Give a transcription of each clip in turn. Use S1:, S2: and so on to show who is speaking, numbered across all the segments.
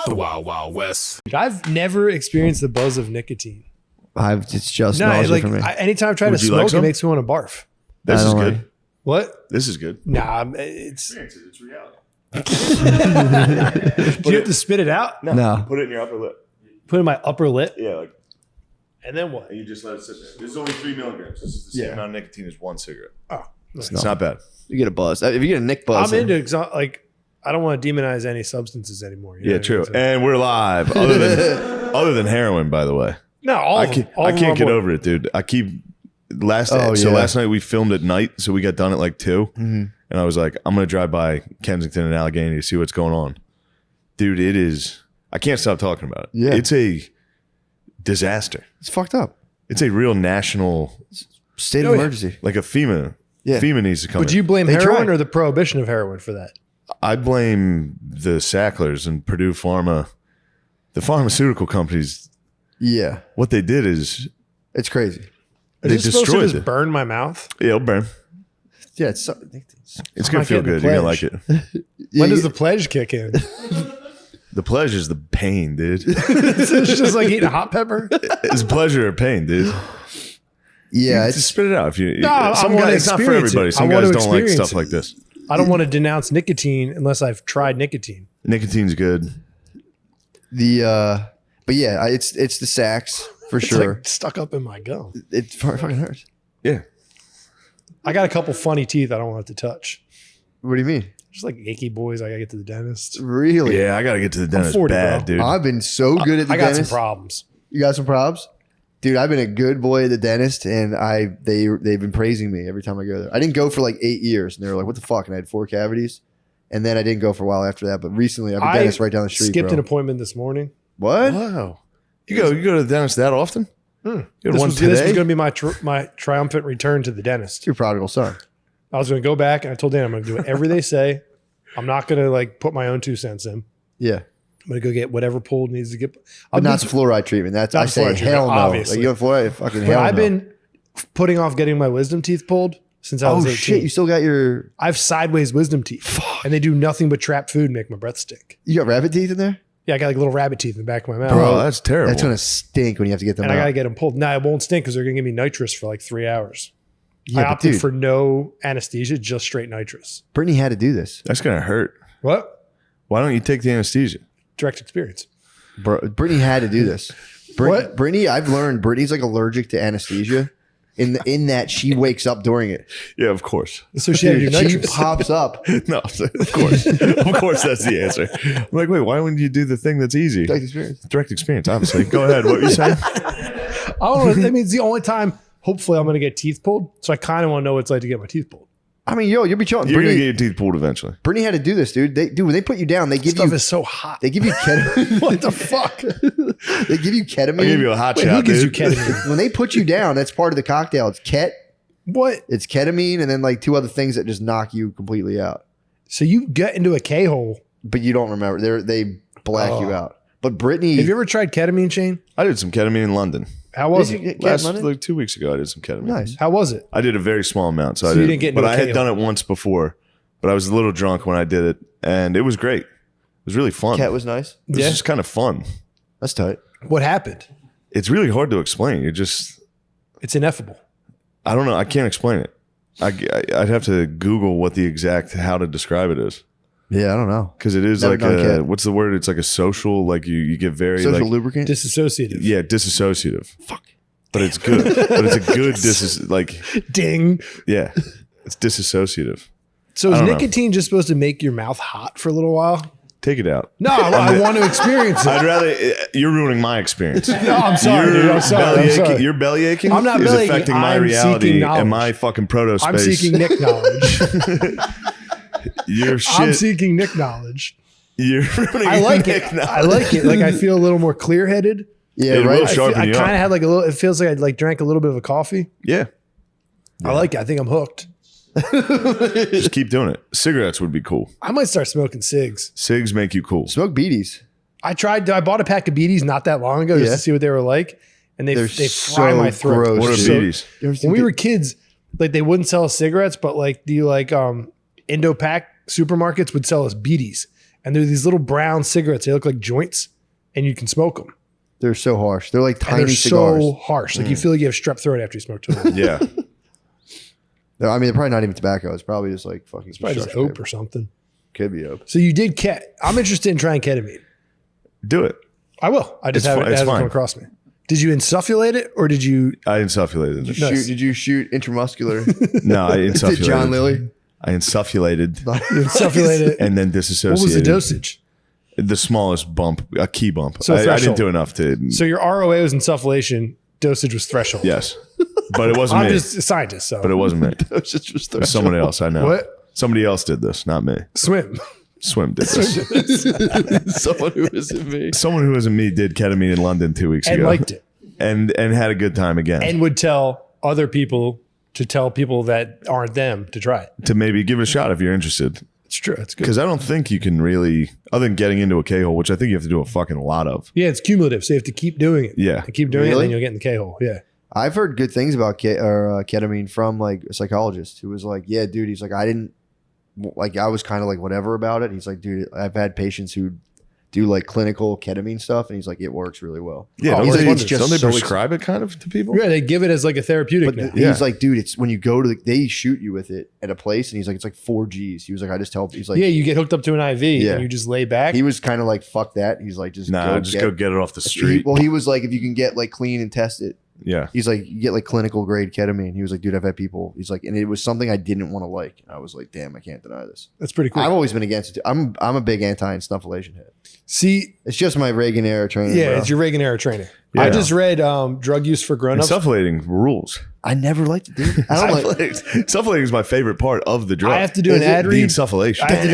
S1: The Wild Wild West.
S2: I've never experienced the buzz of nicotine.
S3: It's just
S2: No,
S3: nausea
S2: like
S3: for me.
S2: anytime I try to
S1: Would you
S2: smoke,
S1: like
S2: it
S1: some?
S2: makes me want to barf.
S1: This
S3: I
S1: is
S3: don't
S1: good.
S3: like-
S2: What?
S1: This is good.
S2: Nah, it's.
S1: It's reality.
S2: Do you have to spit it out?
S3: No.
S1: Put it in your upper lip.
S2: Put it in my upper lip,
S1: Yeah, like,
S2: and then what?
S1: and you just let it sit there. This is only 3 milligrams. This is the same
S3: Yeah.
S1: amount of nicotine as one cigarette.
S2: Oh,
S1: It's not bad.
S3: You get a buzz. If you get a Nick buzz,
S2: I'm into like. I don't want to demonize any substances anymore. You know
S1: Yeah,
S2: what I
S1: true.
S2: mean? So-
S1: And we're live. Other than heroin, by the way.
S2: No, all
S1: I
S2: of them.
S1: can't,
S2: All
S1: I
S2: of them
S1: can't
S2: are
S1: get
S2: more-
S1: over it, dude. I keep last
S3: Oh,
S1: so
S3: yeah.
S1: last night we filmed at night, so we got done at like 2.
S3: Mm-hmm.
S1: And I was like, I'm gonna drive by Kensington and Allegheny to see what's going on. Dude, it is I can't stop talking about it.
S3: Yeah.
S1: It's a disaster.
S3: it's fucked up.
S1: It's a real national,
S3: State
S2: Oh,
S3: of
S2: yeah.
S3: emergency.
S1: like a FEMA.
S3: Yeah.
S1: FEMA needs to come
S2: Would
S1: in.
S2: you blame
S3: They
S2: heroin
S3: tried.
S2: or the prohibition of heroin for that?
S1: I blame the Sacklers and Purdue Pharma, the pharmaceutical companies.
S3: Yeah.
S1: What they did is
S3: It's crazy.
S2: Is
S1: they
S2: it supposed to
S1: destroyed
S2: just
S1: it.
S2: burn my mouth?
S1: Yeah, it'll burn.
S3: Yeah. It's
S1: It's
S2: I'm
S1: gonna
S2: not
S1: feel
S2: getting
S1: good.
S2: the
S1: You're gonna like
S2: pledge.
S1: it.
S2: When does the pledge kick in?
S1: The pleasure is the pain, dude.
S2: It's just like eating a hot pepper.
S1: It's pleasure or pain, dude.
S3: Yeah.
S1: Just
S3: It's
S1: spit it out. If you,
S2: No, I
S1: some
S2: wanna
S1: guys, it's not for
S2: experience it.
S1: everybody.
S2: I
S1: Some
S2: wanna
S1: guys don't like
S2: experience
S1: stuff
S2: it.
S1: like this.
S2: I don't want to denounce nicotine unless I've tried nicotine.
S1: Nicotine's good.
S3: but yeah, it's the sax for
S2: It's
S3: sure.
S2: like stuck up in my gum.
S3: It fucking hurts.
S1: Yeah.
S2: I got a couple funny teeth I don't want it to touch.
S3: What do you mean?
S2: Just like achy boys. I gotta get to the dentist.
S3: Really?
S1: Yeah, I gotta get to the dentist
S2: 40,
S1: bad,
S2: bro.
S1: dude.
S3: I've been so good at the
S2: I got
S3: dentist.
S2: some problems.
S3: You got some probs? Dude, I've been a good boy at the dentist, and they've been praising me every time I go there. I didn't go for like 8 years, and they were like, "What the fuck?" And I had 4 cavities, and then I didn't go for a while after that. But recently, I have a dentist right down the street.
S2: Skipped
S3: bro.
S2: an appointment this morning.
S3: What?
S1: Wow. You go to the dentist that often? You go to
S2: This
S1: one
S2: was going
S1: today?
S2: to be my triumphant return to the dentist.
S3: Your prodigal son.
S2: I was going to go back, and I told Dan I'm going to do whatever they say. I'm not going to like put my own 2 cents in.
S3: Yeah,
S2: I'm going to go get whatever pulled needs to get.
S3: but not the fluoride treatment. That's
S2: Not
S3: I
S2: the
S3: say
S2: fluoride treatment,
S3: hell no.
S2: obviously.
S3: Like, you have fluoride? Fucking
S2: But
S3: hell
S2: I've
S3: no.
S2: been putting off getting my wisdom teeth pulled since I was
S3: Oh
S2: 18.
S3: shit! You still got your?
S2: I have sideways wisdom teeth, and they do nothing but trap food and make my breath stink.
S3: You got rabbit teeth in there,
S2: Yeah, I got like little rabbit teeth in the back of my mouth.
S1: Bro, that's terrible.
S3: That's gonna stink when you have to get them
S2: and I
S3: out.
S2: got to get them pulled. Now it won't stink because they're going to give me nitrous for like 3 hours.
S3: Yeah,
S2: I
S3: but
S2: opted
S3: dude,
S2: for no anesthesia, just straight nitrous.
S3: Brittany had to do this.
S1: That's gonna hurt.
S2: What?
S1: Why don't you take the anesthesia?
S2: Direct experience.
S3: Brittany had to do this.
S2: What?
S3: Brittany, I've learned Brittany's like allergic to anesthesia, in that she wakes up during it.
S1: Yeah, of course.
S2: So she had to do
S3: Dude, she
S2: nitrous.
S3: pops up.
S1: No, of course. Of course that's the answer. I'm like, wait, why wouldn't you do the thing that's easy?
S3: Direct experience.
S1: Direct experience, obviously. Go ahead. What were you saying?
S2: I don't know. I mean, it's the only time, hopefully, I'm going to get teeth pulled. So I kind of want to know what it's like to get my teeth pulled.
S3: I mean, you'll be chilling.
S1: You're gonna
S3: Brittany,
S1: get your teeth pulled eventually.
S3: Brittany had to do this, dude. When they put you down, they give
S2: Stuff
S3: you
S2: is so hot.
S3: they give you ketamine. What the fuck? They give you ketamine.
S1: I'll give you a hot
S2: Wait,
S1: shot,
S2: who gives
S1: dude.
S2: you ketamine?
S3: When they put you down, that's part of the cocktail. It's
S2: What?
S3: it's ketamine, and then like 2 other things that just knock you completely out.
S2: So you get into a K-hole.
S3: But you don't remember. They black you out. But Brittany,
S2: Have you ever tried ketamine, Shane?
S1: I did some ketamine in London.
S2: How was
S3: did you
S2: it?
S3: get
S1: Last
S3: ketamine?
S1: like 2 weeks ago, I did some ketamine.
S3: Nice.
S2: How was it?
S1: I did a very small amount, so I
S2: you didn't get into
S1: but
S2: a
S1: I had
S2: KO.
S1: done it once before. But I was a little drunk when I did it, and it was great. It was really fun.
S3: Cat was nice.
S1: It was
S2: Yeah.
S1: just kind of fun.
S3: That's tight.
S2: What happened?
S1: It's really hard to explain. You just,
S2: It's ineffable.
S1: I don't know. I can't explain it. I'd have to Google what the exact how to describe it is,
S3: Yeah, I don't know.
S1: because it is
S3: Never
S1: like
S3: done
S1: a
S3: cat.
S1: what's the word? It's like a social. Like you get very
S3: Social
S1: like
S3: lubricant.
S2: Disassociative.
S1: yeah disassociative. Fuck. But it's good. But it's a good like
S2: Ding.
S1: yeah, it's disassociative.
S2: So is
S1: I don't know.
S2: nicotine just supposed to make your mouth hot for a little while?
S1: Take it out.
S2: No, I want to experience it.
S1: I'd rather. You're ruining my experience.
S2: No, I'm sorry, dude. I'm sorry.
S1: Belly
S2: I'm
S1: aching,
S2: sorry.
S1: your belly aching
S2: I'm not
S1: is
S2: belly aching.
S1: affecting my
S2: I'm
S1: reality
S2: seeking knowledge.
S1: and my fucking proto space.
S2: I'm seeking Nick knowledge.
S1: Your shit.
S2: I'm seeking Nick knowledge.
S1: You're ruining
S2: I like
S1: Nick
S2: it.
S1: knowledge.
S2: I like it. Like I feel a little more clear headed.
S3: Yeah,
S1: It
S3: right.
S1: will sharpen
S2: I
S1: you
S2: kind of
S1: up.
S2: had like a little. It feels like I like drank a little bit of a coffee.
S1: Yeah.
S2: I like it. I think I'm hooked.
S1: Just keep doing it. Cigarettes would be cool.
S2: I might start smoking cigs.
S1: Cigs make you cool.
S3: Smoke beaties.
S2: I bought a pack of beaties not that long ago just
S3: Yeah.
S2: to see what they were like, and they
S3: They're
S2: fry
S3: so
S2: my throat.
S3: gross,
S1: What are
S3: dude.
S1: beaties?
S3: You ever seen
S2: When we were kids, like they wouldn't sell us cigarettes, but like the Indo-Pac supermarkets would sell us beaties, and they're these little brown cigarettes. They look like joints, and you can smoke them.
S3: They're so harsh. They're like
S2: And
S3: tiny
S2: they're
S3: cigars.
S2: so harsh. Like you feel like you have strep throat after you smoke two of them.
S1: Yeah.
S3: I mean, they're probably not even tobacco. It's probably just like fucking.
S2: It's probably just
S3: construction
S2: ope
S3: paper.
S2: or something.
S3: Could be ope.
S2: So you did ket. I'm interested in trying ketamine.
S1: Do it.
S2: I will. I just
S1: It's
S2: haven't,
S1: fine.
S2: it
S1: It's
S2: hasn't
S1: fine.
S2: come across me. Did you insufflate it or did you?
S1: I insufflated it.
S2: Nice.
S3: Did you shoot intramuscular?
S1: No, I insufflated.
S3: Did John Lilly?
S1: I insufflated
S2: You insufflate it?
S1: and then disassociated.
S2: What was the dosage?
S1: The smallest bump, a key bump.
S2: So
S1: I didn't
S2: threshold.
S1: do enough to.
S2: So your ROA was insufflation. Dosage was threshold.
S1: Yes, but it wasn't
S2: I'm
S1: me.
S2: just a scientist. So
S1: But it wasn't me.
S3: It's just
S1: It was someone else. I know.
S2: What?
S1: Somebody else did this, not me.
S2: Swim.
S1: Swim did this.
S3: someone who isn't me.
S1: Someone who wasn't me did ketamine in London 2 weeks
S2: And
S1: ago,
S2: liked it.
S1: and had a good time again.
S2: And would tell other people to tell people that aren't them to try it.
S1: to maybe give it a shot if you're interested,
S2: It's true. It's good.
S1: because I don't think you can really, other than getting into a K-hole, which I think you have to do a fucking lot of.
S2: Yeah, it's cumulative. So you have to keep doing it.
S1: Yeah.
S2: And keep doing it, and
S3: Really?
S2: then you'll get in the K-hole. Yeah.
S3: I've heard good things about ketamine from like a psychologist who was like, yeah, dude, he's like, I was kind of like whatever about it. He's like, dude, I've had patients who do like clinical ketamine stuff, and he's like, it works really well.
S1: Yeah,
S2: Oh,
S1: don't,
S2: he's
S1: they,
S2: like,
S3: it's just
S1: don't they
S3: so
S1: prescribe it kind of to people?
S2: Yeah, they give it as like a therapeutic
S3: But
S2: now.
S1: Yeah.
S3: he's like, dude, it's when you go to they shoot you with it at a place, and he's like, it's like 4 Gs. He was like, I just tell. He's like,
S2: Yeah, you get hooked up to an IV
S3: Yeah.
S2: and you just lay back.
S3: he was kind of like, fuck that. He's like, just
S1: Nah,
S3: go
S1: just
S3: get,
S1: go get it off the street.
S3: He was like, if you can get like clean and test it.
S1: Yeah.
S3: He's like, you get like clinical grade ketamine. He was like, dude, I've had people. He's like, and it was something I didn't want to like. And I was like, damn, I can't deny this.
S2: That's pretty cool.
S3: I've always been against it. Too. I'm a big anti-snufflation head.
S2: See,
S3: It's just my Reagan era training.
S2: yeah,
S3: bro.
S2: it's your Reagan era training.
S1: Yeah.
S2: I just read Drug Use for Grown-Ups.
S1: Insufflating rules.
S3: I never liked it, dude. I don't like.
S1: Insufflating is my favorite part of the drug.
S2: I have to do an
S3: Is it
S2: ad
S1: the
S2: read.
S1: insufflation.
S2: I have to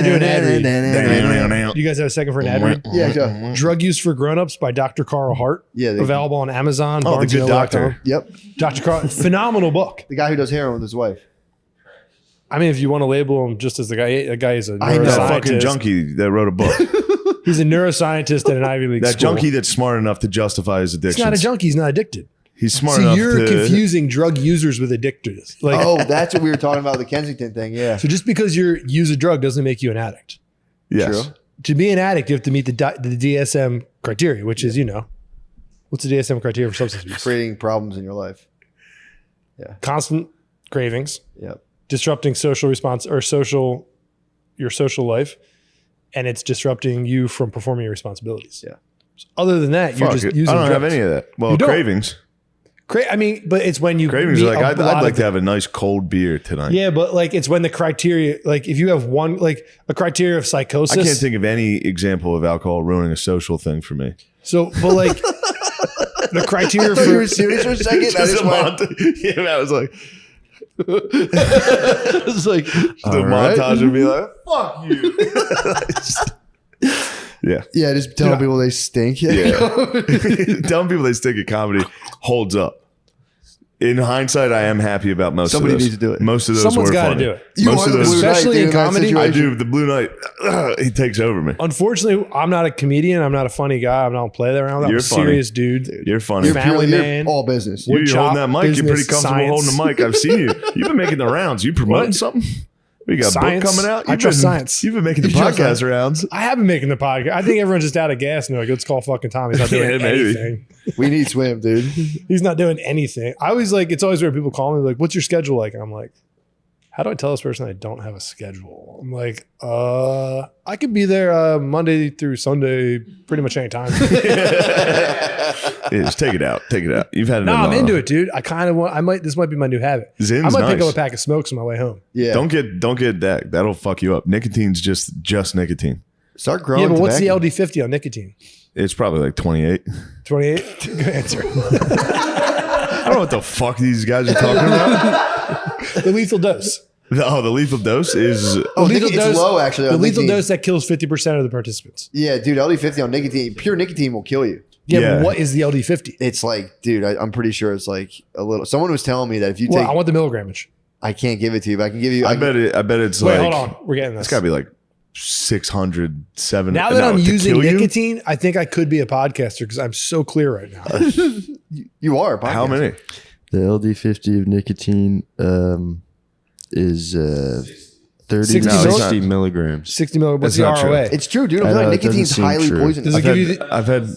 S2: do an ad read. You guys have a second for an ad read?
S3: Yeah, go.
S2: Drug Use for Grown-Ups by Dr. Carl Hart.
S3: Yeah,
S2: Available on Amazon.
S1: Oh, the good
S2: BarnesandNoble.com.
S1: doctor.
S3: Yep.
S2: Dr. Carl, phenomenal book.
S3: The guy who does heroin with his wife.
S2: I mean, if you want to label him just as the guy is a
S3: I know.
S1: That
S2: neuroscientist.
S1: fucking junkie that wrote a book.
S2: He's a neuroscientist at an Ivy League
S1: That
S2: school.
S1: junkie that's smart enough to justify his
S2: He's
S1: addiction.
S2: not a junkie. He's not addicted.
S1: He's smart
S2: So
S1: enough
S2: you're
S1: to.
S2: confusing drug users with addictors. Like,
S3: Oh, that's what we were talking about, the Kensington thing. Yeah.
S2: so just because you use a drug doesn't make you an addict.
S1: Yes.
S3: True.
S2: To be an addict, you have to meet the DSM criteria, which is, what's the DSM criteria for substance abuse?
S3: Creating problems in your life.
S2: Constant cravings,
S3: Yep.
S2: disrupting social response or your social life, and it's disrupting you from performing your responsibilities.
S3: Yeah.
S2: So other than that, you're
S1: Fuck
S2: just
S1: it.
S2: using
S1: I don't have
S2: drugs.
S1: any of that. Well,
S2: You don't.
S1: cravings.
S2: I mean, but it's when you
S1: Cravings
S2: meet
S1: are like,
S2: a
S1: I'd
S2: lot
S1: like
S2: of
S1: to have a nice cold beer tonight.
S2: Yeah, but like it's when the criteria, like if you have one, like a criteria of psychosis.
S1: I can't think of any example of alcohol ruining a social thing for me.
S2: So, but like the criteria
S3: I thought you were
S2: for
S3: serious for a second. I just went,
S1: Yeah, that was like
S3: it's like
S1: the
S3: all right.
S1: montage would be like, fuck you. Yeah.
S3: Yeah, just telling people they stink.
S1: Yeah. Telling people they stink at comedy holds up. In hindsight, I am happy about most
S3: Somebody
S1: of those.
S3: needs to do it.
S1: Most of those
S2: Someone's
S1: were
S2: got to
S1: funny.
S2: do it.
S3: You
S1: Most
S3: want
S1: of
S3: the
S1: those,
S3: Blue
S2: Especially
S3: Knight,
S2: in
S3: dude, that
S2: comedy.
S1: I
S3: situation.
S1: do. The Blue Knight, he takes over me.
S2: Unfortunately, I'm not a comedian. I'm not a funny guy. I don't play that around. I'm
S1: You're
S2: a
S1: funny.
S2: serious dude.
S1: You're funny.
S3: You're
S2: Family
S3: purely
S2: man.
S3: all business.
S2: Wood
S1: You're
S2: chop,
S1: holding that mic. You're pretty
S2: business,
S1: comfortable holding the
S2: science.
S1: mic. I've seen you. You've been making the rounds. You promoting
S2: What?
S1: something? We got a
S2: Science.
S1: book coming out.
S2: I trust science.
S1: You've been making the
S2: You trust
S1: podcast
S2: science.
S1: rounds.
S2: I haven't making the podcast. I think everyone's just out of gas and they're like, let's call fucking Tom. He's not doing
S1: Yeah, maybe.
S2: anything.
S3: We need swim, dude.
S2: He's not doing anything. I always like, it's always weird. People call me like, what's your schedule like? And I'm like, how do I tell this person I don't have a schedule? I'm like, I could be there Monday through Sunday, pretty much any time.
S1: Yeah, just take it out. Take it out. You've had it.
S2: No, I'm into it, dude. I kind of want, this might be my new habit.
S1: Zin's
S2: I might pick
S1: nice.
S2: up a pack of smokes on my way home.
S3: Yeah.
S1: Don't get that. That'll fuck you up. Nicotine's just nicotine.
S3: Start growing.
S2: Yeah, but what's the
S3: tobacco.
S2: LD50 on nicotine?
S1: It's probably like 28.
S2: 28? Good answer.
S1: I don't know what the fuck these guys are talking about.
S2: The lethal dose.
S1: Oh, the lethal dose is.
S3: Oh,
S2: lethal
S3: it's
S2: dose-
S3: low actually.
S2: The
S3: on
S2: lethal
S3: nicotine.
S2: dose that kills 50% of the participants.
S3: Yeah, dude. LD50 on nicotine. Pure nicotine will kill you.
S2: Yeah,
S1: Yeah.
S2: but what is the LD50?
S3: It's like, dude, I'm pretty sure it's like a little. Someone was telling me that if you
S2: Well,
S3: take,
S2: I want the milligrammage.
S3: I can't give it to you, but I can give you.
S1: I bet it's
S2: Wait,
S1: like.
S2: hold on. We're getting this.
S1: It's got to be like 600, 700.
S2: Now that I'm
S1: to
S2: using
S1: kill you?
S2: nicotine, I think I could be a podcaster because I'm so clear right now.
S3: You are. A
S1: How
S3: podcaster.
S1: many?
S4: The LD50 of nicotine is 30
S2: 60
S4: to
S2: mil-
S4: 60 milligrams.
S2: 60 milligrams. What's
S1: That's
S2: the
S1: not
S2: ROA?
S1: true.
S3: It's true, dude.
S4: I
S3: I'm
S4: know,
S3: telling you,
S4: it doesn't
S3: nicotine's
S4: seem
S3: highly
S4: true.
S3: poisonous.
S2: Does it give you
S1: I've had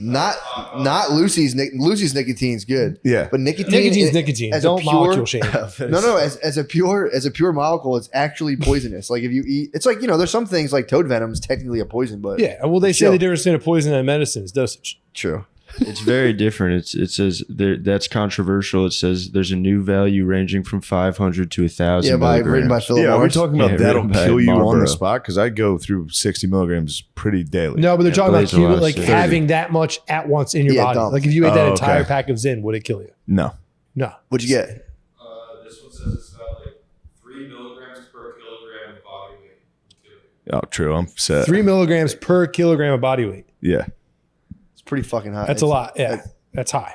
S3: Not Lucy's. Lucy's nicotine's good.
S1: Yeah.
S3: but nicotine.
S2: Nicotine's nicotine.
S3: As
S2: Don't
S3: a pure,
S2: molecule shame.
S3: No. As a pure molecule, it's actually poisonous. Like if you eat, it's like there's some things like toad venom is technically a poison, but
S2: Yeah. Well, they say
S3: Chill.
S2: the difference between a poison and medicine is dosage.
S3: true.
S4: It's very different. It says there, that's controversial. It says there's a new value ranging from 500 to 1,000
S3: Yeah, written by
S4: milligrams.
S3: Philip
S1: yeah, are we
S3: Morris.
S1: talking about
S4: Yeah,
S1: that'll
S4: written by
S1: kill you on
S4: Marlboro.
S1: the spot? Because I go through 60 milligrams pretty daily.
S2: No, but they're talking about
S4: Blaze a lot of
S2: like
S4: shit.
S2: having that much at once in your
S3: Yeah,
S2: body.
S3: dump.
S2: Like if you ate that
S1: Oh,
S2: entire
S1: okay.
S2: pack of Zyn, would it kill you?
S1: No.
S2: No.
S3: What'd you get?
S5: This one says it's about like 3 milligrams per kilogram of body weight.
S1: Oh, true. I'm set.
S2: 3 milligrams per kilogram of body weight.
S1: Yeah.
S3: It's pretty fucking high.
S2: That's a lot. Yeah. That's high.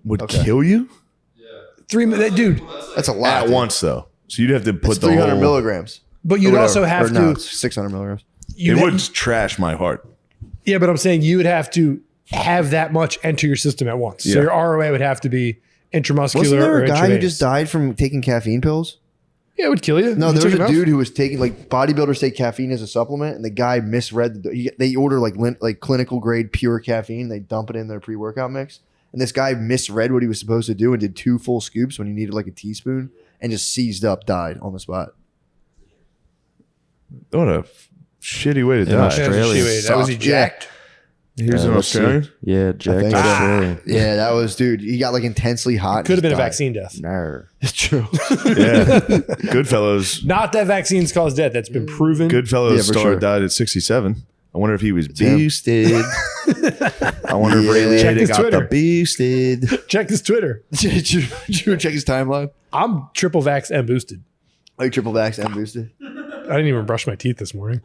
S1: Would
S3: Okay.
S1: kill you?
S2: Dude,
S3: That's a lot.
S1: At
S3: dude.
S1: once, though. So you'd have to put
S3: It's
S1: the
S3: 300
S1: whole...
S3: milligrams.
S2: but
S3: Or
S2: you'd
S3: whatever.
S2: also have
S3: Or no,
S2: to.
S3: it's 600 milligrams.
S2: You'd
S1: It
S2: ha-
S1: would trash my heart.
S2: Yeah, but I'm saying you would have to have that much enter your system at once. So
S1: Yeah.
S2: your ROA would have to be intramuscular
S3: Wasn't there
S2: or
S3: a guy who
S2: intravenous.
S3: just died from taking caffeine pills?
S2: Yeah, it would kill you.
S3: No,
S2: You
S3: there
S2: took
S3: was a
S2: enough?
S3: dude who was taking like bodybuilders take caffeine as a supplement, and the guy misread. They order like clinical grade pure caffeine. They dump it in their pre workout mix, and this guy misread what he was supposed to do and did 2 full scoops when he needed like a teaspoon, and just seized up, died on the spot.
S1: What a shitty way to
S4: In
S1: die.
S2: Yeah, that's
S4: Australia.
S2: what she- that was he
S3: Sucked.
S2: jacked.
S1: He was
S4: Yeah,
S1: an
S4: let's see.
S1: Australian?
S4: Yeah, Jack
S3: think so.
S4: Australian.
S3: Yeah, that was dude. He got like intensely hot. and
S2: Could have been a
S3: just died.
S2: vaccine death.
S4: Nar.
S3: It's true.
S1: Yeah. Goodfellas.
S2: Not that vaccines cause death. That's been proven.
S1: Goodfellas
S3: Yeah, for
S1: star
S3: sure.
S1: died at 67. I wonder if he was
S3: him.
S1: boosted. I wonder if
S3: Yeah.
S1: Ray
S2: Check
S1: Liotta
S2: his
S1: got
S2: Twitter.
S1: the boosted.
S2: Check his Twitter.
S3: Did you check his timeline?
S2: I'm triple vax and boosted.
S3: Like triple vax and boosted.
S2: I didn't even brush my teeth this morning.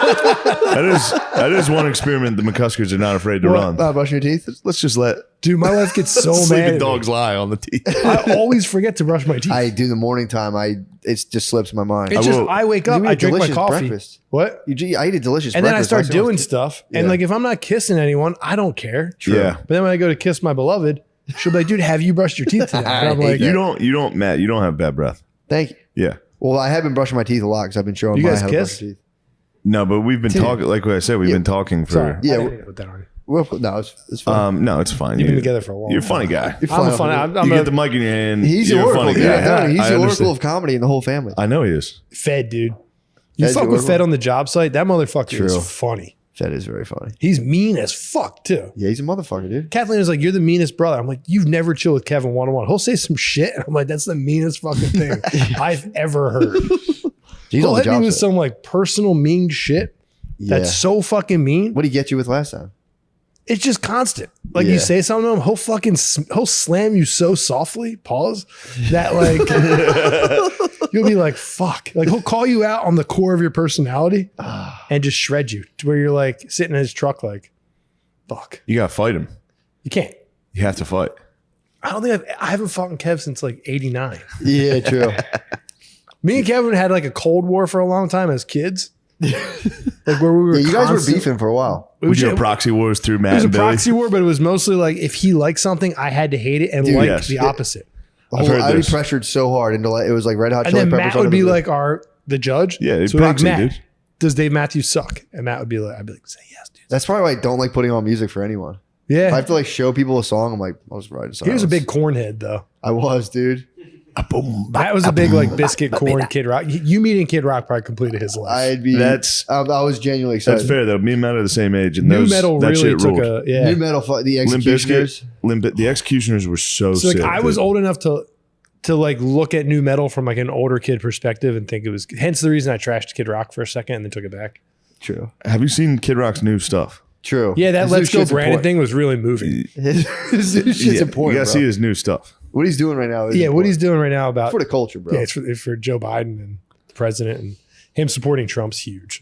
S1: That is one experiment the McCuskers are not afraid to run.
S3: Not brushing your teeth.
S1: Let's just let
S2: Dude, my wife gets so mad.
S1: sleeping
S2: at me.
S1: dogs lie on the teeth.
S2: I always forget to brush my teeth.
S3: I do in the morning time. It just slips my mind.
S2: it's
S1: I
S2: just
S1: will-
S2: I wake
S3: You
S2: up,
S3: eat
S2: I
S3: a
S2: drink my
S3: delicious
S2: coffee.
S3: breakfast.
S2: What?
S3: I eat a delicious
S2: And then I
S3: breakfast.
S2: start
S3: That's
S2: doing
S3: almost-
S2: stuff. And
S3: Yeah.
S2: like if I'm not kissing anyone, I don't care.
S1: Yeah.
S2: But then when I go to kiss my beloved, she'll be like, dude, have you brushed your teeth today? And I'm
S3: I
S2: like,
S3: hate
S1: You don't, Matt, you don't have bad breath.
S3: Thank you.
S1: Yeah.
S3: Well, I have been brushing my teeth a lot because I've been showing
S2: You
S3: Maya
S2: guys
S3: how to brush
S2: kiss?
S3: her teeth.
S1: No, but we've been
S3: Dude.
S1: talking, like what I said, we've
S3: Yeah.
S1: been talking for,
S2: sorry.
S3: Yeah,
S2: I didn't put that on you.
S3: No, it's fine.
S1: no, it's fine.
S2: You've been together for a long
S1: You're a funny
S2: time.
S1: guy.
S3: You're
S2: I'm a
S3: fine.
S2: funny. I'm
S1: You
S2: a
S1: get the mic in your hand.
S3: He's the
S1: you're a
S3: oracle.
S1: funny
S3: Yeah,
S1: guy.
S3: he's
S1: I
S3: the oracle
S1: understand.
S3: of comedy in the whole family.
S1: I know he is.
S2: Fed, dude. You
S3: Fed's
S2: fuck
S3: your
S2: with
S3: oracle?
S2: Fed on the job site, that motherfucker
S3: True.
S2: is funny.
S3: That is very funny.
S2: He's mean as fuck, too.
S3: Yeah, he's a motherfucker, dude.
S2: Kathleen is like, you're the meanest brother. I'm like, you've never chilled with Kevin one-on-one. He'll say some shit. And I'm like, that's the meanest fucking thing I've ever heard.
S3: He's
S2: He'll
S3: on the
S2: hit me
S3: job
S2: with
S3: site.
S2: some like personal mean shit
S3: Yeah.
S2: that's so fucking mean.
S3: What did he get you with last time?
S2: It's just constant. Like
S3: Yeah.
S2: you say something to him, he'll slam you so softly, pause, that like you'll be like, fuck. Like he'll call you out on the core of your personality and just shred you to where you're like sitting in his truck like, fuck.
S1: You got to fight him.
S2: You can't.
S1: You have to fight.
S2: I don't think I haven't fought Kev since like 89.
S3: Yeah, true.
S2: Me and Kevin had like a cold war for a long time as kids. Like where we were
S3: Yeah, you guys were
S2: constant-
S3: beefing for a while.
S2: We
S1: We
S2: should-
S1: do proxy wars through
S2: It
S1: Matt
S2: was a
S1: and Billy.
S2: proxy war, but it was mostly like if he liked something, I had to hate it and
S3: Dude,
S2: like
S1: yes.
S2: the opposite.
S1: I've heard
S3: I'd be
S1: this.
S3: pressured so hard into like it was like Red Hot
S2: And
S3: Chili
S2: then
S3: Peppers.
S2: Matt
S3: on
S2: would be
S3: the-
S2: like the judge.
S1: Yeah, it's
S2: so we're
S1: proxy,
S2: like, Matt,
S1: dude.
S2: does Dave Matthews suck? And Matt would be like, I'd be like, say yes, dude.
S3: That's probably why I don't like putting on music for anyone. If I
S2: Yeah.
S3: have to like show people a song, I'm like, I'll just write a song.
S2: He was a big cornhead though.
S3: I was, dude.
S2: That was a big like biscuit corn Kid Rock. You meeting Kid Rock probably completed his life.
S3: I'd be.
S1: That's-
S3: I was genuinely excited.
S1: That's fair, though. Me and Matt are the same age. And
S2: New
S1: those,
S2: metal
S1: that
S2: really
S1: shit
S2: took
S1: ruled.
S2: a
S3: New metal, the
S1: Limp
S3: Executioners.
S1: Bizkit, the Executioners were so
S2: So like
S1: sick.
S2: I was
S1: dude.
S2: old enough to like look at new metal from like an older kid perspective and think it was hence the reason I trashed Kid Rock for a second and then took it back.
S3: True.
S1: Have you seen Kid Rock's new stuff?
S3: True.
S2: Yeah, that
S3: His
S2: Let's
S3: new
S2: Go
S3: shit's
S2: Brandon
S3: important.
S2: thing was really moving.
S3: His new shit's
S1: Yeah,
S3: important.
S1: you got to
S3: bro.
S1: see his new stuff.
S3: What he's doing right now. Is
S2: Yeah, what
S3: important.
S2: he's doing right now about
S3: for the culture, bro.
S2: yeah, it's for Joe Biden and the president and him supporting Trump's huge.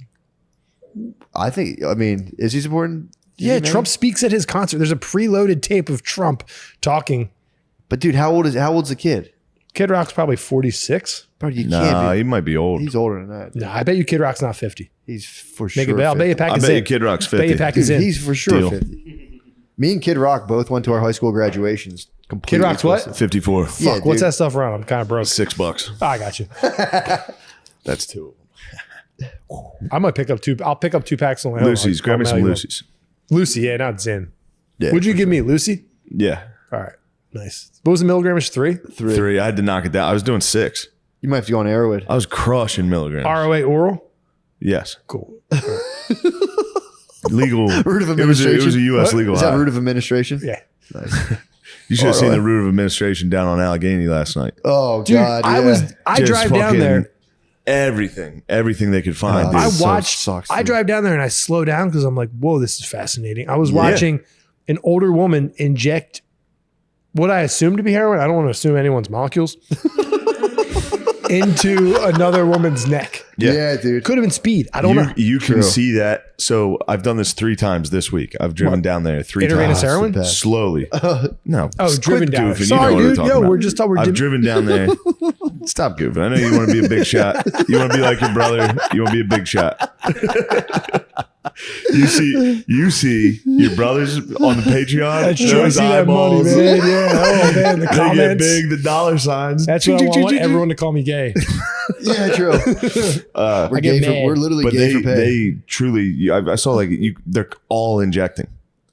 S3: I think. I mean, is he supporting?
S2: Yeah,
S3: man?
S2: Trump speaks at his concert. There's a preloaded tape of Trump talking.
S3: But dude, how old's the kid?
S2: Kid Rock's probably 46.
S3: Bro, you
S1: Nah,
S3: can't be.
S1: he might be old.
S3: He's older than that.
S2: Nah, I bet you Kid Rock's not 50.
S3: He's for
S2: Make
S3: sure.
S2: it bet. I'll bet you
S3: 50.
S2: pack
S1: I
S2: is
S1: bet you
S2: in.
S1: Kid Rock's
S2: Bet you
S1: 50.
S2: pack is
S3: Dude,
S2: in.
S3: he's for sure
S1: Deal.
S3: 50. Me and Kid Rock both went to our high school graduations Completely
S2: Kid Rock's what?
S3: twisted.
S1: 54.
S2: Fuck,
S3: Yeah,
S2: what's
S3: dude.
S2: that stuff around? I'm kind of broke.
S1: $6.
S2: Oh, I got you.
S1: That's two.
S2: I might pick up two. I'll pick up 2 packs on my own.
S1: Lucy's. Grab me some Lucy's.
S2: Lucy, yeah, not Zin.
S3: Yeah,
S2: Would you give me Lucy?
S1: Yeah.
S2: All right, nice. What was the milligrams? 3?
S1: 3. I had to knock it down. I was doing 6.
S3: You might have to go on Arrowwood.
S1: I was crushing milligrams.
S2: ROA oral.
S1: Yes.
S2: Cool.
S1: Legal.
S3: Root of
S1: It was
S3: administration.
S1: a U.S.
S2: What?
S1: legal
S3: Is that
S1: high.
S3: root of administration?
S2: Yeah.
S3: Nice.
S1: You should have seen
S3: ROI.
S1: the root of administration down on Allegheny last night.
S3: Oh
S2: Dude,
S3: God,
S2: I
S3: yeah.
S2: drive down
S1: fucking
S2: there.
S1: Everything they could find.
S3: Oh,
S1: dude.
S2: I
S3: so
S2: watched.
S3: sucks,
S2: I
S3: dude.
S2: drive down there and I slow down because I'm like, whoa, this is fascinating. I was
S1: Yeah.
S2: watching an older woman inject what I assume to be heroin. I don't want to assume anyone's molecules into another woman's neck.
S3: Yeah, dude.
S2: Could have been speed. I don't know.
S1: You can
S3: True.
S1: see that. So I've done this 3 times this week. I've driven down there 3
S2: Intravenous
S1: times.
S2: heroin?
S3: bad.
S1: Slowly. No.
S2: Oh,
S1: quit
S2: driven down.
S1: goofing.
S2: Sorry,
S1: you know
S2: dude.
S1: what
S2: Yo,
S1: about.
S2: we're just talking.
S1: I've driven down there. Stop goofing. I know you want to be a big shot. You want to be like your brother. You want to be a big shot. You see your brothers on the Patreon.
S2: That's true. I
S1: Those
S2: see that money,
S1: eyeballs.
S2: man. Yeah. Oh man, the
S1: They get
S2: comments.
S1: big. The dollar signs.
S2: That's what I want everyone to call me gay.
S3: Yeah, true. We're
S2: I get
S3: gay for,
S2: mad.
S3: we're literally
S1: But
S3: gay for pay.
S1: they truly. I saw like they're all injecting.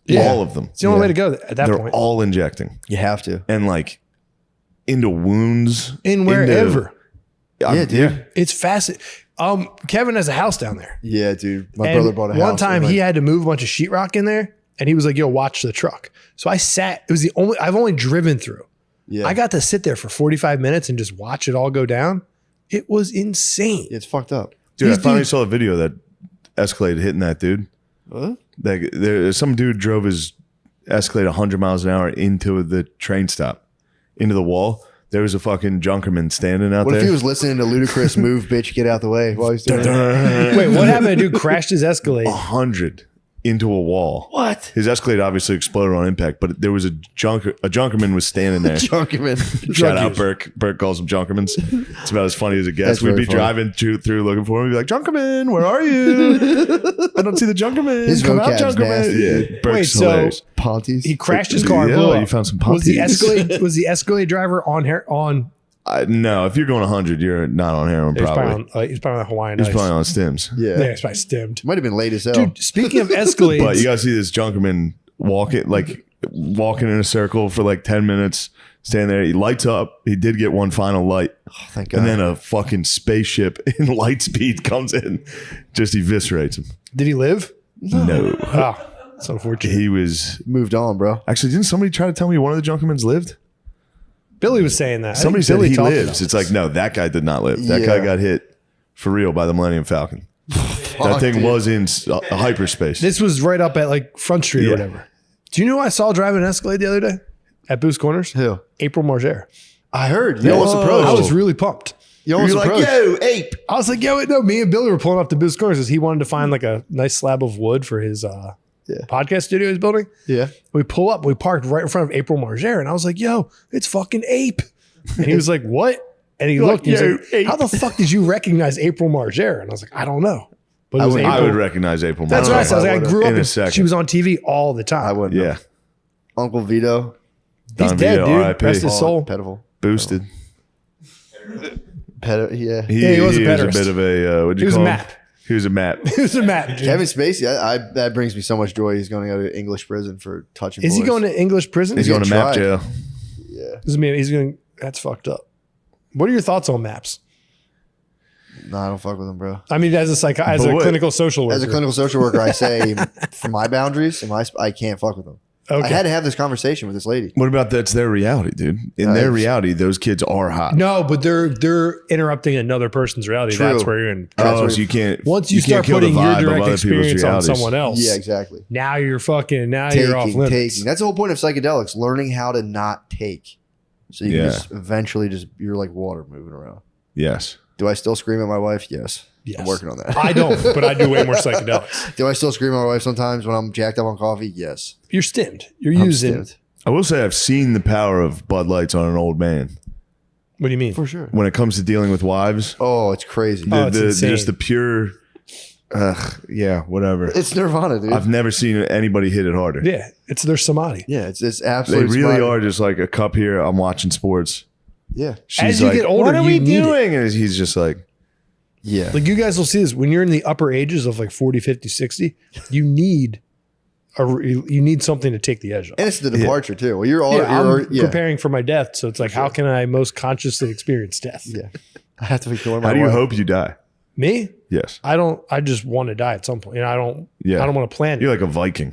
S2: Yeah.
S1: All of them.
S2: It's the only
S3: Yeah.
S2: way to go at that
S1: They're
S2: point.
S1: all injecting
S3: you have to.
S1: and like into wounds
S2: In wherever.
S3: Yeah, dude.
S2: It's fascinating. Kevin has a house down there.
S3: Yeah, dude. My
S2: And
S3: brother bought a house.
S2: one time
S3: and,
S2: he
S3: like,
S2: had to move a bunch of sheetrock in there, and he was like, "Yo, watch the truck." So I sat. It was the only I've only driven through.
S3: yeah,
S2: I got to sit there for 45 minutes and just watch it all go down. It was insane.
S3: it's fucked up.
S1: Dude,
S2: These
S1: I finally
S2: dudes-
S1: saw a video that Escalade hitting that dude.
S3: What?
S1: Some dude drove his Escalade 100 miles an hour into the train stop, into the wall. There was a fucking junkerman standing out
S3: What
S1: there.
S3: if he was listening to Ludacris "Move, Bitch, Get Out the Way" while he's doing that?
S2: Wait, what happened? A dude crashed his Escalade.
S1: 100 into a wall.
S3: What?
S1: His Escalade obviously exploded on impact, but there was a junkerman was standing there.
S3: Junkerman.
S1: Shout out Burke. Burke calls them Junkermans. It's about as funny as it gets.
S3: That's
S1: We'd
S3: very
S1: be
S3: funny.
S1: driving through looking for him. We'd be like, Junkerman, where are you? I don't see the Junkerman.
S3: His
S1: Come out,
S3: vocab's
S1: Junkerman.
S3: nasty.
S1: Yeah, Burke's
S2: Wait, so-
S1: hilarious.
S3: Ponties.
S2: He crashed his car.
S1: Yeah,
S2: blew
S1: you
S2: up.
S1: found some
S2: Was the
S1: Ponties.
S2: Escalade? Was the Escalade driver on?
S1: No, if you're going 100, you're not on heroin,
S2: He was
S1: probably.
S2: probably on Hawaiian
S1: He's
S2: Ice.
S1: probably on stims.
S3: Yeah.
S2: Yeah, he's probably stemmed.
S3: Might have been late as hell.
S2: Dude, speaking of Escalades,
S1: But you got to see this Junkerman walking in a circle for like 10 minutes, standing there. He lights up. He did get one final light.
S3: Oh, thank God.
S1: And then a fucking spaceship in light speed comes in, just eviscerates him.
S2: did he live?
S1: No.
S2: Oh, it's unfortunate.
S1: He was.
S3: moved on, bro.
S1: Actually, didn't somebody try to tell me one of the Junkermans lived?
S2: Billy was saying that. I
S1: Somebody
S2: think
S1: said
S2: Billy
S1: he
S2: talked
S1: lives.
S2: about
S1: It's like,
S2: this.
S1: no, that guy did not live. That guy
S3: Yeah.
S1: got hit for real by the Millennium Falcon. That thing
S3: dude.
S1: was in hyperspace.
S2: This was right up at like Front Street
S1: Yeah.
S2: or whatever. Do you know who I saw driving an Escalade the other day at Boost Corners?
S3: Who?
S2: April Margera.
S3: I heard. You almost
S1: Whoa.
S3: approached.
S2: I was really pumped.
S3: You almost
S1: You're like,
S3: approached.
S1: yo, ape.
S2: I was like, yo, no, me and Billy were pulling up to Boost Corners because he wanted to find like a nice slab of wood for his podcast studio he's building.
S3: Yeah.
S2: We pull up, we parked right in front of April Margera, and I was like, yo, it's fucking Ape. And he was like, what? And he looked, and he's
S1: "Yo,
S2: like,
S1: Ape."
S2: how the fuck did you recognize April Margera? And I was like, I don't know. But it was
S1: I
S2: April.
S1: would recognize April.
S2: That's
S1: Margera.
S2: right. So I was like, I grew up
S1: in a
S2: and
S1: second.
S2: she was on TV all the time.
S3: I wouldn't.
S1: Yeah.
S3: Uncle Vito.
S2: He's
S1: Don
S2: dead,
S1: Vito,
S2: dude.
S1: RIP.
S2: Rest his soul.
S3: Pedophile.
S1: Boosted.
S3: Yeah.
S2: Yeah, he was a
S1: a
S2: pederast.
S1: bit of a what'd you
S2: He was a
S1: call
S2: map.
S1: him? He was a map.
S2: It was a map. dude.
S3: Kevin Spacey. That brings me so much joy. He's going to go to English prison for touching.
S2: Is he
S3: boys.
S2: going to English prison?
S1: He's going to map
S3: tried.
S1: jail.
S3: Yeah.
S2: He's going. That's fucked up. What are your thoughts on maps?
S3: No, I don't fuck with him, bro.
S2: I mean, as a
S1: But what-
S2: clinical social worker.
S3: As a clinical social worker, I say for my boundaries, I can't fuck with him.
S2: Okay.
S3: I had to have this conversation with this lady.
S1: What about that's their reality, dude? In their reality, those kids are hot.
S2: No, but they're interrupting another person's reality.
S3: True.
S2: That's where you're in.
S1: Oh, so you can't.
S2: Once you
S1: can't
S2: start
S1: kill the
S2: putting your
S1: vibe of
S2: direct
S1: other people's
S2: experience on
S1: realities.
S2: someone else,
S3: Yeah, exactly.
S2: now you're off limits.
S3: Taking. That's the whole point of psychedelics: learning how to not take. So you can
S1: Yeah.
S3: just eventually you're like water moving around.
S1: Yes.
S3: Do I still scream at my wife? Yes.
S2: Yes.
S3: I'm working on that.
S2: I don't, but I do way more psychedelics.
S3: Do I still scream at my wife sometimes when I'm jacked up on coffee? Yes.
S2: You're stimmed. You're
S3: I'm
S2: using.
S3: stimmed.
S1: I will say I've seen the power of Bud Lights on an old man
S2: What do you mean?
S3: For sure.
S1: when it comes to dealing with wives.
S3: Oh, it's crazy.
S2: Oh, it's insane.
S1: Just the pure. Yeah, whatever.
S3: It's Nirvana, dude.
S1: I've never seen anybody hit it harder.
S2: Yeah, it's their samadhi.
S3: Yeah, it's
S1: They
S3: absolutely.
S1: really are just like a cup here. I'm watching sports.
S3: Yeah,
S1: She's
S2: As you
S1: like,
S2: get older,
S1: what are
S2: you
S1: we
S2: need it.
S1: doing? And he's just like,
S3: yeah.
S2: Like you guys will see this when you're in the upper ages of like 40, 50, 60, you need something to take the edge off.
S3: And it's the departure too. Well, you're all.
S2: Yeah,
S3: you're,
S2: I'm preparing for my death. So it's like, how can I most consciously experience death?
S3: Yeah. I have to be killing my
S1: how do you
S3: wife.
S1: hope you die?
S2: Me?
S1: Yes.
S2: I just want to die at some point. I don't want to plan it.
S1: You're like a Viking.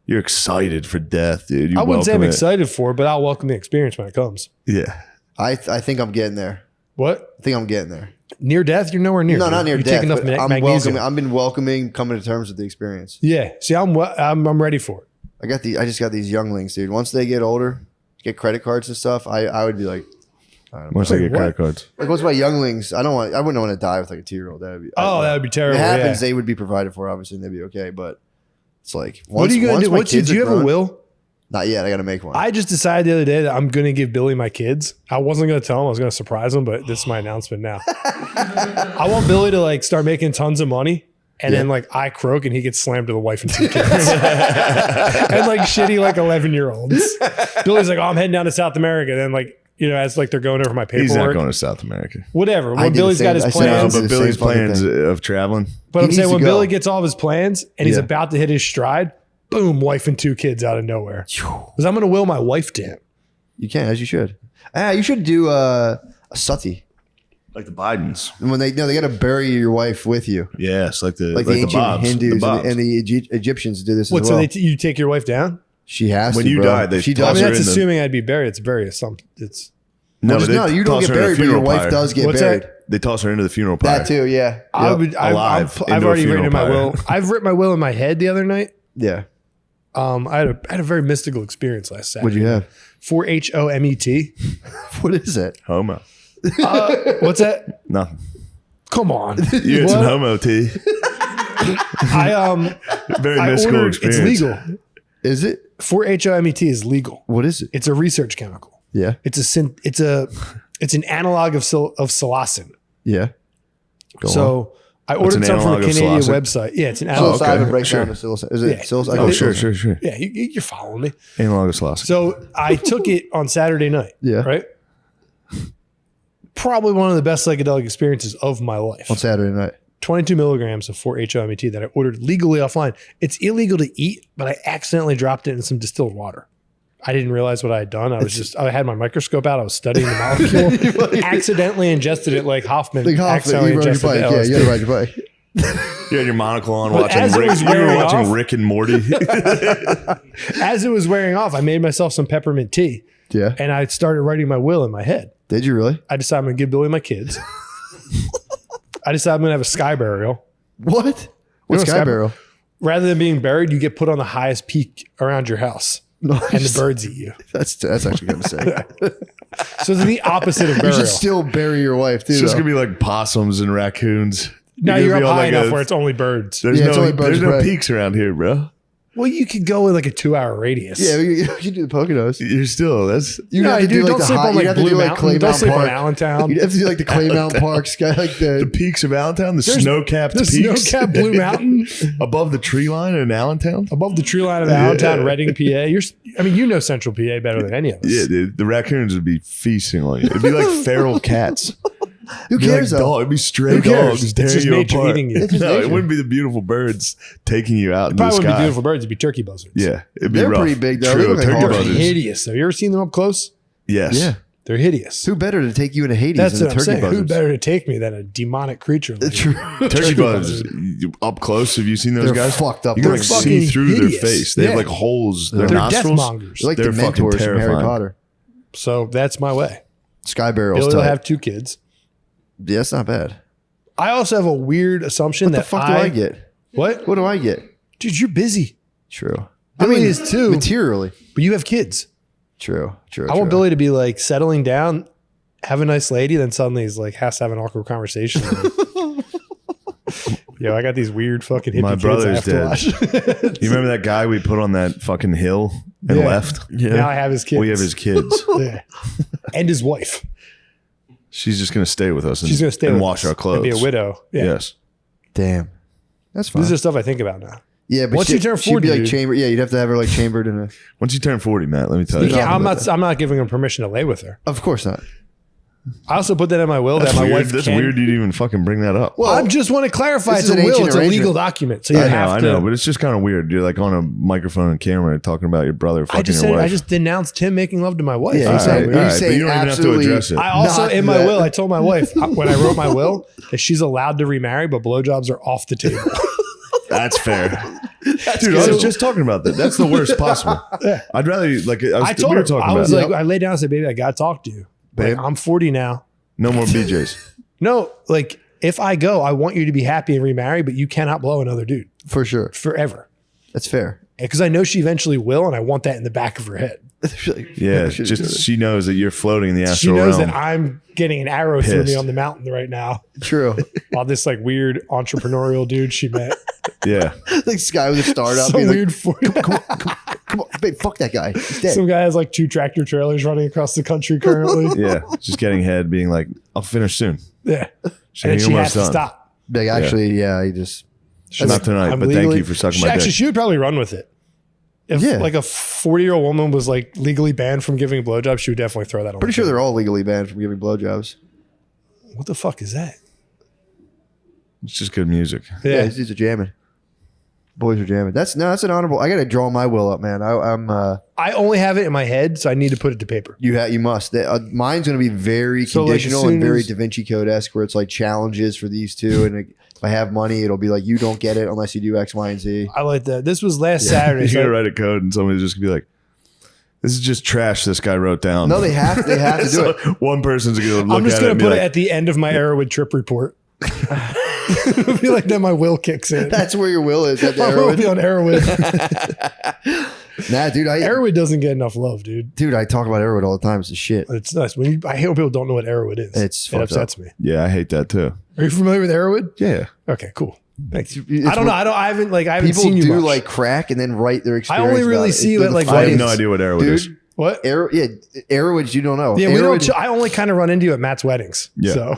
S1: You're excited for death, dude. You
S2: I wouldn't say I'm
S1: welcome it.
S2: excited for it, but I'll welcome the experience when it comes.
S1: Yeah.
S3: I think I'm getting there.
S2: What?
S3: I think I'm getting there.
S2: Near death? You're nowhere near.
S3: No,
S2: dude.
S3: not near
S2: you
S3: death.
S2: Take enough
S3: but I'm
S2: magnesium.
S3: welcoming. I've been welcoming, coming to terms with the experience.
S2: Yeah. See, I'm ready for it.
S3: I just got these younglings, dude. Once they get older, get credit cards and stuff, I would be like,
S1: Once I get
S2: what?
S1: credit cards.
S3: like what's my younglings? I wouldn't want to die with like a 2-year-old. That would be.
S2: That would be
S3: If
S2: terrible.
S3: it happens,
S2: yeah.
S3: they would be provided for, obviously, and they'd be okay. But it's like,
S2: What are you going to do?
S3: my
S2: Do
S3: kids
S2: you
S3: are
S2: have a
S3: grown-
S2: will?
S3: Not yet. I got to make one.
S2: I just decided the other day that I'm going to give Billy my kids. I wasn't going to tell him. I was going to surprise him, but this is my announcement now. I want Billy to like start making tons of money. And then like I croak and he gets slammed to the wife and 2 kids. And like shitty like 11-year-olds. Billy's like, oh, I'm heading down to South America. And then like, as like they're going over my paperwork.
S1: He's not going to South America.
S2: Whatever.
S3: I
S2: When
S3: did the
S2: Billy's
S3: same-
S2: got his
S3: I said
S1: No,
S3: Plans.
S2: plans.
S1: but
S3: The
S1: Billy's
S3: same fucking
S1: plans
S3: thing.
S1: of traveling.
S2: But
S3: He
S2: I'm saying
S3: needs
S2: when
S3: to go.
S2: Billy gets all of his plans and he's
S3: Yeah.
S2: about to hit his stride, boom, wife and 2 kids out of nowhere. Because I'm going to will my wife to him.
S3: You can, as you should. You should do a sati.
S1: Like the Bidens.
S3: And when they got to bury your wife with you,
S1: Yes, like the
S3: ancient
S1: Bobs.
S3: Hindus
S1: The Bobs.
S3: and the Egyptians do this
S2: What,
S3: as
S2: so
S3: well.
S2: you take your wife down?
S3: She has
S1: When
S3: to.
S1: you
S3: bro.
S1: die, they
S3: she
S1: toss
S2: I
S3: does.
S2: mean,
S1: her
S2: that's
S1: in the-
S2: assuming I'd be buried. It's very assumption. It's
S1: No, but they
S3: You don't
S1: toss
S3: get
S1: her in a
S3: buried, but your
S1: funeral
S3: wife
S1: pyre.
S3: does get
S2: What's
S3: buried.
S2: that?
S1: They toss her into the funeral pyre.
S3: That too, yeah.
S1: Alive
S2: I've
S1: into a
S2: already
S1: funeral
S2: written in my
S1: pyre.
S2: will. I've written my will in my head the other night.
S3: Yeah.
S2: I had a very mystical experience last Saturday.
S3: What'd you have?
S2: 4HOMET.
S3: What is it?
S1: Homo.
S2: What's that?
S1: Nothing.
S2: Come on.
S1: You had some
S2: What?
S1: homo tea. Very
S2: I
S1: mystical
S2: ordered, it's
S1: experience.
S2: legal.
S3: Is it?
S2: 4HOMET is legal.
S3: What is it?
S2: It's a research chemical.
S3: Yeah.
S2: It's an analog of psilocin.
S3: Yeah. Go on.
S2: So I
S1: What's
S2: ordered
S1: an
S2: some from a
S1: analog of
S2: Canadian
S1: psilocin?
S2: website. Yeah, it's an analog.
S1: okay.
S3: Psilocybin breaks
S1: Sure.
S3: down to psilocybin. Is it
S2: Yeah.
S3: psilocybin?
S1: Oh,
S3: Okay.
S1: sure.
S2: Yeah, you're following me.
S1: Analog of psilocin.
S2: So I took it on Saturday night.
S3: Yeah.
S2: Right. Probably one of the best psychedelic experiences of my life.
S3: On Saturday night.
S2: 22 milligrams of 4-HOMET that I ordered legally offline. It's illegal to eat, but I accidentally dropped it in some distilled water. I didn't realize what I had done. I had my microscope out. I was studying the molecule. Accidentally ingested it like Hoffman.
S3: Like Hoffman,
S2: accidentally
S3: you rode your
S2: ingested
S3: bike.
S2: the
S3: Yeah,
S2: LSD.
S3: you had to ride your bike.
S1: You had your monocle on
S2: But
S1: watching
S2: as it
S1: Rick.
S2: was
S1: You were
S2: wearing
S1: watching
S2: off-
S1: Rick and Morty.
S2: As it was wearing off, I made myself some peppermint tea
S3: Yeah.
S2: and I started writing my will in my head.
S3: Did you really?
S2: I decided I'm going to give Billy my kids. I decided I'm going to have a sky burial.
S3: What? What's
S2: know
S3: Sky
S2: Sky
S3: Barrel?
S2: Rather than being buried, you get put on the highest peak around your house and the birds eat you.
S3: That's actually going to say.
S2: So it's the opposite of
S3: You
S2: burial.
S3: should still bury your wife, too.
S1: It's just
S3: though.
S1: going to be like possums and raccoons.
S2: Now
S1: gonna
S2: you're
S1: be
S2: up
S1: on
S2: high
S1: like
S2: enough
S1: a-
S2: where it's only birds.
S1: There's
S3: Yeah, it's only
S1: no,
S3: birds,
S1: there's no
S3: right.
S1: peaks around here, bro.
S2: Well, you could go with like a 2-hour radius.
S3: Yeah, you do the Poconos.
S1: You're still, that's,
S3: You'd
S2: No,
S3: have to
S2: you
S3: do like
S2: don't
S3: the
S2: sleep
S3: high,
S2: on
S3: you'd
S2: like
S3: have to
S2: Blue
S3: do like
S2: Mountain.
S3: Clay
S2: Don't
S3: Mountain
S2: sleep on
S3: Park.
S2: Allentown.
S3: You'd have to do like the Clay Mountain Park sky, like
S1: the
S3: the.
S1: peaks of Allentown, the
S2: There's-
S1: snow-capped
S2: The
S1: peaks.
S2: snow-capped Blue Mountain
S1: above the tree line in Allentown.
S2: above the tree line of Allentown, Reading, PA. You know Central PA better than any of us.
S1: Yeah, dude. The raccoons would be feasting on you. It'd be like feral cats.
S3: Who
S1: It'd be
S3: cares
S1: like
S3: though?
S1: dog. It'd be stray
S2: Who cares?
S1: dogs
S2: It's
S1: tearing
S2: just
S1: you
S2: nature
S1: apart.
S2: eating you.
S3: It's just
S1: No, it
S3: nature.
S1: wouldn't be the beautiful birds taking you out in the
S2: Probably wouldn't be
S1: sky.
S2: beautiful birds. It'd be turkey buzzards.
S1: Yeah, it'd be
S3: They're
S1: rough.
S3: pretty big, though. They
S1: True,
S3: look like
S1: turkey
S3: horses.
S2: They're
S1: buzzards.
S2: hideous. Have you ever seen them up close?
S1: Yes.
S3: Yeah.
S2: They're hideous.
S3: Who better to take you into Hades
S2: That's
S3: than
S2: what
S3: the
S2: I'm
S3: turkey
S2: saying. Who
S3: buzzards?
S2: better to take me than a demonic creature? Like
S3: True.
S1: Turkey buzzards up close. Have you seen those
S3: They're
S1: guys?
S3: fucked up.
S1: You can
S3: They're
S1: like
S2: fucking
S1: see through
S2: hideous.
S1: their face. They have
S2: Yeah.
S1: like holes. Their
S2: They're
S1: nostrils.
S2: deathmongers.
S3: They're like
S1: They're
S3: the
S1: fucking
S3: mentors from Harry
S1: terrifying.
S3: Potter.
S2: So that's my way.
S3: Sky Barrel's
S2: Billy will
S3: tight.
S2: have 2 kids.
S3: Yeah, that's not bad.
S2: I also have a weird assumption
S3: What the
S2: that
S3: fuck do I get?
S2: What?
S3: What do I get?
S2: Dude, you're busy.
S3: True.
S2: Billy is too,
S3: Materially.
S2: but you have kids.
S3: True.
S2: I want Billy to be like settling down, have a nice lady, then suddenly he's like has to have an awkward conversation. Yo, I got these weird fucking hippie
S1: My
S2: kids
S1: brother's
S2: I have to watch.
S1: You remember that guy we put on that fucking hill and
S2: Yeah.
S1: left?
S2: Now I have his kids.
S1: We have his kids.
S2: Yeah. And his wife.
S1: She's just gonna stay with us. And,
S2: She's going to stay
S1: and
S2: with
S1: wash
S2: us
S1: our clothes.
S2: and be a widow. Yeah.
S1: Yes.
S3: Damn. That's fine.
S2: This is stuff I think about now.
S3: Yeah, but
S2: Once you turn
S3: she'd
S2: 40,
S3: be like
S2: dude.
S3: chambered. Yeah, you'd have to have her like chambered in a.
S1: Once you turn 40, Matt, let me tell
S2: You
S1: you.
S2: can't, I'm not giving him permission to lay with her.
S3: Of course not.
S2: I also put that in my will
S1: That's
S2: that my
S1: weird.
S2: wife
S1: That's
S2: can.
S1: weird you'd even fucking bring that up.
S2: Well, I just want to clarify.
S3: This
S2: It's
S3: is
S2: a
S3: an
S2: will.
S3: ancient
S2: It's a legal
S3: arrangement.
S2: document. So you
S1: I know,
S2: to.
S1: but it's just kind of weird. You're like on a microphone and camera talking about your brother fucking your wife.
S2: I just denounced him making love to my wife.
S3: Yeah,
S2: That's
S3: exactly.
S2: not weird.
S1: All right, but you don't even have to address it.
S2: I also,
S3: Not
S2: in my
S3: that.
S2: will, I told my wife when I wrote my will that she's allowed to remarry, but blowjobs are off the table.
S1: That's fair. Dude, I was just talking about that. That's the worst possible.
S2: Yeah.
S1: I'd rather, like,
S2: I told
S1: we
S2: her,
S1: were talking
S2: I was
S1: about
S2: like, I laid down and said, baby, I got to talk to you.
S3: Babe.
S2: Like, I'm 40 now.
S1: no more BJs.
S2: No, like, if I go, I want you to be happy and remarry, but you cannot blow another dude
S3: For sure.
S2: forever.
S3: That's fair.
S2: Because I know she eventually will, and I want that in the back of her head.
S1: Yeah, just she knows that you're floating in the
S2: She
S1: astral
S2: knows
S1: realm.
S2: that I'm getting an arrow through me
S1: Pissed.
S2: on the mountain right now
S3: True.
S2: while this like weird entrepreneurial dude she met.
S1: Yeah.
S3: Like this guy with a startup.
S2: Some
S3: He's like,
S2: weird 40.
S3: come on, babe, fuck that guy. He's dead.
S2: Some guy has like 2 tractor trailers running across the country currently.
S1: Yeah. Just getting head, being like, I'll finish soon.
S2: Yeah.
S1: Shane,
S2: And then she
S1: you're
S2: has to
S1: almost done.
S2: stop.
S3: Big, actually, yeah, he just.
S1: Not tonight,
S2: I'm
S1: but thank you for sucking my
S2: Actually,
S1: dick.
S2: she would probably run with it. If
S3: Yeah.
S2: like a 40-year-old woman was like legally banned from giving blowjobs, she would definitely throw that on.
S3: Pretty
S2: the
S3: sure
S2: table.
S3: they're all legally banned from giving blowjobs.
S2: What the fuck is that?
S1: It's just good music.
S3: Yeah,
S2: Yeah.
S3: these dudes are jamming. Boys are jamming. That's an honorable. I got to draw my will up, man. I'm.
S2: I only have it in my head, so I need to put it to paper.
S3: You must. Mine's going to be very
S2: So, like, as
S3: conditional
S2: soon
S3: and very
S2: as-
S3: Da Vinci Code esque, where it's like challenges for these two, and like, if I have money, it'll be like you don't get it unless you do X, Y, and Z.
S2: I like that. This was last Saturday.
S1: You
S2: so
S1: gotta write a code and somebody's just gonna be like, this is just trash this guy wrote down.
S3: No, they have to do
S1: So
S3: it.
S1: one person's gonna look
S2: I'm just
S1: at it
S2: gonna
S1: and be
S2: put
S1: like,
S2: it at the end of my Arrowwood trip report. It'll be like then my will kicks in.
S3: That's where your will is. At the
S2: My will will be
S3: Arrowwood.
S2: on Arrowwood.
S3: Nah, dude.
S2: Arrowwood doesn't get enough love, dude.
S3: I talk about Arrowwood all the time. It's the shit.
S2: It's nice. I hate when people don't know what Arrowwood is.
S3: It's
S2: it
S3: fucked
S2: upsets me.
S1: yeah, I hate that too.
S2: Are you familiar with Arrowwood?
S1: Yeah.
S2: Okay, cool. Thanks.
S3: It's
S2: I don't know.
S3: what-
S2: I haven't
S3: People
S2: seen you
S3: do
S2: much.
S3: like crack and then write their
S2: I
S3: experience.
S2: only really
S3: about it.
S2: see
S3: They're
S2: it,
S3: the
S2: like,
S1: I have
S2: weddings.
S1: no idea what Arrowwood is.
S3: Dude,
S2: what?
S3: Arrowwood, you don't know.
S2: Yeah, we
S3: Arrowwood,
S2: don't. I only kind of run into you at Matt's weddings.
S1: Yeah.
S2: So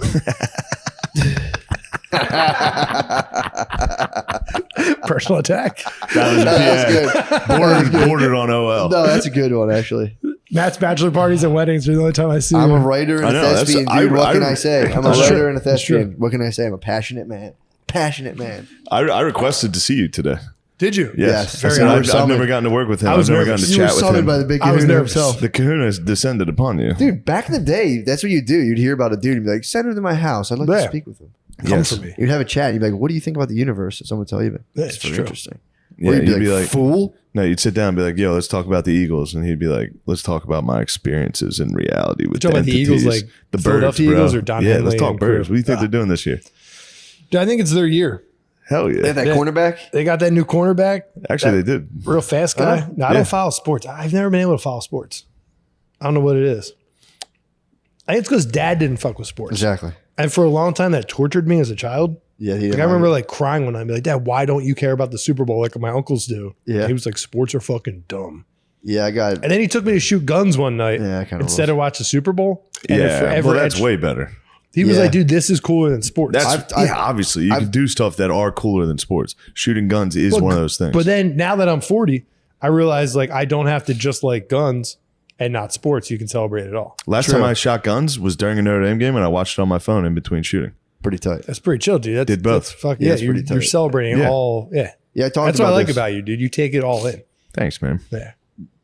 S2: personal attack.
S1: That was bordered on OL.
S3: No, that's a good one, actually.
S2: Matt's bachelor parties and weddings are the only time I see
S3: I'm a
S2: him.
S3: writer and
S1: I
S3: a
S1: know, that's-
S3: thespian, dude. What can I say? I'm a
S2: That's
S3: writer
S2: true.
S3: and a
S2: That's true.
S3: thespian. What can I say? I'm a passionate man. Passionate man.
S1: I requested to see you today.
S2: Did you?
S1: Yes.
S3: Yes.
S1: I said,
S3: Very
S1: I've never gotten to work with him.
S2: I
S1: I've
S2: was
S1: never
S2: nervous.
S1: gotten to
S3: You were
S1: chat with
S3: summoned
S1: him.
S3: by the big
S2: I was
S3: kahuna
S2: nervous.
S3: himself.
S1: The kahuna has descended upon you.
S3: Dude, back in the day, that's what you do. You'd hear about a dude and be like, send him to my house. I'd like
S2: Yeah.
S3: to speak with him.
S2: Come
S1: Yes.
S2: for me.
S3: You'd have a chat. And you'd be like, what do you think about the universe? And someone would tell you,
S2: That's
S3: it's very
S2: true.
S3: interesting.
S1: Yeah,
S3: Or you'd
S1: you'd be like,
S3: fool.
S1: no, you'd sit down and be like, yo, let's talk about the Eagles. And he'd be like, let's talk about my experiences in reality with
S2: Talk about the Eagles,
S1: entities.
S2: like
S1: the birds,
S2: Philadelphia
S1: bro.
S2: Eagles or Don
S1: Yeah,
S2: Henley
S1: let's talk
S2: and
S1: birds.
S2: crew.
S1: What do you think they're doing this year?
S2: Dude, I think it's their year.
S1: Hell
S3: They have
S1: yeah.
S3: that
S2: Yeah.
S3: cornerback.
S2: They got that new cornerback,
S1: Actually, they did.
S2: real fast guy.
S3: Huh?
S2: No, I
S1: Yeah.
S2: don't follow sports. I've never been able to follow sports. I don't know what it is. I think it's because dad didn't fuck with sports.
S3: Exactly.
S2: And for a long time, that tortured me as a child.
S3: Yeah, he
S2: Like,
S3: didn't
S2: I remember
S3: like
S2: like crying one night and be like, Dad, why don't you care about the Super Bowl like my uncles do?
S3: Yeah.
S2: And he was like, sports are fucking dumb.
S3: it. Yeah, I got
S2: And then he took me to shoot guns one night
S3: Yeah, I kinda
S2: instead
S3: was.
S2: of watch the Super Bowl. And it
S1: Yeah,
S2: forever
S1: well, that's
S2: etched-
S1: way better.
S2: He was
S3: Yeah.
S2: like, dude, this is cooler than sports.
S1: That's obviously you can do stuff that are cooler than sports. Shooting guns is
S2: Well,
S1: one of those things.
S2: But then now that I'm 40, I realize like I don't have to just like guns and not sports. You can celebrate it all.
S1: Last
S3: True.
S1: time I shot guns was during a Notre Dame game, and I watched it on my phone in between shooting.
S3: pretty tight.
S2: That's pretty chill, dude. That's,
S1: Did both.
S2: That's fuck,
S3: Yeah,
S2: yeah,
S3: it's
S2: you're,
S3: pretty
S2: you're
S3: tight.
S2: celebrating
S1: Yeah.
S2: all. Yeah.
S3: Yeah, I talked
S2: That's
S3: about
S2: what I like
S3: this.
S2: about you, dude. You take it all in.
S1: Thanks, man.
S2: Yeah.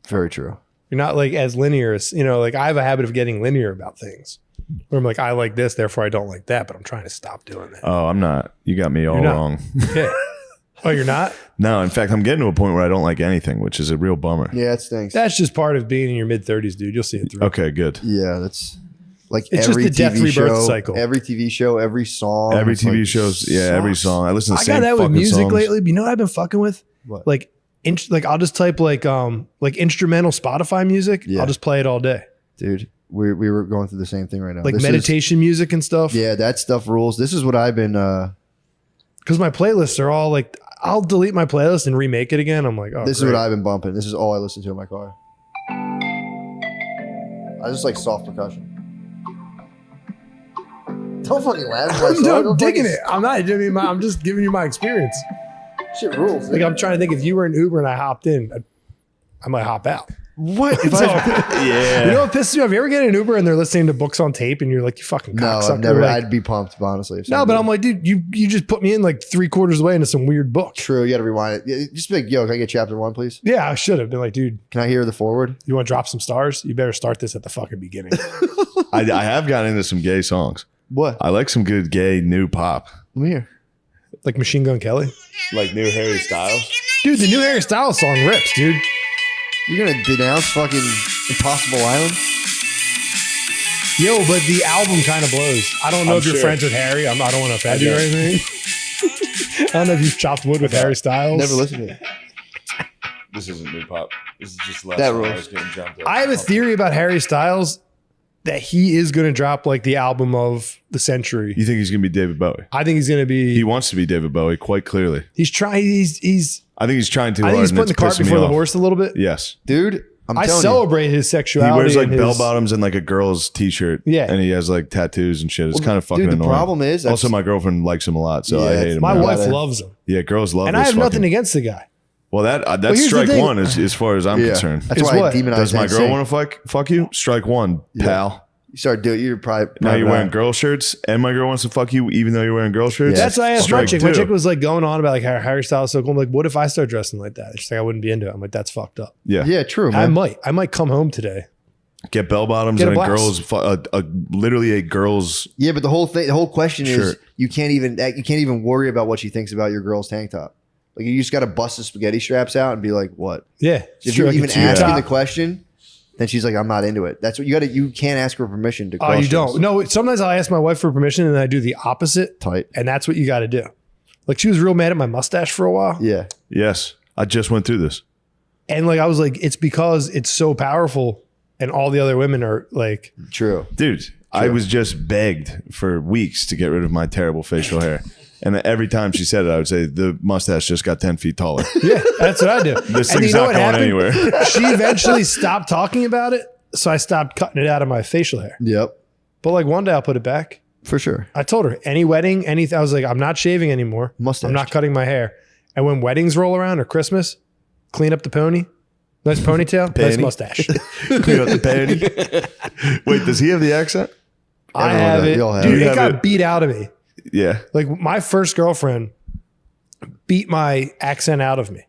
S3: Very true.
S2: You're not like as linear as, like I have a habit of getting linear about things where I'm like, I like this, therefore I don't like that, but I'm trying to stop doing that.
S1: Oh, I'm not. You got me all
S2: You're not.
S1: wrong.
S2: Yeah. Oh, you're not?
S1: No, in fact, I'm getting to a point where I don't like anything, which is a real bummer.
S3: Yeah, it stinks.
S2: That's just part of being in your mid 30s, dude. You'll see it through.
S1: Okay, good.
S3: Yeah, that's like
S2: It's
S3: every
S2: just the death
S3: TV
S2: rebirth
S3: show,
S2: cycle.
S3: every TV show, every song,
S1: Every
S3: it's
S1: TV
S3: like,
S1: shows, yeah, every
S3: sucks.
S1: song. I listen to the
S2: I
S1: same
S2: got that with
S1: fucking
S2: music
S1: songs.
S2: lately. But you know what I've been fucking with?
S3: What?
S2: Like I'll just type like instrumental Spotify music.
S3: Yeah.
S2: I'll just play it all day.
S3: Dude, we were going through the same thing right now.
S2: Like
S3: This is-
S2: meditation music and stuff.
S3: yeah, that stuff rules. This is what I've been.
S2: Because my playlists are all like, I'll delete my playlist and remake it again. I'm like, oh,
S3: This is
S2: great.
S3: what I've been bumping. This is all I listen to in my car. I just like soft percussion. Don't fucking laugh.
S2: I'm digging it. I'm not. I'm just giving you my experience.
S3: Shit rules.
S2: Like I'm trying to think if you were in Uber and I hopped in, I might hop out.
S1: What? If
S2: So-
S1: yeah.
S2: You know what pisses me off? You ever get in an Uber and they're listening to books on tape and you're like, you fucking
S3: No,
S2: cocksucker.
S3: I've never.
S2: Like,
S3: I'd be pumped, honestly. if
S2: no,
S3: somebody-
S2: but I'm like, dude, you just put me in like 3/4 away into some weird book.
S3: True, you got to rewind it. Yeah, just be like, yo, can I get chapter 1, please?
S2: Yeah, I should have been like, dude,
S3: Can I hear the forward?
S2: you want to drop some stars? You better start this at the fucking beginning.
S1: I have gotten into some gay songs.
S3: What?
S1: I like some good gay new pop.
S3: Let me hear.
S2: Like Machine Gun Kelly.
S1: Like new Harry Styles.
S2: Dude, the new Harry Styles song rips, dude.
S3: You're gonna denounce fucking Impossible Island?
S2: Yo, but the album kind of blows. I don't know
S1: I'm
S2: if you're
S1: sure.
S2: friends with Harry. I don't want to offend you or
S1: know.
S2: anything. I don't know if you've chopped wood with Harry Styles.
S3: Never listened to it.
S1: This isn't new pop. This is just less.
S3: That
S1: when I
S3: rules.
S1: was getting jumped up.
S2: I have a theory about Harry Styles that he is going to drop like the album of the century.
S1: You think he's gonna be David Bowie?
S2: I think he's going to be.
S1: He wants to be David Bowie quite clearly.
S2: He's trying. He's.
S1: I think he's trying too
S2: I
S1: hard.
S2: think he's
S1: and
S2: putting the
S1: it's
S2: cart
S1: pissing me
S2: before the
S1: off.
S2: horse a little bit.
S1: Yes.
S3: Dude, I'm
S2: I
S3: telling
S2: celebrate his
S1: He
S2: sexuality.
S1: wears like
S2: and
S1: bell
S2: his-
S1: bottoms and like a girl's t-shirt.
S2: Yeah.
S1: And he has like tattoos and shit. It's
S3: Well,
S1: kind of fucking
S3: dude, the
S1: annoying.
S3: problem is
S1: also
S3: that's-
S1: my girlfriend likes him a lot, so
S3: Yeah,
S1: I hate
S3: that's-
S1: him.
S2: My
S1: now.
S2: wife
S3: gotta-
S2: loves him,
S1: Yeah, girls love
S2: and
S1: this
S2: I have nothing
S1: fucking-
S2: against the guy.
S1: Well, that's
S2: here's the
S1: strike
S2: thing.
S1: one as far as I'm
S3: you. Yeah.
S1: concerned.
S3: That's
S2: Is
S3: why
S2: what?
S3: I demonize
S1: Does my girl
S3: NSYNC.
S1: want to fuck you? Strike one, pal.
S3: You start doing it, you're probably
S1: Now you're
S3: not.
S1: wearing girl shirts, and my girl wants to fuck you, even though you're wearing girl shirts.
S3: Yeah.
S2: That's why I asked my
S1: Strike
S2: chick. My
S1: two.
S2: chick was like going on about like how Harry Styles is so cool. I'm like, what if I start dressing like that? She's like, I wouldn't be into it. I'm like, that's fucked up.
S1: Yeah.
S3: Yeah, true,
S2: I
S3: man.
S2: might come home today.
S1: Get bell bottoms
S2: Get a
S1: and a
S2: blouse.
S1: girl's, literally a girl's.
S3: Yeah, but the whole question is
S1: Shirt.
S3: you can't even worry about what she thinks about your girl's tank top. Like you just got to bust the spaghetti straps out and be like, what?
S2: Yeah.
S3: If you're
S2: Like,
S3: even
S2: it's too
S3: asking
S2: top.
S3: the question, then she's like, I'm not into it. That's what you got to. You can't ask her permission to.
S2: Oh,
S3: cross
S2: you don't. No, sometimes I'll ask my wife for permission and I do the opposite.
S3: Tight.
S2: And that's what you got to do. Like she was real mad at my mustache for a while.
S3: Yeah.
S1: Yes, I just went through this.
S2: And like I was like, it's because it's so powerful and all the other women are like,
S3: True.
S1: Dude, I was just begged for weeks to get rid of my terrible facial hair. And every time she said it, I would say, the mustache just got 10 feet taller.
S2: yeah, that's what I do.
S1: This
S2: And
S1: thing's
S2: you know
S1: not
S2: what
S1: going
S2: happened?
S1: anywhere.
S2: She eventually stopped talking about it. So I stopped cutting it out of my facial hair.
S3: Yep.
S2: But like one day I'll put it back.
S3: For sure.
S2: I told her any wedding, anything. I was like, I'm not shaving anymore.
S3: Mustache.
S2: I'm not cutting my hair. And when weddings roll around or Christmas, clean up the pony. Nice ponytail, nice
S1: Panty.
S2: mustache.
S1: Clean up the panty. Wait, does he have the accent?
S2: I
S3: Everyone
S2: have
S3: does.
S2: it.
S3: We all have
S2: Dude,
S1: it.
S2: it
S1: You
S2: got
S1: have it.
S2: beat out of me.
S1: Yeah.
S2: Like my first girlfriend beat my accent out of me.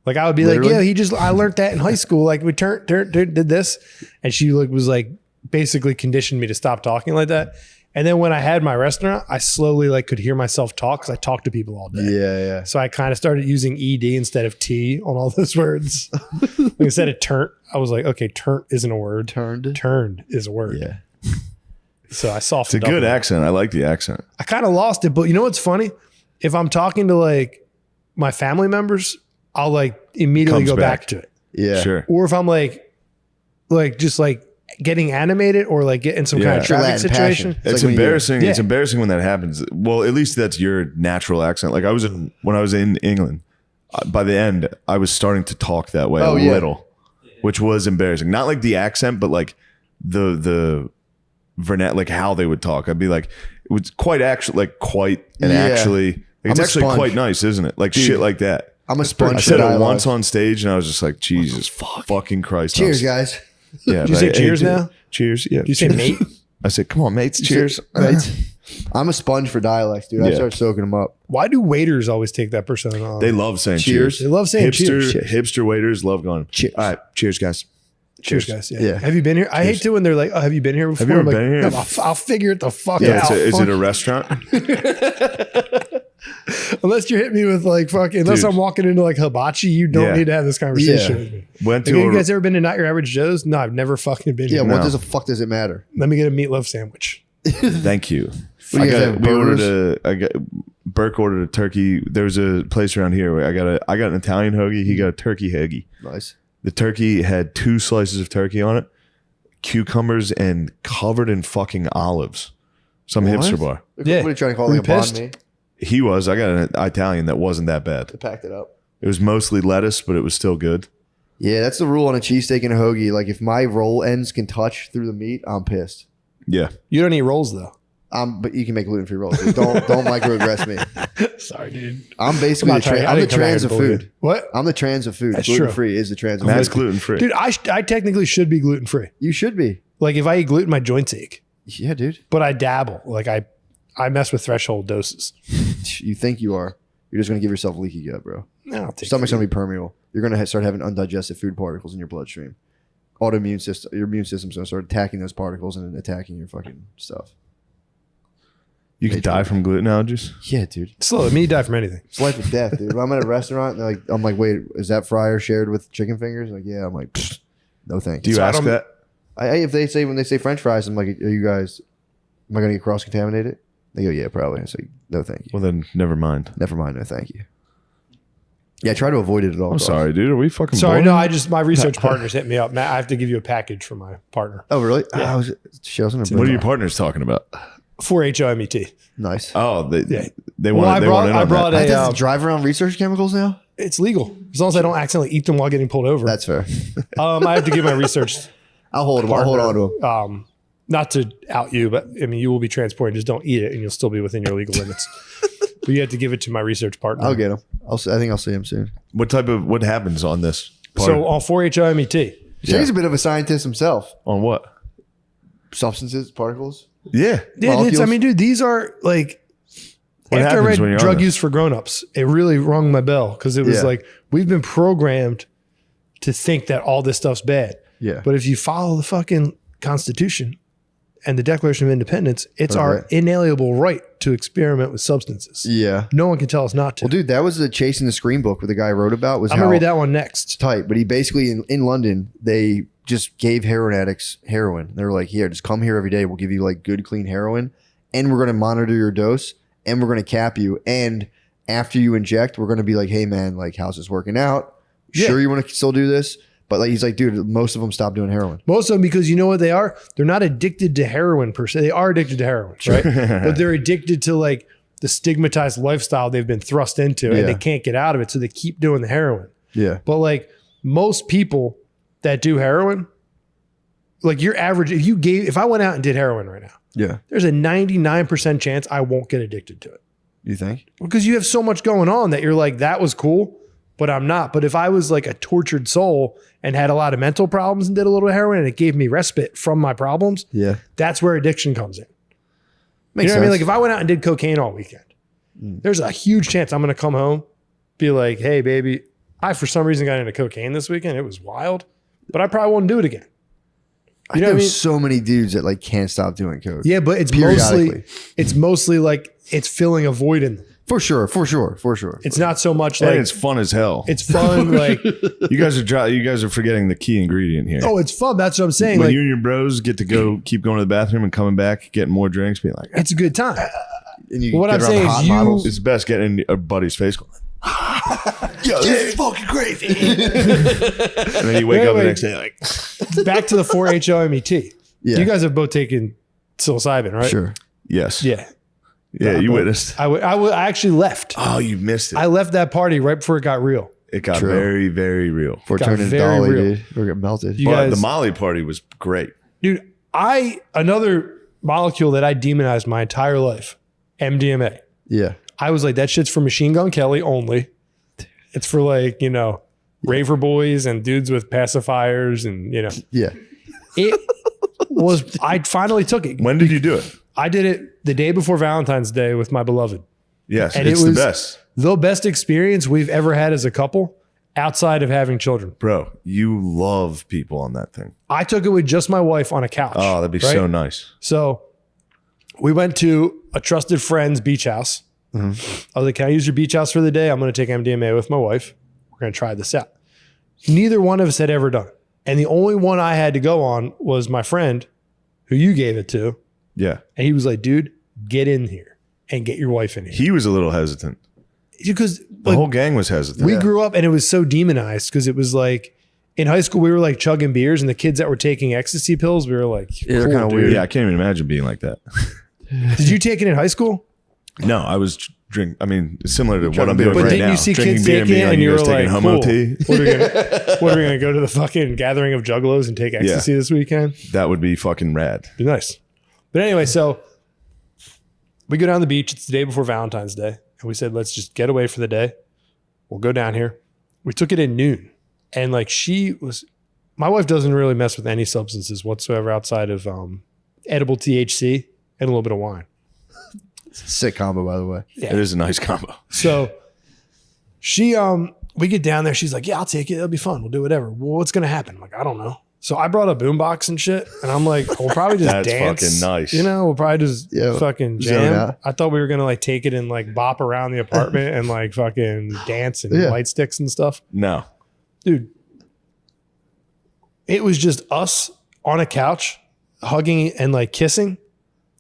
S2: Like I would be
S3: Literally?
S2: like, yeah, I learned that in high school. Like we did this. And she like was like basically conditioned me to stop talking like that. And then when I had my restaurant, I slowly like could hear myself talk because I talked to people all day.
S3: Yeah, yeah.
S2: So I kind of started using ED instead of T on all those words. Like instead of turnt, I was like, okay, turnt isn't a word.
S3: Turned.
S2: Turned is a word.
S3: Yeah.
S2: So I
S1: It's a
S2: softened up.
S1: good
S2: a bit.
S1: accent. I like the accent.
S2: I kind of lost it, but you know what's funny? If I'm talking to like my family members, I'll like immediately
S1: Comes
S2: go back
S1: back.
S2: to it.
S3: Yeah.
S1: Sure.
S2: Or if I'm like just like getting animated or like get in some kind of
S1: Yeah.
S2: traffic
S3: Latin
S2: situation.
S3: passion.
S1: It's
S3: like when you-
S1: embarrassing. It's
S2: Yeah.
S1: embarrassing when that happens. Well, at least that's your natural accent. Like when I was in England, by the end, I was starting to talk that way
S3: Oh,
S1: a
S3: yeah.
S1: little, which was embarrassing. Not like the accent, but like the vernacular, like how they would talk. I'd be like, it was quite actually,
S3: Yeah.
S1: actually, like, it's
S3: I'm a
S1: actually
S3: sponge.
S1: quite nice, isn't it? Like
S3: Dude.
S1: shit like that.
S3: I'm a
S1: I
S3: sponge for
S1: said it
S3: dialogue.
S1: once on stage, and I was just like, Jesus fucking Christ!
S3: Cheers, guys.
S1: Yeah,
S2: Did you say
S1: like,
S2: cheers
S1: hey,
S2: now?
S1: Cheers. Yeah.
S2: Do you say
S1: cheers.
S2: mate?
S1: I said, come on, mates. Cheers.
S3: Right. I'm a sponge for dialects, dude. I
S1: Yeah.
S3: start soaking them up.
S2: Why do waiters always take that persona on?
S1: They love saying
S3: Cheers.
S1: cheers.
S2: They love saying cheers.
S1: Hipster waiters love going.
S3: Cheers.
S1: All right, cheers, guys.
S2: Cheers, guys. Yeah.
S3: Yeah.
S2: Have you been here? I hate to when they're like, "Oh, have you been here before?"
S1: you ever
S2: I'm like,
S1: been here?
S2: "No, I'll figure it the fuck
S1: Yeah,
S2: out."
S1: is it a restaurant?
S2: Unless you're hitting me with like fucking, unless
S1: Dude.
S2: I'm walking into like hibachi, you don't
S1: Yeah.
S2: need to have this conversation
S3: Yeah.
S2: with me.
S1: Went
S2: Like,
S1: to
S2: have you
S1: a,
S2: guys ever been to Not Your Average Joe's? No, I've never fucking been
S3: Yeah,
S2: here.
S1: No.
S3: what does the fuck does it matter?
S2: Let me get a meatloaf sandwich.
S1: thank you.
S3: What do you guys have,
S1: Burke ordered a turkey. There was a place around here where I got an Italian hoagie. He got a turkey hoagie.
S3: Nice.
S1: The turkey had 2 slices of turkey on it, cucumbers, and covered in fucking olives. Some
S3: What?
S1: hipster bar.
S2: Yeah.
S3: What are you trying to call
S2: Were
S3: like a
S2: you
S3: bond
S2: pissed?
S3: me?
S1: He was. I got an Italian that wasn't that bad.
S3: I packed it up.
S1: It was mostly lettuce, but it was still good.
S3: Yeah, that's the rule on a cheesesteak and a hoagie. Like if my roll ends can touch through the meat, I'm pissed.
S1: Yeah.
S2: You don't eat rolls though.
S3: But you can make gluten free rolls. Dude. Don't microaggress me.
S2: Sorry, dude.
S3: I'm basically I'm the trans of food.
S2: What?
S3: I'm the trans of food.
S2: That's
S3: Gluten
S2: true.
S3: free is the trans of
S1: Matt's
S3: food.
S1: gluten free.
S2: Dude, I technically should be gluten free.
S3: You should be.
S2: Like if I eat gluten, my joints ache.
S3: Yeah, dude.
S2: But I dabble. Like I mess with threshold doses.
S3: You think you are. You're just going to give yourself leaky gut, bro.
S2: I don't think
S3: Stomach's going to be permeable. You're going to start having undigested food particles in your bloodstream. Autoimmune system. Your immune system's going to start attacking those particles and attacking your fucking stuff.
S1: You can die from gluten allergies.
S3: Yeah, dude.
S2: Slow. I mean, you die from anything.
S3: It's life or death, dude. When I'm at a restaurant and I'm like, wait, is that fryer shared with chicken fingers? Like, yeah. I'm like, no thanks.
S1: Do you ask that?
S3: If they say when they say French fries, I'm like, are you guys? Am I going to get cross contaminated? They go, yeah, probably. I say, no, thank you.
S1: Well, then never mind.
S3: Never mind. No, thank you. Yeah, try to avoid it at all.
S1: I'm
S3: costs.
S1: sorry, dude. Are we fucking
S2: Sorry,
S1: boring?
S2: no, my research partners hit me up. Matt, I have to give you a package from my partner.
S3: Oh, really?
S2: Yeah.
S1: What are your partners talking about?
S2: 4-HOMET.
S3: Nice.
S1: Oh, they
S2: Well,
S1: want. They want in
S2: I
S1: on
S2: brought
S1: that.
S3: I
S2: a.
S3: have to drive around research chemicals now?
S2: It's legal as long as I don't accidentally eat them while getting pulled over.
S3: That's fair.
S2: I have to give my research.
S3: I'll hold them. I'll hold on to them.
S2: Not to out you, but I mean, you will be transported. Just don't eat it, and you'll still be within your legal limits. But you have to give it to my research partner.
S3: I'll get them. I think I'll see him soon.
S1: What happens on this?
S2: So on 4-HOMET,
S3: Shay's a bit of a scientist himself.
S1: On what?
S3: Substances, particles.
S1: Yeah.
S2: I mean, dude, these are like.
S1: What
S2: after I
S1: happens when
S2: read
S1: you're
S2: Drug
S1: on this?
S2: Use for Grown-Ups, it really rung my bell because it was
S3: Yeah.
S2: like we've been programmed to think that all this stuff's bad.
S3: Yeah.
S2: But if you follow the fucking Constitution and the Declaration of Independence, it's our
S3: Okay.
S2: inalienable right to experiment with substances.
S3: Yeah.
S2: No one can tell us not to.
S3: Well, dude, that was the Chasing the Screen book where the guy wrote about was
S2: I'm
S3: how
S2: gonna read that one next.
S3: tight. But he basically in London, they just gave heroin addicts heroin. They were like, here, just come here every day. We'll give you like good, clean heroin. And we're going to monitor your dose and we're going to cap you. And after you inject, we're going to be like, hey man, like how's this working out?
S2: Yeah.
S3: Sure you want to still do this? But like, he's like, dude, most of them stop doing heroin.
S2: Most of them, because you know what they are? They're not addicted to heroin per se. They are addicted to heroin, right? But they're addicted to like the stigmatized lifestyle they've been thrust into
S3: Yeah.
S2: and they can't get out of it. So they keep doing the heroin.
S3: Yeah.
S2: But like most people that do heroin, like your average, if I went out and did heroin right now,
S3: Yeah.
S2: there's a 99% chance I won't get addicted to it
S3: You think?
S2: because you have so much going on that you're like, that was cool, but I'm not. But if I was like a tortured soul and had a lot of mental problems and did a little heroin and it gave me respite from my problems,
S3: Yeah.
S2: that's where addiction comes in.
S3: Makes
S2: You know what I mean?
S3: sense.
S2: Like if I went out and did cocaine all weekend, there's a huge chance I'm going to come home, be like, hey, baby, I for some reason got into cocaine this weekend. It was wild, but I probably won't do it again.
S3: You
S2: know what I
S3: know
S2: mean?
S3: so many dudes that like can't stop doing coke.
S2: Yeah, but it's mostly like it's filling a void in them.
S3: For sure.
S2: It's not so much
S1: And
S2: like
S1: it's fun as hell.
S2: it's fun. Like,
S1: you guys are forgetting the key ingredient here.
S2: oh, it's fun. That's what I'm saying.
S1: When
S2: Like,
S1: you and your bros get to keep going to the bathroom and coming back, getting more drinks, being like,
S2: it's a good time.
S3: And you
S2: What
S3: get
S2: I'm
S3: around
S2: saying
S3: hot
S2: is you-
S3: models.
S1: it's best getting in a buddy's face. Going,
S3: Yo, this is fucking crazy.
S1: and then you wake up the
S2: Anyway.
S1: next day like,
S2: Back to the 4-HOMET.
S3: Yeah.
S2: You guys have both taken psilocybin, right?
S3: Sure.
S1: yes.
S2: Yeah.
S1: Yeah, you
S2: But
S1: witnessed.
S2: I actually left.
S1: Oh, you missed it.
S2: I left that party right before it got real.
S1: It got
S3: True.
S1: very, very real.
S3: We're
S2: Got
S3: turning
S2: very
S3: Dolly,
S2: real.
S3: dude. We're getting melted.
S2: You
S1: But
S2: guys,
S1: the Molly party was great.
S2: dude, another molecule that I demonized my entire life, MDMA.
S3: Yeah.
S2: I was like, that shit's for Machine Gun Kelly only. It's for like, raver boys and dudes with pacifiers and,
S3: Yeah.
S2: it was, I finally took it.
S1: When did you do it?
S2: I did it the day before Valentine's Day with my beloved.
S1: Yes,
S2: And
S1: it's
S2: it
S1: the
S2: was-
S1: best.
S2: The best experience we've ever had as a couple outside of having children.
S1: Bro, you love people on that thing.
S2: I took it with just my wife on a couch.
S1: Oh, that'd be
S2: right?
S1: so nice.
S2: So we went to a trusted friend's beach house. I was like, can I use your beach house for the day? I'm going to take MDMA with my wife. We're going to try this out. Neither one of us had ever done it. And the only one I had to go on was my friend who you gave it to.
S1: Yeah.
S2: And he was like, dude, get in here and get your wife in here.
S1: He was a little hesitant.
S2: Because
S1: The whole gang was hesitant.
S2: we grew up and it was so demonized because it was like in high school, we were like chugging beers and the kids that were taking ecstasy pills, we were like,
S3: they're
S2: cool,
S3: kinda
S2: dude.
S3: weird.
S1: Yeah, I can't even imagine being like that.
S2: Did you take it in high school?
S1: No, I was similar to what I'm
S3: to be
S1: doing
S3: a
S2: But
S1: right
S2: didn't
S1: now.
S2: you see
S1: Drinking
S2: kids
S1: beer and
S2: taking
S1: being
S2: it
S1: like,
S2: and you were
S1: guys taking
S2: like,
S1: homo
S2: cool.
S1: tea?
S2: What are we going to go to the fucking gathering of juggalos and take ecstasy this weekend?
S1: That would be fucking rad.
S2: Be nice. But anyway, so we go down the beach. It's the day before Valentine's Day. And we said, let's just get away for the day. We'll go down here. We took it at noon. And like my wife doesn't really mess with any substances whatsoever outside of edible THC and a little bit of wine.
S3: Sick combo, by the way.
S2: Yeah.
S1: It is a nice combo.
S2: So we get down there. She's like, yeah, I'll take it. It'll be fun. We'll do whatever. Well, what's going to happen? I'm like, I don't know. So I brought a boombox and shit. And I'm like, we'll probably just
S1: That's
S2: dance.
S1: fucking nice.
S2: You know, we'll probably just fucking
S3: zone
S2: jam.
S3: out.
S2: I thought we were going to like take it and like bop around the apartment and like fucking dance and light sticks and stuff.
S1: No.
S2: Dude, it was just us on a couch hugging and like kissing.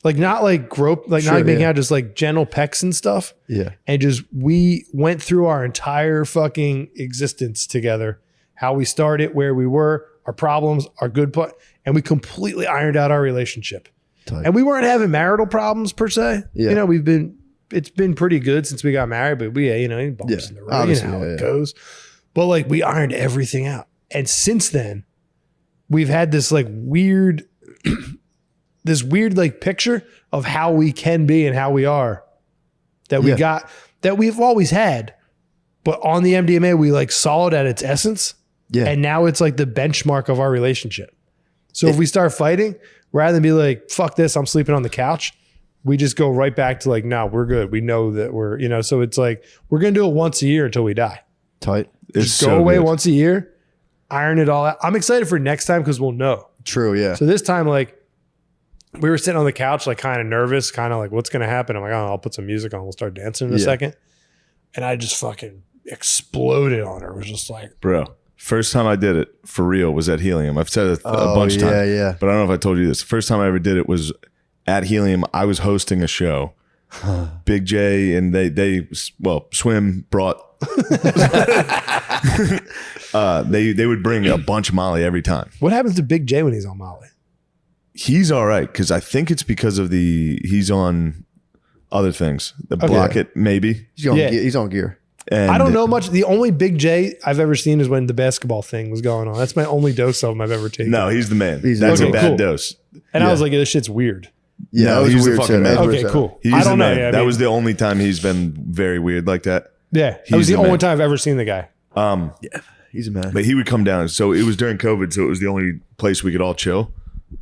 S2: Like not like grope, like not like making out, just like gentle pecks and stuff.
S3: Yeah.
S2: And just we went through our entire fucking existence together. How we started, where we were, our problems, our good part, and we completely ironed out our relationship.
S3: Tight.
S2: And we weren't having marital problems per se.
S3: Yeah.
S2: You know, it's been pretty good since we got married, but we, you know, bumps in the road, you know how it goes. But like we ironed everything out. And since then, we've had this like weird, like picture of how we can be and how we are that we got, that we've always had. But on the MDMA, we like saw it at its essence.
S3: Yeah.
S2: And now it's like the benchmark of our relationship. So if we start fighting, rather than be like, fuck this, I'm sleeping on the couch, we just go right back to like, no, we're good. We know that we're, you know, so it's like, we're going to do it once a year until we die.
S3: Tight.
S2: Just go away once a year, iron it all out. I'm excited for next time because we'll know.
S3: True, yeah.
S2: So this time, like, we were sitting on the couch, like kind of nervous, kind of like, what's going to happen? I'm like, oh, I'll put some music on. We'll start dancing in a second. And I just fucking exploded on her. It was just like,
S1: bro. First time I did it for real was at Helium. I've said it a bunch of times.
S3: Yeah.
S1: But I don't know if I told you this. The first time I ever did it was at Helium. I was hosting a show. Big J and they Swim brought they would bring a bunch of Molly every time.
S2: what happens to Big J when he's on Molly?
S1: He's all right because I think it's because of he's on other things. The block it maybe.
S3: He's on gear.
S1: And
S2: I don't know much. The only Big J I've ever seen is when the basketball thing was going on. That's my only dose of him I've ever taken.
S1: No, he's the man.
S3: That's
S1: a bad
S2: cool.
S1: dose.
S2: And I was like, yeah, this shit's weird.
S3: Yeah,
S1: No,
S3: it was
S1: he's a
S3: weird
S1: fucking
S3: shit.
S1: man.
S2: Okay, cool.
S1: He's
S2: I don't
S1: the
S2: know.
S1: man.
S2: Yeah, I
S1: that
S2: mean,
S1: was the only time he's been very weird like that.
S2: Yeah, that
S1: He's
S2: was the
S1: the
S2: only
S1: man.
S2: time I've ever seen the guy.
S3: He's a man.
S1: But he would come down. So it was during COVID. So it was the only place we could all chill.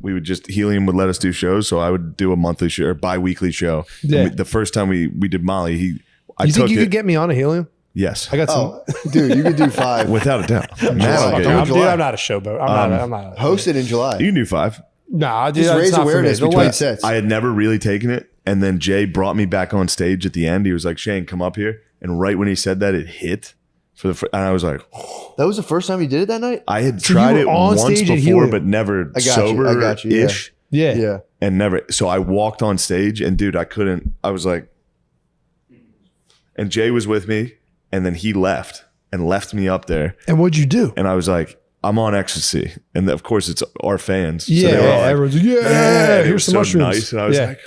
S1: We would just, Helium would let us do shows. So I would do a monthly show or bi-weekly show.
S2: Yeah.
S1: The first time we did Molly,
S2: You think you could get me on a Helium?
S1: Yes.
S2: I got some.
S3: Oh, dude, you could do 5.
S1: Without a doubt.
S3: July.
S1: Matt will get you.
S3: Come
S2: Dude,
S3: July.
S2: I'm not a showboat. I'm not.
S3: Host it in July.
S1: You can do 5.
S2: Nah, dude,
S3: Just
S2: that's
S3: raise
S2: not for me.
S3: awareness
S2: The
S3: between
S2: lights-
S3: sets.
S1: I had never really taken it. And then Jay brought me back on stage at the end. He was like, Shane, come up here. And right when he said that, it hit. And I was like,
S3: That was the first time you did it that night?
S1: I had
S2: So
S1: tried
S2: you
S1: it
S2: were on
S1: once
S2: stage at
S1: before,
S2: Helium.
S1: but never
S3: I got you,
S1: sober-ish.
S3: yeah.
S2: Yeah.
S3: Yeah.
S1: And never. So I walked on stage and dude, I couldn't. I was like, and Jay was with me. And then he left me up there.
S2: And what'd you do?
S1: And I was like, I'm on ecstasy. And of course, it's our fans. So
S2: Yeah,
S1: they were all like,
S2: everyone's like, yeah,
S1: "Hey," it
S2: here's
S1: was
S2: some
S1: so
S2: mushrooms.
S1: nice. And I was
S2: Yeah.
S1: like,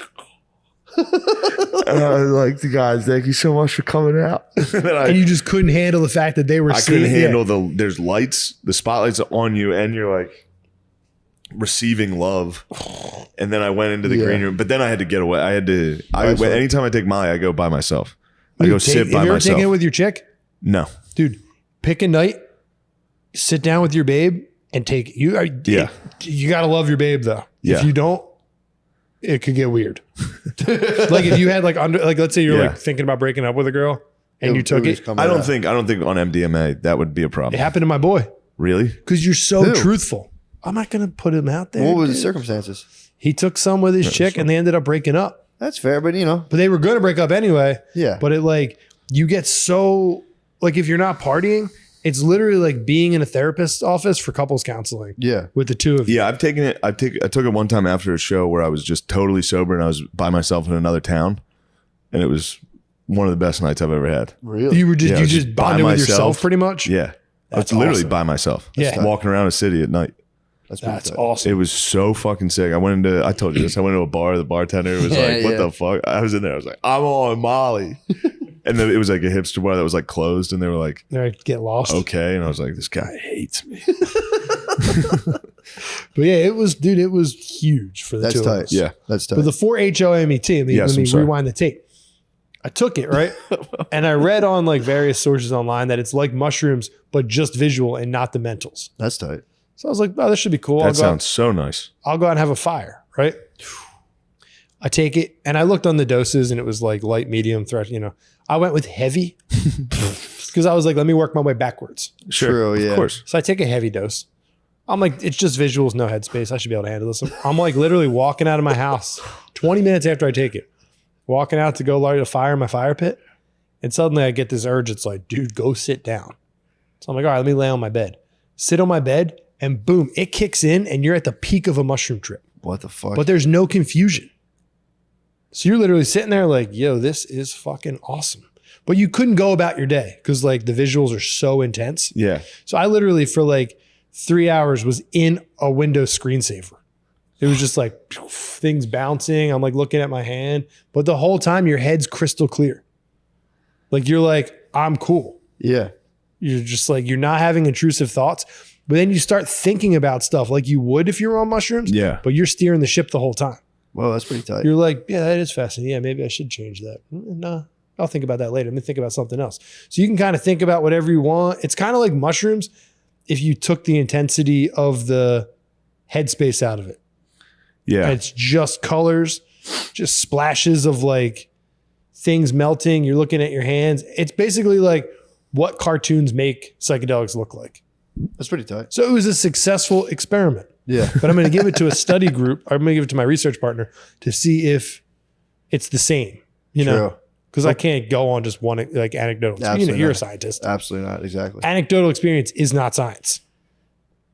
S1: and I was like, the guys, thank you so much for coming out. And then
S2: And you just couldn't handle the fact that they were
S1: I
S2: seeing
S1: couldn't
S2: yeah.
S1: handle there's lights, the spotlights are on you, and you're like receiving love. And then I went into the green room, but then I had to get away. Anytime I take Molly, I go by myself. I go sit by
S2: Have you ever
S1: myself.
S2: taken it with your chick?
S1: No.
S2: Dude, pick a night, sit down with your babe, and take you.
S1: Yeah.
S2: You got to love your babe though.
S1: Yeah.
S2: If you don't, it could get weird. Like if you had like let's say you're
S1: Yeah.
S2: like thinking about breaking up with a girl and you took
S3: was
S2: it.
S3: coming
S1: I don't
S3: out.
S1: think on MDMA that would be a
S2: It
S1: problem.
S2: happened to my boy
S1: Really?
S2: because you're so
S3: Who?
S2: truthful. I'm not going to put him out there.
S3: What was the
S2: dude.
S3: circumstances?
S2: He took some with his chick and they ended up breaking up.
S3: That's fair, but you know,
S2: But they were going to break up anyway.
S3: yeah.
S2: But it like you get so like if you're not partying, it's literally like being in a therapist's office for couples counseling
S3: yeah.
S2: with the two of you.
S1: Yeah, I've taken it. I took it one time after a show where I was just totally sober and I was by myself in another town, and it was one of the best nights I've ever had.
S3: Really?
S2: You were just
S1: Yeah, I
S2: you
S1: was
S2: just
S1: just by
S2: bonded with
S1: myself.
S2: yourself pretty much.
S1: Yeah,
S2: That's
S1: it's literally
S2: awesome.
S1: by myself.
S2: Yeah.
S1: Just walking around a city at night.
S3: That's
S2: That's
S3: tight.
S2: awesome.
S1: It was so fucking sick. I told you this. I went to a bar. The bartender was
S3: Yeah,
S1: like, "What
S3: yeah.
S1: the fuck?" I was in there. I was like, "I'm on Molly," and then it was like a hipster bar that was like closed, and they were like,
S2: They get lost.
S1: "Okay," and I was like, "This guy hates me."
S2: But yeah, it was huge for the
S3: That's
S2: two of
S3: tight.
S2: us.
S1: Yeah.
S3: That's
S2: But
S3: tight.
S2: the 4-HOMET, let me
S1: Yes, I'm sorry.
S2: rewind the tape. I took it, right? And I read on like various sources online that it's like mushrooms, but just visual and not the mentals.
S3: That's tight.
S2: So I was like, oh, this should be cool.
S1: That sounds so nice.
S2: I'll go out and have a fire, right? I take it and I looked on the doses and it was like light, medium, threat. I went with heavy because I was like, let me work my way backwards.
S1: Sure.
S3: True, yeah.
S1: Of course.
S2: So I take a heavy dose. I'm like, it's just visuals, no headspace. I should be able to handle this. I'm like literally walking out of my house 20 minutes after I take it, walking out to go light a fire in my fire pit. And suddenly I get this urge. It's like, dude, go sit down. So I'm like, all right, let me lay on my bed. Sit on my bed and boom, it kicks in and you're at the peak of a mushroom trip.
S3: What the fuck?
S2: But there's no confusion. So you're literally sitting there like, yo, this is fucking awesome. But you couldn't go about your day because like the visuals are so intense.
S1: Yeah.
S2: So I literally for like 3 hours was in a Windows screensaver. It was just like things bouncing. I'm like looking at my hand, but the whole time your head's crystal clear. Like you're like, I'm cool.
S3: yeah.
S2: You're just like, you're not having intrusive thoughts, but then you start thinking about stuff like you would if you were on mushrooms.
S1: Yeah.
S2: But you're steering the ship the whole time.
S3: Well, that's pretty tight.
S2: You're like, yeah, that is fascinating. Yeah, maybe I should change that. No, I'll think about that later. Let me think about something else. So you can kind of think about whatever you want. It's kind of like mushrooms if you took the intensity of the headspace out of it.
S1: Yeah.
S2: And it's just colors, just splashes of like things melting. You're looking at your hands. It's basically like what cartoons make psychedelics look like.
S3: That's pretty tight.
S2: So it was a successful experiment.
S3: Yeah.
S2: But I'm going to give it to a study group. I'm going to give it to my research partner to see if it's the same,
S3: True.
S2: because I can't go on just one like anecdotal.
S3: Absolutely
S2: You're a
S3: not.
S2: scientist.
S3: Absolutely not. Exactly.
S2: Anecdotal experience is not science.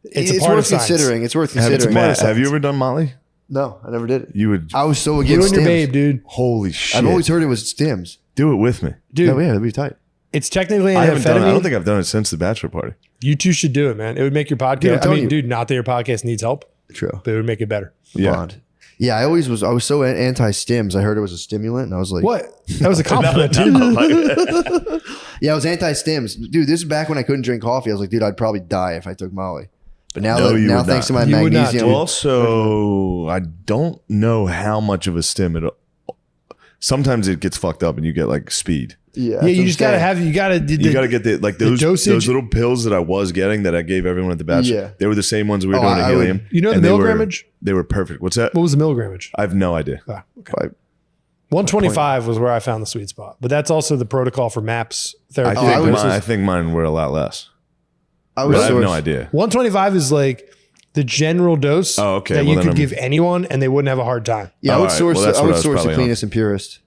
S2: It's a part
S3: worth
S2: of science.
S3: considering. It's worth
S1: Have,
S3: considering.
S1: Matt, have you ever done Molly?
S3: No, I never did it.
S1: You would.
S3: I was so
S2: You
S3: against
S2: and your
S3: stims.
S2: babe, dude.
S1: Holy shit.
S3: I've always heard it was stims.
S1: Do it with me.
S2: Dude,
S3: No, yeah, that'd be tight.
S2: it's technically an
S1: I haven't done it. I don't
S2: amphetamine.
S1: think I've done it since the bachelor party.
S2: You two should do it, man. It would make your
S3: Dude, I'm
S2: podcast. I
S3: telling
S2: mean,
S3: you.
S2: dude, not that your podcast needs help,
S3: True.
S2: but it would make it better.
S1: Yeah.
S3: Bond. Yeah, I was so anti-stims. I heard it was a stimulant, and I was like,
S2: What? That was a compliment, dude.
S3: Yeah, I was anti-stims. Dude, this is back when I couldn't drink coffee. I was like, dude, I'd probably die if I took Molly. But now,
S1: No, you
S3: now
S1: would
S3: thanks
S1: not.
S3: to my
S2: You would not,
S3: magnesium.
S2: dude.
S1: Also, I don't know how much of a stim it. Sometimes it gets fucked up and you get like speed.
S3: Yeah,
S2: Yeah, you just got to have, you got to
S1: You got to get the like those
S2: dosage-
S1: little pills that I was getting that I gave everyone at the bachelor.
S3: Yeah.
S1: They were the same ones we were
S3: Oh,
S1: doing at
S3: I would-
S1: helium.
S2: You know the
S1: and they were-
S2: milligrammage?
S1: They were perfect. What's that?
S2: What was the milligrammage?
S1: I have no idea.
S2: Ah, okay.
S3: Five.
S2: 125 was where I found the sweet spot, but that's also the protocol for MAPS
S1: I
S2: therapy.
S1: think,
S3: would
S1: I think mine were a lot less.
S3: I
S1: But
S3: was
S1: I have
S3: sourced-
S1: no idea.
S2: 125 is like the general dose
S1: Oh, okay.
S2: that
S1: Well,
S2: you
S1: then
S2: could
S1: I'm-
S2: give anyone and they wouldn't have a hard time.
S3: Yeah, I
S1: All
S3: would
S1: right.
S3: source.
S1: Well, that's
S3: I
S1: what
S3: would
S1: I was
S3: source the
S1: probably on.
S3: cleanest and purest.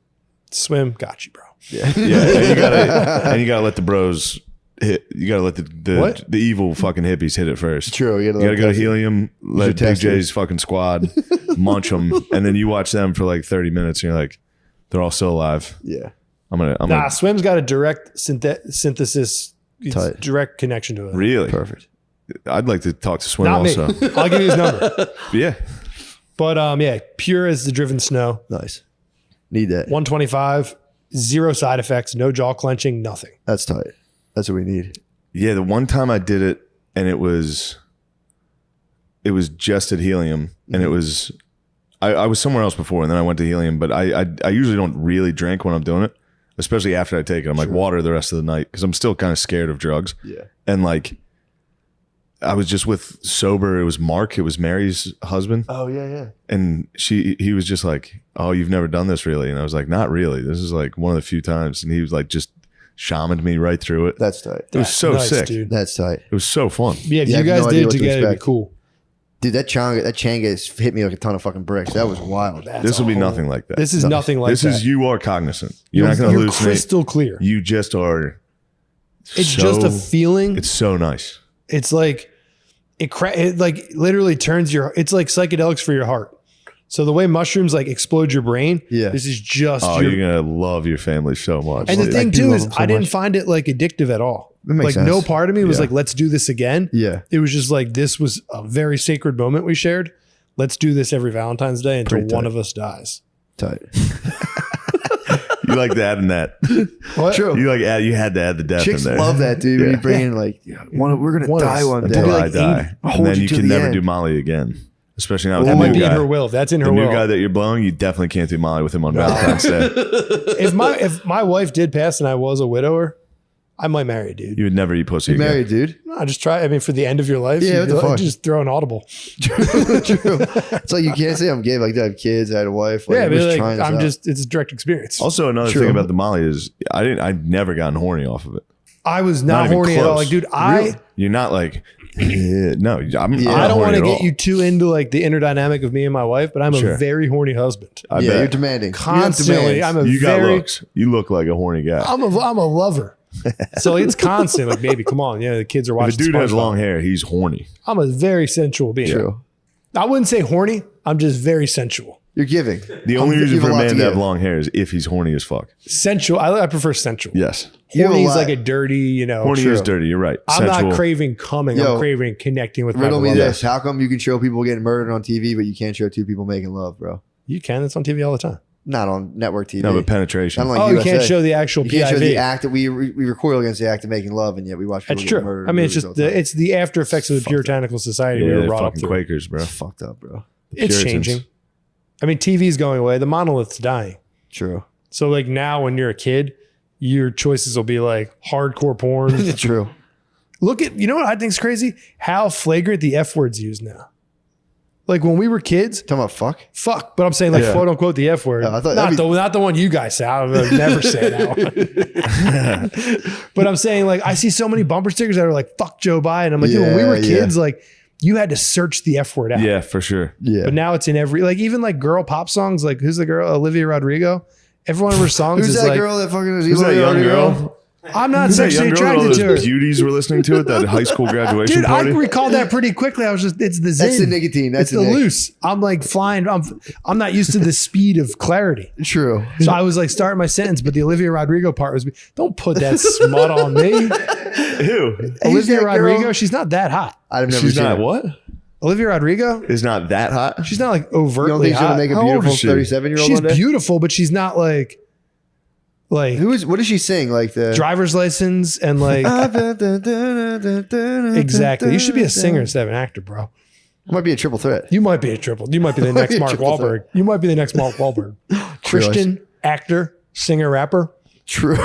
S2: Swim, got you, bro.
S3: Yeah.
S1: Yeah, and you gotta let the bros hit. You gotta let
S2: What?
S1: the evil fucking hippies hit it first.
S3: True. You
S1: You gotta go to helium, let
S3: your
S1: Big
S3: tester.
S1: J's fucking squad munch them, and then you watch them for like 30 minutes, and you're like, they're all still alive.
S3: Yeah.
S1: I'm
S2: Nah,
S1: gonna
S2: Swim's got a direct synthesis, it's
S3: Tight.
S2: direct connection to it.
S1: really.
S3: Perfect.
S1: I'd like to talk to Swim
S2: Not
S1: also.
S2: me. I'll give you his number.
S1: Yeah,
S2: But yeah, pure as the driven snow.
S3: Nice. Need that.
S2: 125, zero side effects, no jaw clenching, nothing.
S3: That's tight. That's what we need.
S1: yeah. The one time I did it, and it was just at helium, and it was. I was somewhere else before, and then I went to helium. But I usually don't really drink when I'm doing it, especially after I take it. I'm like water the rest of the night because I'm still kind of scared of drugs.
S3: Yeah.
S1: And like, I was just with sober. It was Mark. It was Mary's husband,
S3: Oh yeah, yeah.
S1: and he was just like, "Oh, you've never done this, really?" And I was like, "Not really. This is like one of the few times." And he was like, just shamaned me right through it.
S3: That's tight.
S1: It was so
S2: Nice,
S1: sick.
S2: dude.
S3: That's tight.
S1: It was so fun.
S2: Yeah, if
S3: You
S2: you
S3: have
S2: guys
S3: no
S2: did
S3: idea
S2: it
S3: what to
S2: together, it'd be
S3: expect.
S2: cool.
S3: Dude, that Changa hit me like a ton of fucking bricks. That was wild.
S1: This will be nothing like that.
S2: This is nothing like
S1: This
S2: that.
S1: is you are cognizant. You're not going to
S2: You're
S1: hallucinate.
S2: crystal clear.
S1: You just are.
S2: It's
S1: so-
S2: just a feeling.
S1: It's so nice.
S2: It's like it like literally turns your. It's like psychedelics for your heart. So the way mushrooms like explode your brain.
S3: Yeah.
S2: This is just.
S1: Oh,
S2: your,
S1: you're gonna love your family so much.
S2: and the
S1: dude.
S2: thing
S3: I do
S2: too
S3: love
S2: is,
S3: them so
S2: I didn't
S3: much.
S2: find it like addictive at all.
S3: That makes
S2: Like no
S3: sense.
S2: part of me was
S1: Yeah.
S2: like, let's do this again.
S3: Yeah.
S2: It was just like this was a very sacred moment we shared. Let's do this every Valentine's Day until
S3: Pretty
S2: one
S3: tight.
S2: of us dies.
S3: Tight.
S1: You like to add in that.
S2: What?
S3: True.
S1: You had to add the death
S3: Chicks
S1: in there.
S3: love that, dude. When you bring in like, we're gonna die one day.
S1: Until I
S3: Like,
S1: die.
S3: I'll
S1: And
S3: hold
S1: then
S3: you
S1: you
S3: to
S1: can
S3: the
S1: never
S3: end.
S1: do Molly again. Especially not with
S2: That
S1: the
S2: might
S1: new
S2: be in
S1: guy.
S2: her will. If that's in her
S1: The new
S2: will.
S1: guy that you're blowing, you definitely can't do Molly with him on Valentine's Day.
S2: If my wife did pass and I was a widower, I might marry a dude.
S1: You would never eat pussy
S3: You
S1: again.
S3: married, dude.
S2: No, just try. I mean, for the end of your life,
S3: Yeah,
S2: you'd
S3: what
S2: be
S3: the
S2: like,
S3: fuck?
S2: just throw an audible.
S3: True. It's like you can't say I'm gay. Like I have kids, I had a wife. Like,
S2: Yeah,
S3: I'm
S2: but
S3: just
S2: like,
S3: trying this
S2: I'm
S3: out.
S2: just. It's a direct experience.
S1: Also, another
S3: True.
S1: thing about the Molly is I'd never gotten horny off of it.
S2: I was
S1: Not
S2: not
S1: even
S2: horny at all.
S1: close.
S2: Like, dude,
S1: You're not like, no, I'm
S3: Yeah.
S1: not
S2: I don't want
S1: horny
S2: to
S1: at
S2: get
S1: all.
S2: you too into like the inner dynamic of me and my wife, but I'm
S1: Sure.
S2: a very horny husband.
S1: I
S3: yeah,
S1: bet.
S3: you're demanding.
S2: Constantly,
S3: You have
S2: I'm a
S1: You got
S2: very.
S1: looks. You look like a horny guy.
S2: I'm a lover. So it's constant. Like, baby, come on. Yeah, the kids are
S1: If a
S2: watching.
S1: dude has
S2: SpongeBob.
S1: long hair, he's horny.
S2: I'm a very sensual being.
S3: True.
S2: I wouldn't say horny. I'm just very sensual.
S3: You're giving.
S1: The only reason
S3: you have
S1: for
S3: a
S1: a
S3: lot
S1: man
S3: to
S1: to have
S3: give.
S1: long hair is if he's horny as fuck.
S2: Sensual. I prefer sensual.
S1: Yes.
S3: You have a
S2: Horny is
S3: lot.
S2: like a dirty, you know.
S1: Horny
S3: true.
S1: is dirty. You're right.
S2: I'm
S1: Sensual.
S2: not craving coming.
S3: Yo,
S2: I'm craving connecting with my
S3: Riddle me
S2: beloved.
S3: this: how come you can show people getting murdered on TV, but you can't show two people making love, bro?
S2: You can. It's on TV all the time.
S3: Not on network TV.
S1: No, but penetration.
S3: Unlike
S2: Oh, you
S3: USA.
S2: can't show the actual
S3: You can't show
S2: PIV.
S3: the act that we recoil against the act of making love, and yet we watch people
S2: That's
S3: get
S2: true.
S3: murdered.
S2: I mean,
S3: in
S2: it's
S3: movies
S2: just
S3: all the time.
S2: it's the after effects of the puritanical society
S1: Yeah,
S2: we were
S1: they're
S2: brought up
S1: fucking
S2: through.
S1: Quakers, bro.
S3: It's fucked up, bro.
S2: It's
S1: Puritans.
S2: changing. I mean, TV's going away. The monolith's dying.
S3: True.
S2: So like now, when you're a kid, your choices will be like hardcore porn.
S3: True.
S2: Look at, you know what I think's crazy? How flagrant the F word's used now. Like when we were kids,
S3: Talking about fuck.
S2: fuck, but I'm saying like
S1: Yeah.
S2: quote unquote the F word.
S3: Oh, I thought
S2: not,
S3: that'd be-
S2: not the one you guys say. I would never say that one. But I'm saying like I see so many bumper stickers that are like fuck Joe Biden. I'm like, dude, when we were
S3: Yeah,
S2: kids, like you had to search the F word out.
S1: Yeah, for sure.
S3: Yeah.
S2: But now it's in every, like even like girl pop songs. Like who's the girl? Olivia Rodrigo. Every one of her songs
S3: Who's
S2: is
S3: that
S2: like,
S3: girl that fucking was
S1: Who's that young girl?
S2: I'm not
S1: Who's that
S2: sexually
S1: young girl? All
S2: attracted
S1: those
S2: to her.
S1: beauties were listening to at that high school graduation
S2: Dude,
S1: party.
S2: I recalled that pretty quickly. I was just, it's the zin.
S3: That's the nicotine. That's
S2: It's the loose. I'm like flying. I'm not used to the speed of clarity.
S3: True.
S2: So I was like starting my sentence, but the Olivia Rodrigo part was, don't put that smut on me.
S1: Who?
S2: Olivia
S3: that girl?
S2: Rodrigo, she's not that hot.
S3: I've never
S1: She's
S3: seen
S1: not
S3: her.
S1: what?
S2: Olivia Rodrigo,
S1: Is not that hot?
S2: she's not like
S3: You
S2: overtly
S3: don't think she's
S2: hot.
S3: gonna make a
S1: How old
S3: beautiful
S1: is she?
S3: 37-year-old
S2: She's
S3: one day?
S2: beautiful, but she's not like
S3: What does she sing? Like the
S2: driver's license and like exactly. You should be a singer instead of an actor, bro.
S3: Might be a triple threat.
S2: You might be a triple. You might be the next
S3: be a
S2: Mark
S3: triple
S2: Wahlberg. You might be the next Mark Wahlberg. Christian actor, singer, rapper.
S3: True.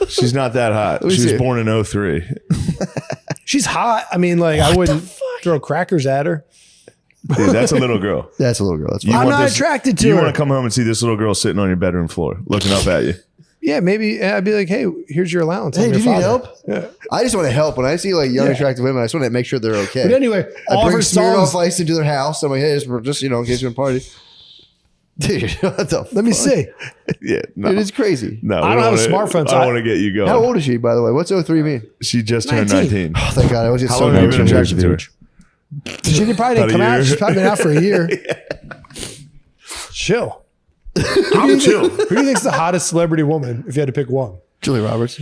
S1: She's not that hot.
S3: me
S1: She was
S3: see.
S1: born in 03.
S2: She's hot. I mean, like I wouldn't throw crackers at her.
S1: Dude, that's a little girl.
S3: That's a little girl. That's
S1: You
S3: fine.
S2: I'm
S1: want
S2: not
S1: this-
S2: attracted to
S1: You
S2: her.
S1: want to come home and see this little girl sitting on your bedroom floor, looking up at you.
S2: Yeah, maybe I'd be like, hey, here's your allowance.
S3: Hey,
S2: I'm
S3: do
S2: your
S3: you need
S2: father.
S3: help?
S2: Yeah.
S3: I just want to help. When I see like young,
S2: Yeah.
S3: attractive women, I just want to make sure they're okay.
S2: But anyway,
S3: I
S2: all of
S3: bring
S2: her
S3: Smirnoff
S2: songs.
S3: Ice into their house. I'm like, hey, just you know, in case you're in party. Dude, what the
S2: Let me
S3: fuck?
S2: see.
S1: Yeah, no.
S3: Dude, it's crazy.
S1: No,
S2: I
S1: we
S2: don't have a
S1: wanna-
S2: smartphone, so
S1: I
S2: I-
S1: don't want to get you going.
S3: How old is she, by the way? What's 03 mean?
S1: She just turned
S2: 19.
S1: 19.
S3: Oh, thank God. I was just
S1: How
S3: so
S1: long have you been
S3: nervous.
S1: attracted to her?
S2: She probably
S1: About
S2: didn't
S1: a
S2: come out.
S1: year.
S2: She's probably been out for a year. Chill.
S1: I'm chill.
S2: Who do you think's the hottest celebrity woman if you had to pick one?
S3: Julia Roberts.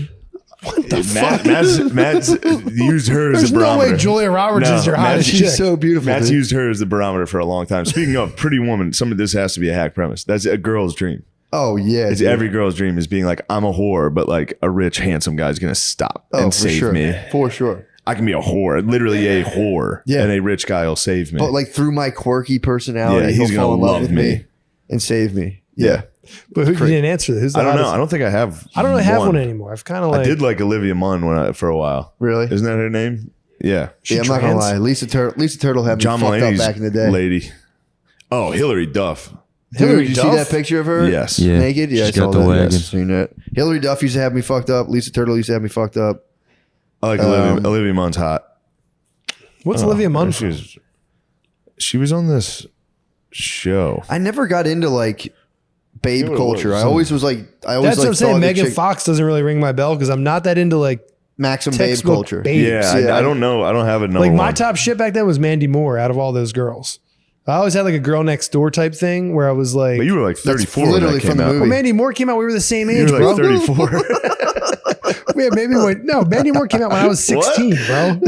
S1: Matt's used her as
S2: There's
S1: a
S2: no
S1: barometer.
S2: way Julia Roberts
S1: No,
S2: is your
S1: Matt's-
S2: hottest
S3: She's
S2: chick.
S3: so beautiful.
S1: Matt's
S3: dude.
S1: used her as the barometer for a long time. Speaking of Pretty Woman, some of this has to be a hack premise. That's a girl's dream.
S3: Oh, yeah.
S1: It's
S3: dude.
S1: every girl's dream is being like, I'm a whore, but like a rich, handsome guy's gonna stop
S3: Oh,
S1: and
S3: for
S1: save
S3: sure.
S1: me.
S3: For sure.
S1: I can be a whore, literally a whore,
S3: Yeah.
S1: and a rich guy will save me.
S3: But like through my quirky personality,
S1: Yeah, he's
S3: he'll
S1: gonna
S3: fall in love
S1: love
S3: with
S1: me.
S3: and save me.
S1: yeah,
S2: But who, you didn't answer that. Who's the
S1: I don't know.
S2: hottest?
S1: I don't think I have.
S2: I don't really have one anymore. I've kind of like.
S1: I did like Olivia Munn for a while.
S3: Really?
S1: Isn't that her name? Yeah.
S2: She
S3: Yeah, I'm not gonna
S2: trans?
S3: lie. Lisa Turtle had me
S1: John
S3: fucked up
S1: Mulaney's
S3: back in the day.
S1: lady. Oh, Hillary Duff.
S3: Dude,
S2: Hillary
S3: did you see
S2: Duff?
S3: that picture of her?
S1: Yes.
S4: Yeah.
S3: Naked? Yeah,
S4: She's
S3: I saw
S4: got the
S3: that.
S4: wagon.
S3: Yes, seen that. Hillary Duff used to have me fucked up. Lisa Turtle used to have me fucked up.
S1: I like Olivia Munn's hot.
S2: What's Olivia Munn?
S1: She was on this show.
S3: I never got into like babe
S1: You know what it
S3: culture.
S1: was.
S3: I always was like, I always
S2: That's what
S3: like
S2: I'm saying.
S3: thought the
S2: Megan
S3: chick-
S2: Fox doesn't really ring my bell because I'm not that into like
S3: Maxim babe
S2: textbook
S3: culture.
S2: babes.
S1: Yeah,
S3: Yeah,
S1: I don't know. I don't have a number
S2: Like my
S1: one.
S2: top shit back then was Mandy Moore out of all those girls. I always had like a girl next door type thing where I was like,
S1: But you were like 34 when
S3: literally
S1: that came
S3: from the
S1: out.
S3: movie.
S2: well, Mandy Moore came out. We were the same
S1: You
S2: age,
S1: were
S2: bro.
S1: like 34.
S2: Yeah, maybe Mandy Moore came out when I was 16, bro.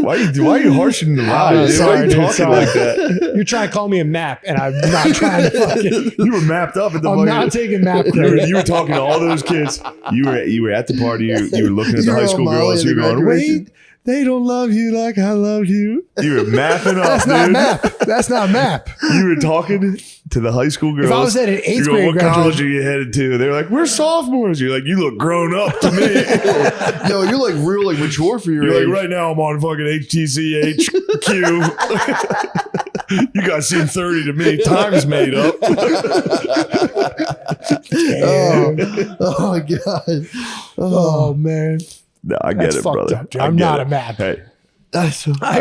S1: Why are you harshing the vibe? Dude? Why are you talking like that?
S2: You're trying to call me a map, and I'm not trying to fucking.
S1: You were mapped up at the
S2: I'm not taking map credit.
S1: You were talking to all those kids. You were at the party. You were looking at the
S3: You're
S1: high
S3: all
S1: school
S3: Molly
S1: girls.
S3: at
S1: You
S3: the
S1: were going,
S3: graduation.
S1: wait, they don't love you like I loved you. You were mapping up,
S2: That's
S1: dude.
S2: not map. That's not map.
S1: You were talking to the high school girls.
S2: If I was at an eighth
S1: you're going,
S2: grade
S1: what college
S2: graduation-
S1: are you headed to? They're like, we're sophomores. You're like, you look grown up to me.
S3: Yo, you're like real like mature for your
S1: You're
S3: age.
S1: like, right now I'm on fucking HTC HQ. You guys seem 30 to me. Time's made up.
S3: Oh my god.
S2: Oh man,
S1: No, I get
S2: that's
S1: it,
S2: fucked
S1: brother.
S2: up, dude.
S1: I
S2: I'm
S1: get
S2: not
S1: it.
S2: a map.
S1: Hey,
S2: I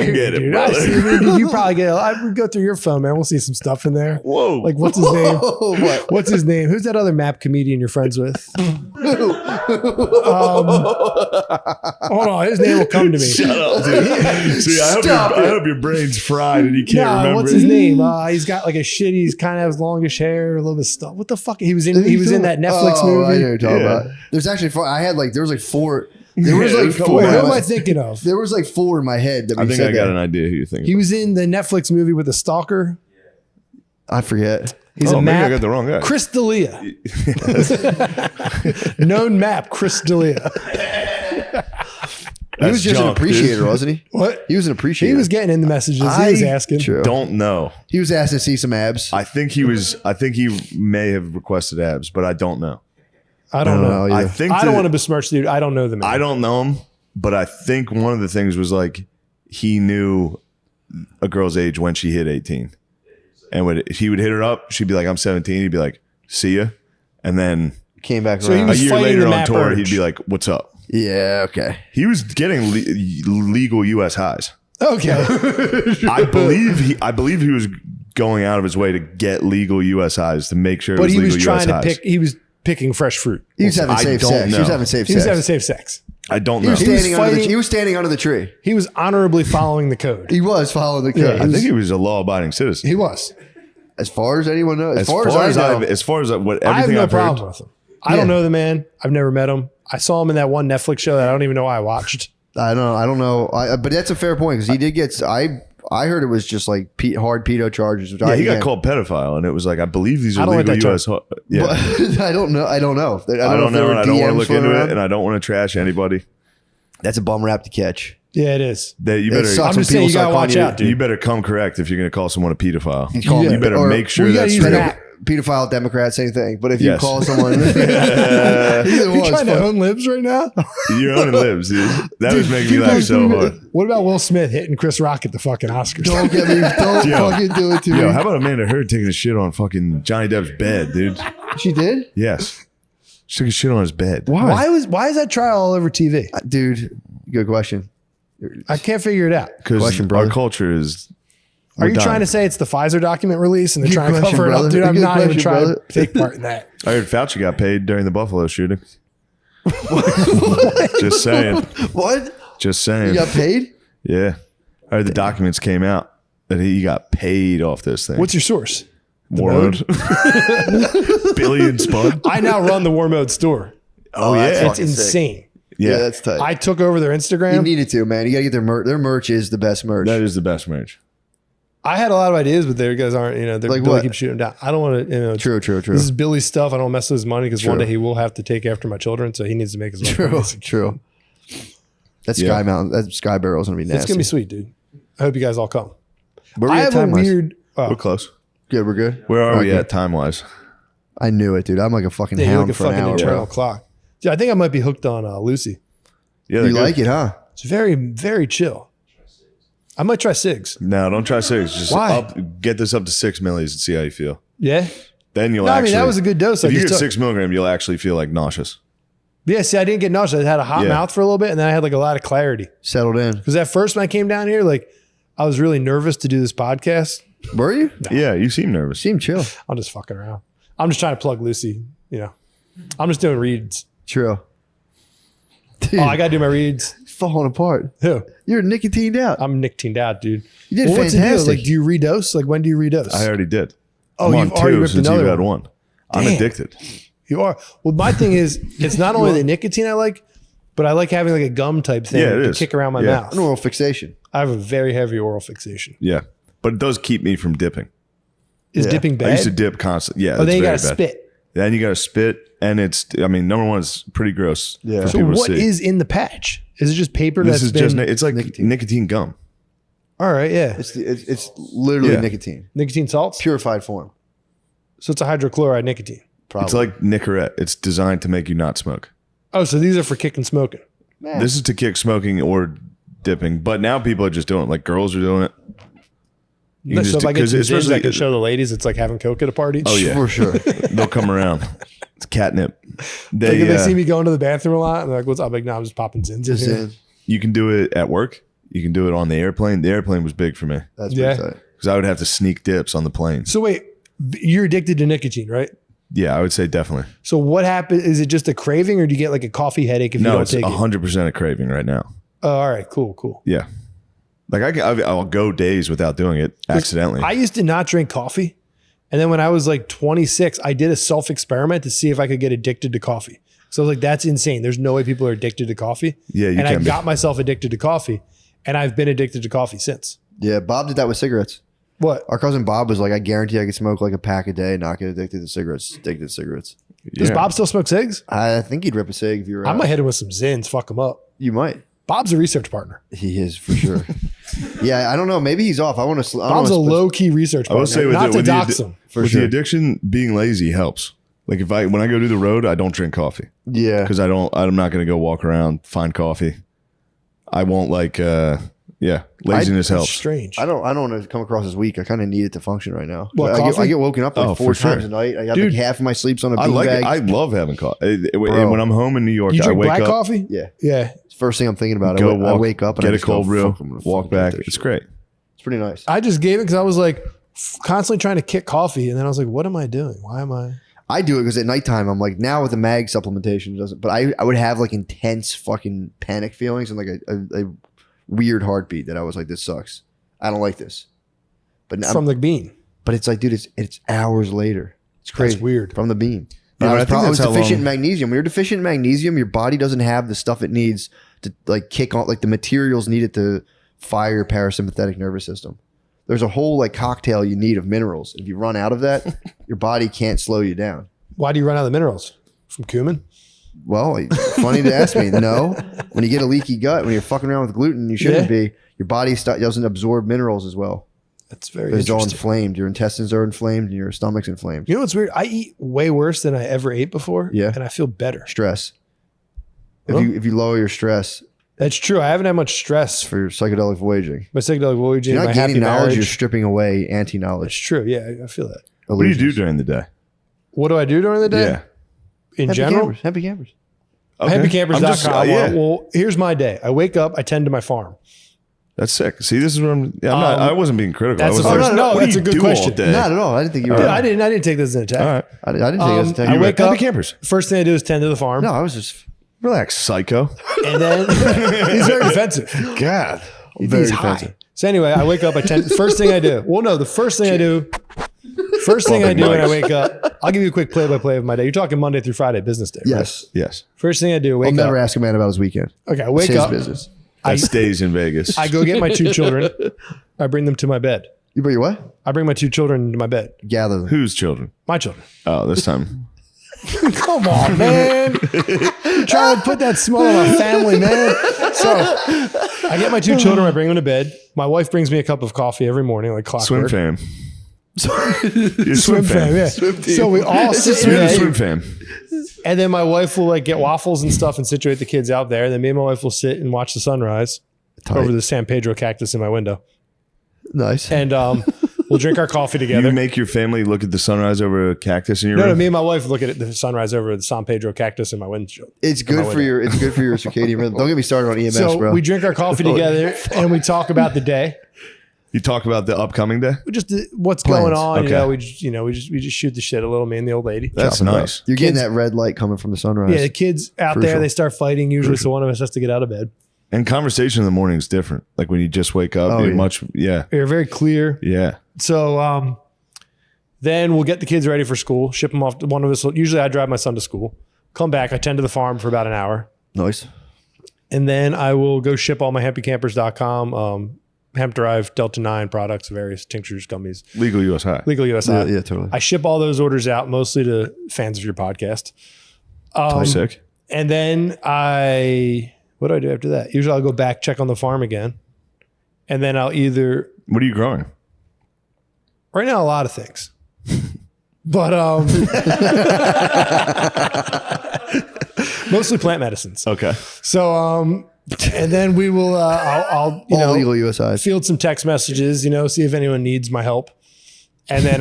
S2: hear
S1: get
S2: you,
S1: it,
S2: dude.
S1: brother.
S2: I see, dude, you probably get. I would go through your phone, man. We'll see some stuff in there.
S1: whoa.
S2: Like, what's his name?
S3: What?
S2: What's his name? Who's that other map comedian you're friends with? Hold on, his name will come to me.
S1: Shut up, dude. See, I hope your brain's fried and you can't
S2: Nah,
S1: remember.
S2: what's his name? He's got like a shit. He's kind of has longish hair, a little bit stuff. What the fuck? He was in that Netflix
S3: I know
S2: movie.
S3: what you're talking
S1: Yeah.
S3: about. There's actually four. I had like there was like four. There was
S1: Yeah,
S3: like
S1: there's a
S3: four.
S1: couple
S2: Wait, who
S1: of
S2: am I
S1: them.
S2: thinking of?
S3: There was like four in my head that we
S1: I think
S3: said
S1: I got
S3: that.
S1: an idea who you think.
S2: He was in the Netflix movie with the stalker.
S3: I forget.
S2: He's a
S1: maybe I
S2: map.
S1: got the wrong guy.
S2: Chris D'Elia. Known map, Chris D'Elia.
S3: He was just
S1: junk,
S3: an appreciator, wasn't he?
S2: What?
S3: He was an appreciator.
S2: He was getting in the messages. He was asking.
S3: True.
S1: Don't know.
S3: He was asked to see some abs.
S1: I think he may have requested abs, but I don't know.
S2: I don't know.
S1: I
S3: either.
S1: think
S2: I don't want to besmirch the dude. I don't know the man.
S1: I don't know him, but I think one of the things was like he knew a girl's age when she hit 18. And if he would hit her up, she'd be like, I'm 17. He'd be like, see ya. And then
S3: Came back
S2: So he
S3: around.
S1: a
S2: was
S1: year
S2: fighting
S1: later
S2: the
S1: on
S2: map
S1: tour,
S2: urge.
S1: he'd be like, what's up?
S3: Yeah, okay.
S1: He was getting legal U.S. highs.
S2: Okay.
S1: I believe he was going out of his way to get legal U.S. highs to make sure it
S2: But
S1: was
S2: he
S1: legal
S2: was trying
S1: U.S.
S2: to
S1: highs.
S2: pick. He was picking fresh fruit.
S3: He was having
S1: I
S3: safe
S1: don't
S3: sex. He was
S1: know.
S3: having safe
S2: He was
S3: sex.
S2: having safe sex.
S1: I don't
S3: He
S1: know.
S3: was
S2: He was
S3: standing under the.
S2: fighting-
S3: He was standing under the tree.
S2: He was honorably following the code.
S3: He was following the
S2: Yeah,
S3: code.
S1: I think he was a law-abiding citizen.
S2: He was.
S3: As far as anyone knows.
S1: As far as
S3: I know.
S1: as far as what
S2: I have
S1: everything
S2: no
S1: I've
S2: problem
S1: heard.
S2: with him. I don't know the man. I've never met him. I saw him in that one Netflix show that I don't even know why I watched.
S3: I don't know. But that's a fair point because he did get. I heard it was just like hard pedo charges. Which
S1: Yeah, he got
S3: again,
S1: called pedophile, and it was like, I believe these
S2: I
S1: are
S2: don't like
S1: legal
S2: that
S1: U.S. Yeah,
S3: But I don't know. I don't know.
S1: I don't know, and I don't want to look into it, and
S3: And
S1: I don't want to trash anybody.
S3: that's a bum rap to catch.
S2: Yeah, it is.
S1: That you
S3: It
S1: better.
S3: sucks
S2: I'm
S3: when
S2: just saying
S3: people
S2: you gotta
S3: start
S2: watch
S3: calling
S2: out, dude.
S1: You better come correct if you're going to call someone a pedophile.
S3: You call
S2: Yeah.
S1: You better
S3: or
S1: make sure
S2: well, you gotta
S1: that's
S2: use
S1: real.
S2: that.
S3: pedophile Democrat, same thing. But if you
S1: Yes.
S3: call someone, either
S2: You're
S3: one's
S2: trying to
S3: fun.
S2: own libs right now?
S1: Your own lives, dude. That was making me laugh so hard.
S2: What about Will Smith hitting Chris Rock at the fucking Oscars?
S3: Don't get me. Don't
S1: Yo.
S3: fucking do it to
S1: Yo,
S3: me.
S1: how about Amanda Heard taking a shit on fucking Johnny Depp's bed, dude?
S3: She did,
S1: Yes. She took a shit on his bed.
S2: Why is that trial all over TV?
S3: dude. Good question.
S2: I can't figure it out.
S1: Because
S3: Question,
S1: our
S3: brother.
S1: culture is.
S2: Are you
S1: we're
S2: trying
S1: dying.
S2: to say it's the Pfizer document release and they're
S3: Good
S2: trying to
S3: question,
S2: cover it
S3: brother.
S2: up? Dude, I'm
S3: Good
S2: not even
S3: question,
S2: trying
S3: brother.
S2: to take part in that.
S1: I heard Fauci got paid during the Buffalo shooting. Just saying.
S3: What?
S1: Just saying.
S3: You got paid?
S1: Yeah. I heard the documents came out that he got paid off this thing.
S2: What's your source?
S1: Warlord? Billion spud?
S2: I now run the War Mode store.
S1: Oh,
S3: that's
S1: yeah.
S2: It's
S3: fucking sick.
S2: insane.
S3: Yeah, that's tight.
S2: I took over their
S3: You
S2: Instagram.
S3: needed to, man. You got to get their merch. Their merch is the best merch.
S1: That is the best merch.
S2: I had a lot of ideas, but their guys aren't, they're
S3: Like
S2: Billy
S3: what?
S2: keeps shooting them down. I don't want to,
S3: True.
S2: This is Billy's stuff. I don't mess with his money because one
S3: True.
S2: day he will have to take after my children, so he needs to make his own.
S3: True.
S2: money.
S3: True. That
S1: Yeah.
S3: Sky Mountain, that Sky Barrel's gonna be nasty.
S2: It's gonna be sweet, dude. I hope you guys all come.
S3: Where we
S2: I
S3: at
S2: have a
S3: time-wise?
S2: weird.
S1: We're close.
S3: Good, we're good.
S1: Where are we
S3: Okay.
S1: at time-wise?
S3: I knew it, dude. I'm like a fucking
S2: Yeah, you're
S3: hound
S2: like a
S3: for an
S2: fucking
S3: hour.
S2: internal
S3: bro.
S2: clock. Dude, I think I might be hooked on Lucy.
S1: Yeah,
S3: You like it, huh?
S2: It's very, very chill. I might try cigs.
S1: No, don't try 6. Just
S2: Why?
S1: get this up to 6 millis and see how you feel.
S2: Yeah.
S1: Then you'll
S2: No, I
S1: actually.
S2: mean that was a good dose. I
S1: If you
S2: just
S1: get
S2: took.
S1: 6 milligram, you'll actually feel like nauseous.
S2: Yeah, see, I didn't get nauseous. I had a hot
S1: Yeah.
S2: mouth for a little bit, and then I had like a lot of clarity.
S3: Settled in.
S2: Because at first when I came down here, like I was really nervous to do this podcast.
S3: Were you?
S1: Yeah, you seem nervous.
S3: Seem chill.
S2: I'm just fucking around. I'm just trying to plug Lucy. I'm just doing reads.
S3: True. Dude,
S2: Oh, I gotta do my reads.
S3: falling apart.
S2: Who?
S3: You're nicotined out.
S2: I'm nicotined out, dude.
S3: You did
S2: Well, what's the deal?
S3: fantastic.
S2: Like, do you redose? Like, when do you redose?
S1: I already did.
S2: Oh,
S1: I'm
S2: you've
S1: on
S2: already
S1: 2
S2: ripped
S1: since
S2: another
S1: you've had
S2: one.
S1: 1. I'm
S2: Damn.
S1: addicted.
S2: You are. Well, my thing is, it's not only the nicotine I like, But I like having like a gum type thing
S1: Yeah, it
S2: to
S1: is.
S2: kick around my
S1: Yeah.
S2: mouth.
S3: An oral fixation.
S2: I have a very heavy oral fixation.
S1: Yeah. But it does keep me from dipping.
S2: Is
S3: Yeah.
S2: dipping bad?
S1: I used to dip constantly. Yeah.
S2: Oh,
S1: it's
S2: then you
S1: very
S2: gotta
S1: bad.
S2: spit.
S1: Then you got to spit. And it's, I mean, number one, it's pretty gross.
S3: Yeah.
S1: For
S2: So
S1: people
S2: what
S1: to see.
S2: is in the patch? Is it just paper
S1: This
S2: that's
S1: is
S2: been?
S1: just, it's like
S3: nicotine.
S1: nicotine gum.
S2: All right, yeah.
S3: It's literally
S1: Yeah.
S3: nicotine,
S2: Nicotine salts.
S3: purified form.
S2: So it's a hydrochloride nicotine.
S3: Probably.
S1: It's like Nicorette. It's designed to make you not smoke.
S2: Oh, so these are for kicking smoking.
S3: Man.
S1: This is to kick smoking or dipping. But now people are just doing it. Like girls are doing it. You can
S2: So
S1: just
S2: if
S1: do-
S2: I get
S1: 'cause
S2: some zins, I
S1: especially-
S2: can show the ladies it's like having coke at a party.
S1: Oh, yeah.
S3: for sure.
S1: They'll come around. It's catnip.
S2: Like
S1: They,
S2: if they see me going to the bathroom a lot, and they're like, "What's up?" I'm like, "No, I'm just popping zins."
S3: Just
S2: in here.
S3: in.
S1: you can do it at work. You can do it on the airplane. The airplane was big for me
S3: That's
S2: Yeah.
S3: pretty tight.
S1: because I would have to sneak dips on the plane.
S2: So wait, you're addicted to nicotine, right?
S1: Yeah, I would say definitely.
S2: So what happens? Is it just a craving, or do you get like a coffee headache if you
S1: No,
S2: don't
S1: it's
S2: take it?
S1: 100% a craving right now.
S2: Oh, all right, cool.
S1: Yeah. Like I'll go days without doing it accidentally.
S2: I used to not drink coffee, and then when I was like 26, I did a self experiment to see if I could get addicted to coffee. So I was like, that's insane. There's no way people are addicted to coffee.
S1: Yeah, you
S2: and I
S1: can be.
S2: got myself addicted to coffee, and I've been addicted to coffee since.
S3: Yeah, Bob did that with cigarettes.
S2: What?
S3: Our cousin Bob was like, I guarantee I could smoke like a pack a day and not get addicted to cigarettes. Addicted to cigarettes.
S2: Does
S1: Yeah.
S2: Bob still smoke cigs?
S3: I think he'd rip a cig if you were
S2: I
S3: out.
S2: might hit him with some Zins, fuck him up.
S3: You might.
S2: Bob's a research partner.
S3: He is for sure. Yeah, I don't know. Maybe he's off. I want to.
S2: Bob's a low key research
S1: I will
S2: partner.
S1: say with
S2: Not
S1: the-
S2: to
S1: with the
S2: dox
S1: addi-
S2: him.
S3: For
S1: with
S3: sure.
S1: the addiction, being lazy helps. Like when I go do the road, I don't drink coffee
S3: Yeah.
S1: because I'm not going to go walk around, find coffee. I won't laziness
S2: That's
S1: helps.
S2: strange.
S3: I don't want to come across as weak. I kind of need it to function right now.
S2: What,
S3: I
S2: coffee?
S3: get woken up like
S1: Oh,
S3: 4
S1: for sure.
S3: times a night. I have
S2: Dude.
S3: like half of my sleeps on a
S1: I like it.
S3: beanbag.
S1: I love having coffee.
S3: Bro.
S1: And when I'm home in New York,
S2: You
S1: I
S2: drink
S1: wake
S2: black
S1: up,
S2: coffee?
S3: Yeah.
S2: Yeah.
S3: It's the first thing I'm thinking about.
S1: go
S3: I
S1: walk,
S3: wake up and
S1: get
S3: I
S1: a
S3: just go,
S1: cold brew,
S3: "Fuck, I'm gonna
S1: walk
S3: fucking
S1: back.
S3: get this
S1: It's
S3: shit."
S1: great.
S3: It's pretty nice.
S2: I just gave it because I was like constantly trying to kick coffee. And then I was like, what am I doing? Why am I?
S3: I do it because at nighttime I'm like, now with the mag supplementation it doesn't. But I would have like intense fucking panic feelings and like a weird heartbeat that I was like, this sucks. I don't like this. But now,
S2: From the bean.
S3: but it's like, dude, it's hours later. It's crazy.
S2: That's weird.
S3: From the bean.
S1: Yeah,
S3: I
S1: but
S3: was,
S1: I think
S3: I was
S1: that's how
S3: deficient in
S1: long-
S3: magnesium. When you're deficient in magnesium, your body doesn't have the stuff it needs to like kick on, like the materials needed to fire your parasympathetic nervous system. There's a whole like cocktail you need of minerals. If you run out of that, your body can't slow you down.
S2: Why do you run out of the minerals? From cumin?
S3: Well, funny to ask me. No, when you get a leaky gut, when you're fucking around with gluten, you shouldn't be. Your body doesn't absorb minerals as well.
S2: That's very
S3: It's all
S2: interesting.
S3: inflamed. Your intestines are inflamed, and your stomach's inflamed.
S2: You know what's weird? I eat way worse than I ever ate before.
S3: Yeah.
S2: And I feel better.
S3: Stress.
S2: Huh?
S3: If you lower your stress
S2: That's true. I haven't had much stress.
S3: for your psychedelic voyaging,
S2: My psychedelic voyaging,
S3: you're
S2: my
S3: not
S2: happy
S3: gaining knowledge. You're
S2: marriage.
S3: stripping away
S2: That's
S3: anti-knowledge.
S2: true. Yeah, I feel that.
S1: What do you do
S3: Illusions.
S1: during the day?
S2: What do I do during the day?
S1: Yeah.
S2: In
S3: Happy
S2: general?
S3: campers. Happy campers.
S1: Okay.
S2: Happycampers.com.
S1: Yeah.
S2: Well, here's my day. I wake up, I tend to my farm.
S1: That's sick. See, this is what I'm not. I wasn't being critical. I
S2: That's
S1: was
S2: the
S1: like,
S2: first- no,
S1: what
S2: that's
S1: do
S2: a
S1: you
S2: good
S1: do
S2: question.
S1: all day?
S3: Not at all. I didn't think you were.
S2: Dude, I didn't take this as an attack.
S1: All right.
S3: I didn't think it was a
S2: I
S3: take.
S2: wake
S1: Happy
S2: up.
S1: campers.
S2: First thing I do is tend to the farm.
S3: No, I was just
S1: Relax, psycho.
S2: And then he's very defensive.
S1: God.
S3: very
S2: He's high.
S3: defensive.
S2: So anyway, I wake up. I tend. First thing I do. Well, no, the first thing I do. First thing I do when I wake up, I'll give you a quick play-by-play of my day. You're talking Monday through Friday, business day. Right?
S3: Yes.
S1: Yes.
S2: First thing I do,
S3: I'll
S2: wake
S3: never
S2: up.
S3: ask a man about his weekend.
S2: Okay, I
S3: It's
S2: wake
S3: his
S2: up.
S3: business.
S1: That stays in Vegas.
S2: I go get my 2 children. I bring them to my bed.
S3: You bring your what?
S2: I bring my 2 children to my bed.
S3: Gather them.
S1: Whose children?
S2: My children.
S1: Oh, this time.
S2: Come on, man. You're trying to put that smell on my family, man. So I get my 2 children. I bring them to bed. My wife brings me a cup of coffee every morning, like
S1: Swim
S2: clockwork.
S1: fam. You're
S2: Swim fam, yeah. So we all sit in
S1: You're the
S2: bed,
S1: swim fam.
S2: and then my wife will like get waffles and stuff and situate the kids out there. And then me and my wife will sit and watch the sunrise
S3: Tight.
S2: over the San Pedro cactus in my window.
S3: Nice.
S2: And we'll drink our coffee together.
S1: You make your family look at the sunrise over a cactus in your
S2: No,
S1: room?
S2: me and my wife look at the sunrise over the San Pedro cactus in my windshield.
S3: It's good for your circadian rhythm. Don't get me started on EMS,
S2: So
S3: bro.
S2: we drink our coffee together and we talk about the day.
S1: You talk about the upcoming day?
S2: We just what's
S3: Plans.
S2: going on.
S1: Okay.
S2: We just shoot the shit a little. Me and the old lady.
S1: That's
S3: Chopping it up.
S1: nice.
S3: You're getting
S2: Kids-
S3: that red light coming from the sunrise.
S2: Yeah, the kids out
S3: Crucial.
S2: there, they start fighting usually, so one of us has to get out of bed.
S1: And conversation in the morning is different. Like when you just wake up,
S3: Oh,
S1: you're
S3: yeah.
S2: You're very clear.
S1: Yeah.
S2: So then we'll get the kids ready for school, ship them off. One of us, usually I drive my son to school, come back, I tend to the farm for about an hour.
S3: Nice.
S2: And then I will go ship all my hempycampers.com, hemp derived Delta 9 products, various tinctures, gummies.
S1: Legal US High.
S2: Legal US High.
S3: Yeah, totally.
S2: I ship all those orders out mostly to fans of your podcast.
S1: Totally sick.
S2: And then what do I do after that? Usually I'll go back, check on the farm again. And then I'll either,
S1: What are you growing?
S2: right now, a lot of things. But mostly plant medicines.
S1: Okay.
S2: So, and then we will, I'll
S3: All legal USI.
S2: field some text messages, see if anyone needs my help. And then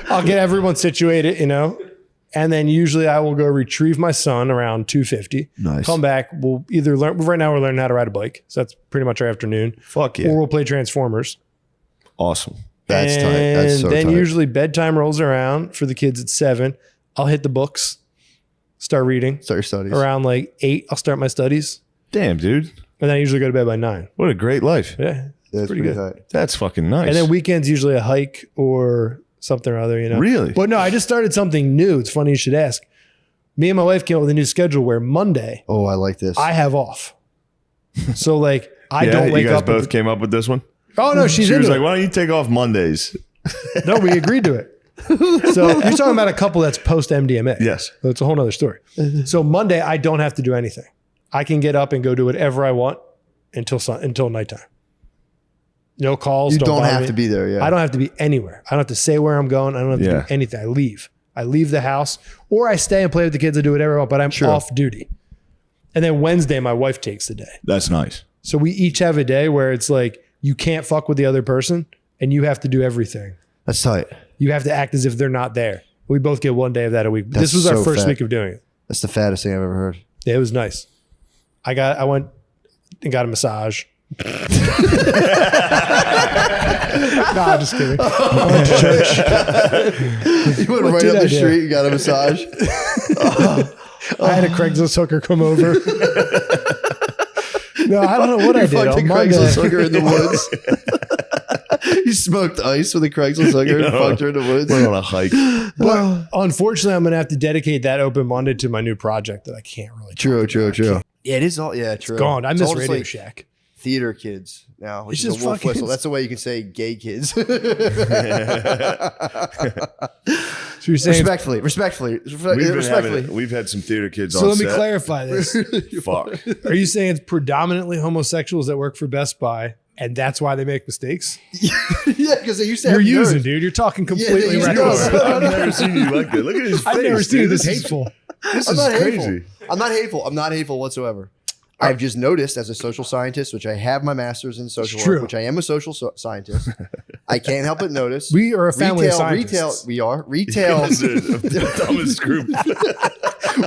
S2: I'll get everyone situated, and then usually I will go retrieve my son around 2:50.
S3: Nice.
S2: Come back. We'll either learn, right now we're learning how to ride a bike. So that's pretty much our afternoon.
S1: Fuck yeah.
S2: Or we'll play Transformers.
S1: Awesome.
S3: That's tight. That's so
S2: then
S3: tight.
S2: usually bedtime rolls around for the kids at 7. I'll hit the books, start reading.
S3: Start your studies.
S2: Around like 8, I'll start my studies.
S1: Damn, dude.
S2: And then I usually go to bed by 9.
S1: What a great life.
S2: Yeah.
S3: That's
S2: pretty
S3: pretty
S2: good.
S3: tight.
S1: That's fucking nice.
S2: And then weekends, usually a hike or something or other,
S1: Really?
S2: But no, I just started something new. It's funny you should ask. Me and my wife came up with a new schedule where Monday
S3: Oh, I like this.
S2: I have off. So like I
S1: Yeah,
S2: don't wake
S1: you guys
S2: up.
S1: both came up with this one?
S2: Oh no, she's
S1: She was
S2: into
S1: like,
S2: it.
S1: why don't you take off Mondays?
S2: No, we agreed to it. So you're talking about a couple that's post MDMA.
S1: Yes.
S2: So it's a whole nother story. So Monday, I don't have to do anything. I can get up and go do whatever I want until nighttime. No calls.
S3: you don't
S2: bother
S3: have
S2: me.
S3: to be there. Yeah.
S2: I don't have to be anywhere. I don't have to say where I'm going. I don't have to
S1: Yeah.
S2: do anything. I leave. I leave the house, or I stay and play with the kids and do whatever I want, but I'm off duty. And then Wednesday, my wife takes the day.
S1: That's nice.
S2: So we each have a day where it's like you can't fuck with the other person and you have to do everything.
S3: That's tight.
S2: You have to act as if they're not there. We both get one day of that a week.
S3: That's
S2: This was our
S3: so
S2: first
S3: fat.
S2: week of doing it.
S3: That's the fattest thing I've ever heard.
S2: Yeah, it was nice. I went and got a massage. No, I'm just kidding. I went to church.
S3: You went
S2: What
S3: right
S2: did
S3: up
S2: I
S3: the
S2: do?
S3: street and got a massage.
S2: I had a Craigslist hooker come over. No, I don't know what I
S3: You
S2: did
S3: fucked a
S2: on Monday.
S3: Craigslist hooker in the woods. You smoked ice with a Craigslist hooker and fucked her in the woods.
S1: We're on a hike.
S2: But unfortunately, I'm going to have to dedicate that open Monday to my new project that I can't really.
S3: True.
S2: Can't.
S3: Yeah, it is all. Yeah, true.
S2: Gone. I
S3: It's
S2: miss
S3: all just
S2: Radio
S3: like
S2: Shack.
S3: theater kids now. Which
S2: It's
S3: is
S2: just
S3: a wolf
S2: fucking-
S3: whistle. That's the way you can say gay kids.
S2: So you're saying.
S3: Respectfully.
S1: We've had some theater kids
S2: So
S1: on
S2: let me
S1: set.
S2: clarify this.
S1: Fuck.
S2: Are you saying it's predominantly homosexuals that work for Best Buy, and that's why they make mistakes?
S3: Yeah, because they used to
S2: You're
S3: have
S2: using,
S3: nerds.
S2: dude. You're talking
S3: they
S2: completely
S3: use
S2: reckless.
S3: nerds.
S1: I've never seen you like that. Look at his face.
S2: I've never seen
S1: dude.
S2: this
S1: This is-
S2: hateful.
S1: This
S3: I'm
S1: is
S3: not
S1: crazy.
S3: hateful. I'm not hateful whatsoever. I've just noticed as a social scientist, which I have my master's in social
S2: true.
S3: work, which I am a social scientist. I can't help but notice.
S2: We are a family of scientists.
S3: Retail.
S1: This is the dumbest group.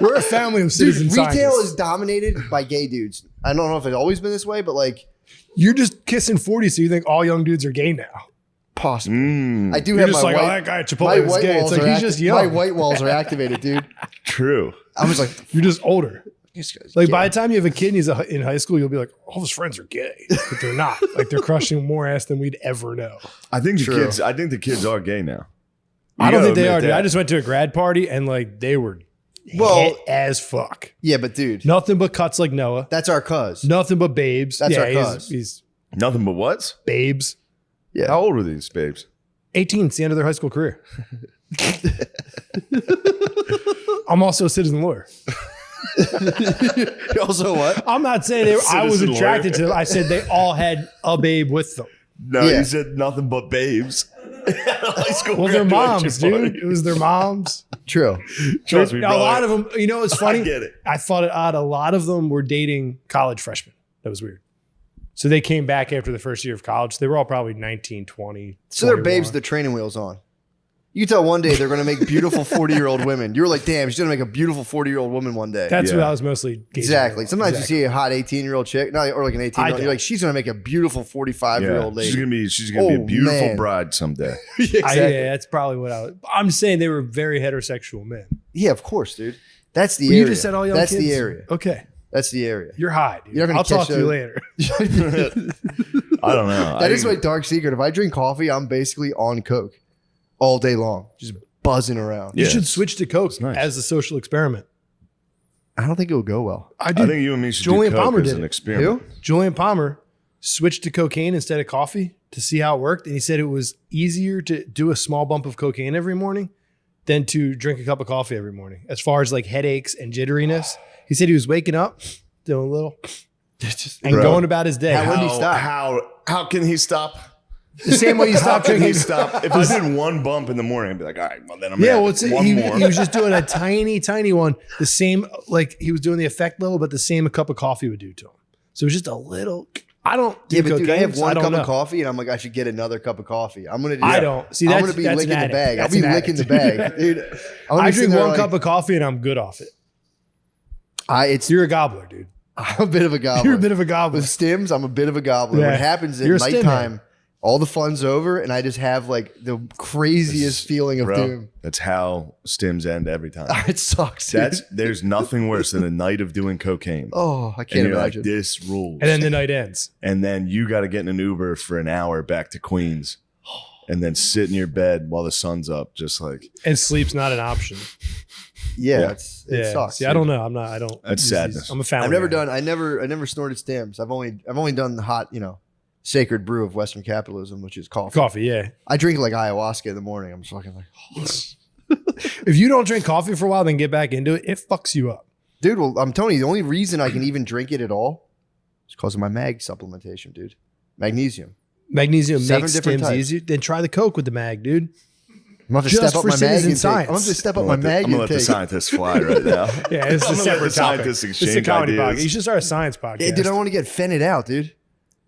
S2: We're a family of citizen
S3: Dude, retail
S2: scientists.
S3: is dominated by gay dudes. I don't know if it's always been this way, but like
S2: You're just kissing 40, so you think all young dudes are gay now.
S3: possible.
S1: Mm,
S3: I do
S2: You're
S3: have
S2: just
S3: my
S2: like, oh,
S3: white,
S2: that guy at
S3: my
S2: Chipotle is
S3: white
S2: gay. It's
S3: walls
S2: like
S3: are
S2: he's just
S3: my
S2: young.
S3: white walls are activated, dude.
S1: true.
S3: I was like,
S2: You're just older.
S3: this guy's
S2: Like
S3: gay.
S2: by the time you have a kid and he's in high school, you'll be like, all his friends are gay, but they're not. Like they're crushing more ass than we'd ever know.
S1: I think
S3: True.
S1: the kids are gay now.
S2: I don't think they are,
S1: admit
S2: dude.
S1: that.
S2: I just went to a grad party and like they were
S3: Well-
S2: hit as fuck.
S3: yeah, but dude,
S2: Nothing but cuts like Noah.
S3: that's our cuz.
S2: Nothing but babes.
S3: That's our
S2: he's,
S3: cuz.
S2: he's
S1: Nothing but what?
S2: babes.
S3: Yeah.
S1: How old are these babes?
S2: 18, it's the end of their high school career. I'm also a citizen lawyer.
S3: Also what?
S2: I'm not saying I was
S1: Citizen
S2: attracted
S1: lawyer.
S2: to them. I said they all had a babe with them.
S1: No,
S3: Yeah.
S1: you said nothing but babes. High school
S2: Well, their
S1: graduation
S2: moms,
S1: party.
S2: dude. It was their moms.
S3: True.
S1: Trust me,
S2: A
S1: brother.
S2: lot of them, you know, it's funny.
S1: I get it.
S2: I thought it odd. A lot of them were dating college freshmen. That was weird. So they came back after the first year of college. They were all probably 19, 20.
S3: So they're
S2: 21.
S3: babes with the training wheels on. You can tell one day they're going to make beautiful 40-year-old women. You're like, damn, she's going to make a beautiful 40-year-old woman one day.
S2: That's
S1: Yeah.
S2: what I was mostly gauging.
S3: Exactly. Sometimes
S2: Exactly.
S3: you see a hot 18-year-old chick, no, or like an 18-year-old.
S2: don't.
S3: You're like, she's going to make a beautiful 45-year-old
S1: She's
S3: lady.
S1: gonna be a
S3: Oh,
S1: beautiful
S3: man.
S1: bride someday.
S3: Exactly.
S2: Yeah, that's probably what I'm saying. They were very heterosexual men.
S3: Yeah, of course, dude. That's the
S2: But
S3: area.
S2: you just said all young
S3: That's
S2: kids.
S3: the area.
S2: Okay.
S3: That's the area.
S2: You're high, dude.
S3: You're not gonna
S2: I'll talk
S3: catch
S2: to you
S3: those-
S2: later.
S1: I don't know.
S3: That is my dark secret. If I drink coffee, I'm basically on coke all day long. Just buzzing around.
S2: You
S1: Yeah,
S2: should switch to Coke
S1: nice.
S2: as a social experiment.
S3: I don't think it will go well.
S2: I
S1: I
S2: do.
S1: think you and me should
S2: Julian
S1: do Coke
S2: Palmer
S1: as
S2: did
S1: an
S2: it.
S1: experiment.
S2: Julian Palmer switched to cocaine instead of coffee to see how it worked. And he said it was easier to do a small bump of cocaine every morning than to drink a cup of coffee every morning. As far as like headaches and jitteriness, he said he was waking up, doing a little, and
S1: Bro.
S2: going about his day.
S3: When did he stop?
S1: How can he stop?
S2: The same way you
S1: How
S2: stop
S1: can he
S2: drinking.
S1: stop? If I did one bump in the morning, I'd be like, all right, well then I'm
S2: Yeah,
S1: gonna
S2: well,
S1: have
S2: it's,
S1: one
S2: he
S1: more.
S2: was just doing a tiny one. The same, like he was doing the effect level, but the same a cup of coffee would do to him. So it was just a little. I don't do
S3: Yeah, but
S2: cocaine.
S3: dude, I have
S2: so
S3: one
S2: don't
S3: cup
S2: know.
S3: of coffee, and I'm like, I should get another cup of coffee. I'm gonna do.
S2: I
S3: that.
S2: don't. See,
S3: I'm
S2: that's,
S3: gonna be
S2: that's
S3: licking
S2: an
S3: the
S2: addict.
S3: bag. I'll
S2: That's
S3: be
S2: an
S3: licking the
S2: addict.
S3: bag, dude. I'm gonna
S2: I
S3: be sitting
S2: drink
S3: there
S2: one
S3: like,
S2: cup of coffee and I'm good off it.
S3: It's
S2: You're a gobbler, dude.
S3: I'm a bit of a gobbler.
S2: You're a bit of a gobbler.
S3: With stims, I'm a bit of a gobbler.
S2: Yeah.
S3: What happens at
S2: You're a stim
S3: nighttime, all the fun's over, and I just have like the craziest feeling of
S1: Bro,
S3: doom.
S1: that's how stims end every time.
S3: It sucks. Dude.
S1: There's nothing worse than a night of doing cocaine.
S3: Oh, I
S1: And
S3: can't
S1: you're
S3: imagine.
S1: like, this rules.
S2: And then the night ends.
S1: And then you got to get in an Uber for an hour back to Queens, and then sit in your bed while the sun's up, just like
S2: And sleep's not an option.
S3: yeah,
S1: Yeah.
S3: it sucks.
S2: See, I don't know. I don't.
S1: That's
S2: use
S1: sadness.
S2: these. I'm a family.
S3: I've never
S2: guy.
S3: done. I never snorted stims. I've only done the hot, sacred brew of Western capitalism, which is coffee.
S2: coffee. Yeah.
S3: I drink like ayahuasca in the morning. I'm just fucking like,
S2: If you don't drink coffee for a while, then get back into it. It fucks you up.
S3: dude. Well, I'm telling you, the only reason I can even drink it at all is because of my mag supplementation, dude. Magnesium.
S2: Magnesium
S3: 7
S2: makes
S3: different
S2: stims
S3: types.
S2: easier. Then try the Coke with the mag, dude.
S3: I'm gonna have to
S2: Just
S3: step up
S2: for
S3: my mag
S2: citizen
S3: intake.
S2: science.
S3: I'm gonna have to step up
S1: I'm
S3: my
S1: gonna let
S3: mag
S1: the- I'm gonna let the
S3: intake.
S1: scientists fly right now.
S2: Yeah, it's a
S1: I'm gonna let
S2: separate
S1: the
S2: topic.
S1: scientists
S2: It's a
S1: exchange
S2: comedy
S1: ideas.
S2: podcast. You should start a science podcast.
S3: Yeah, dude, I don't want to get fented out, dude.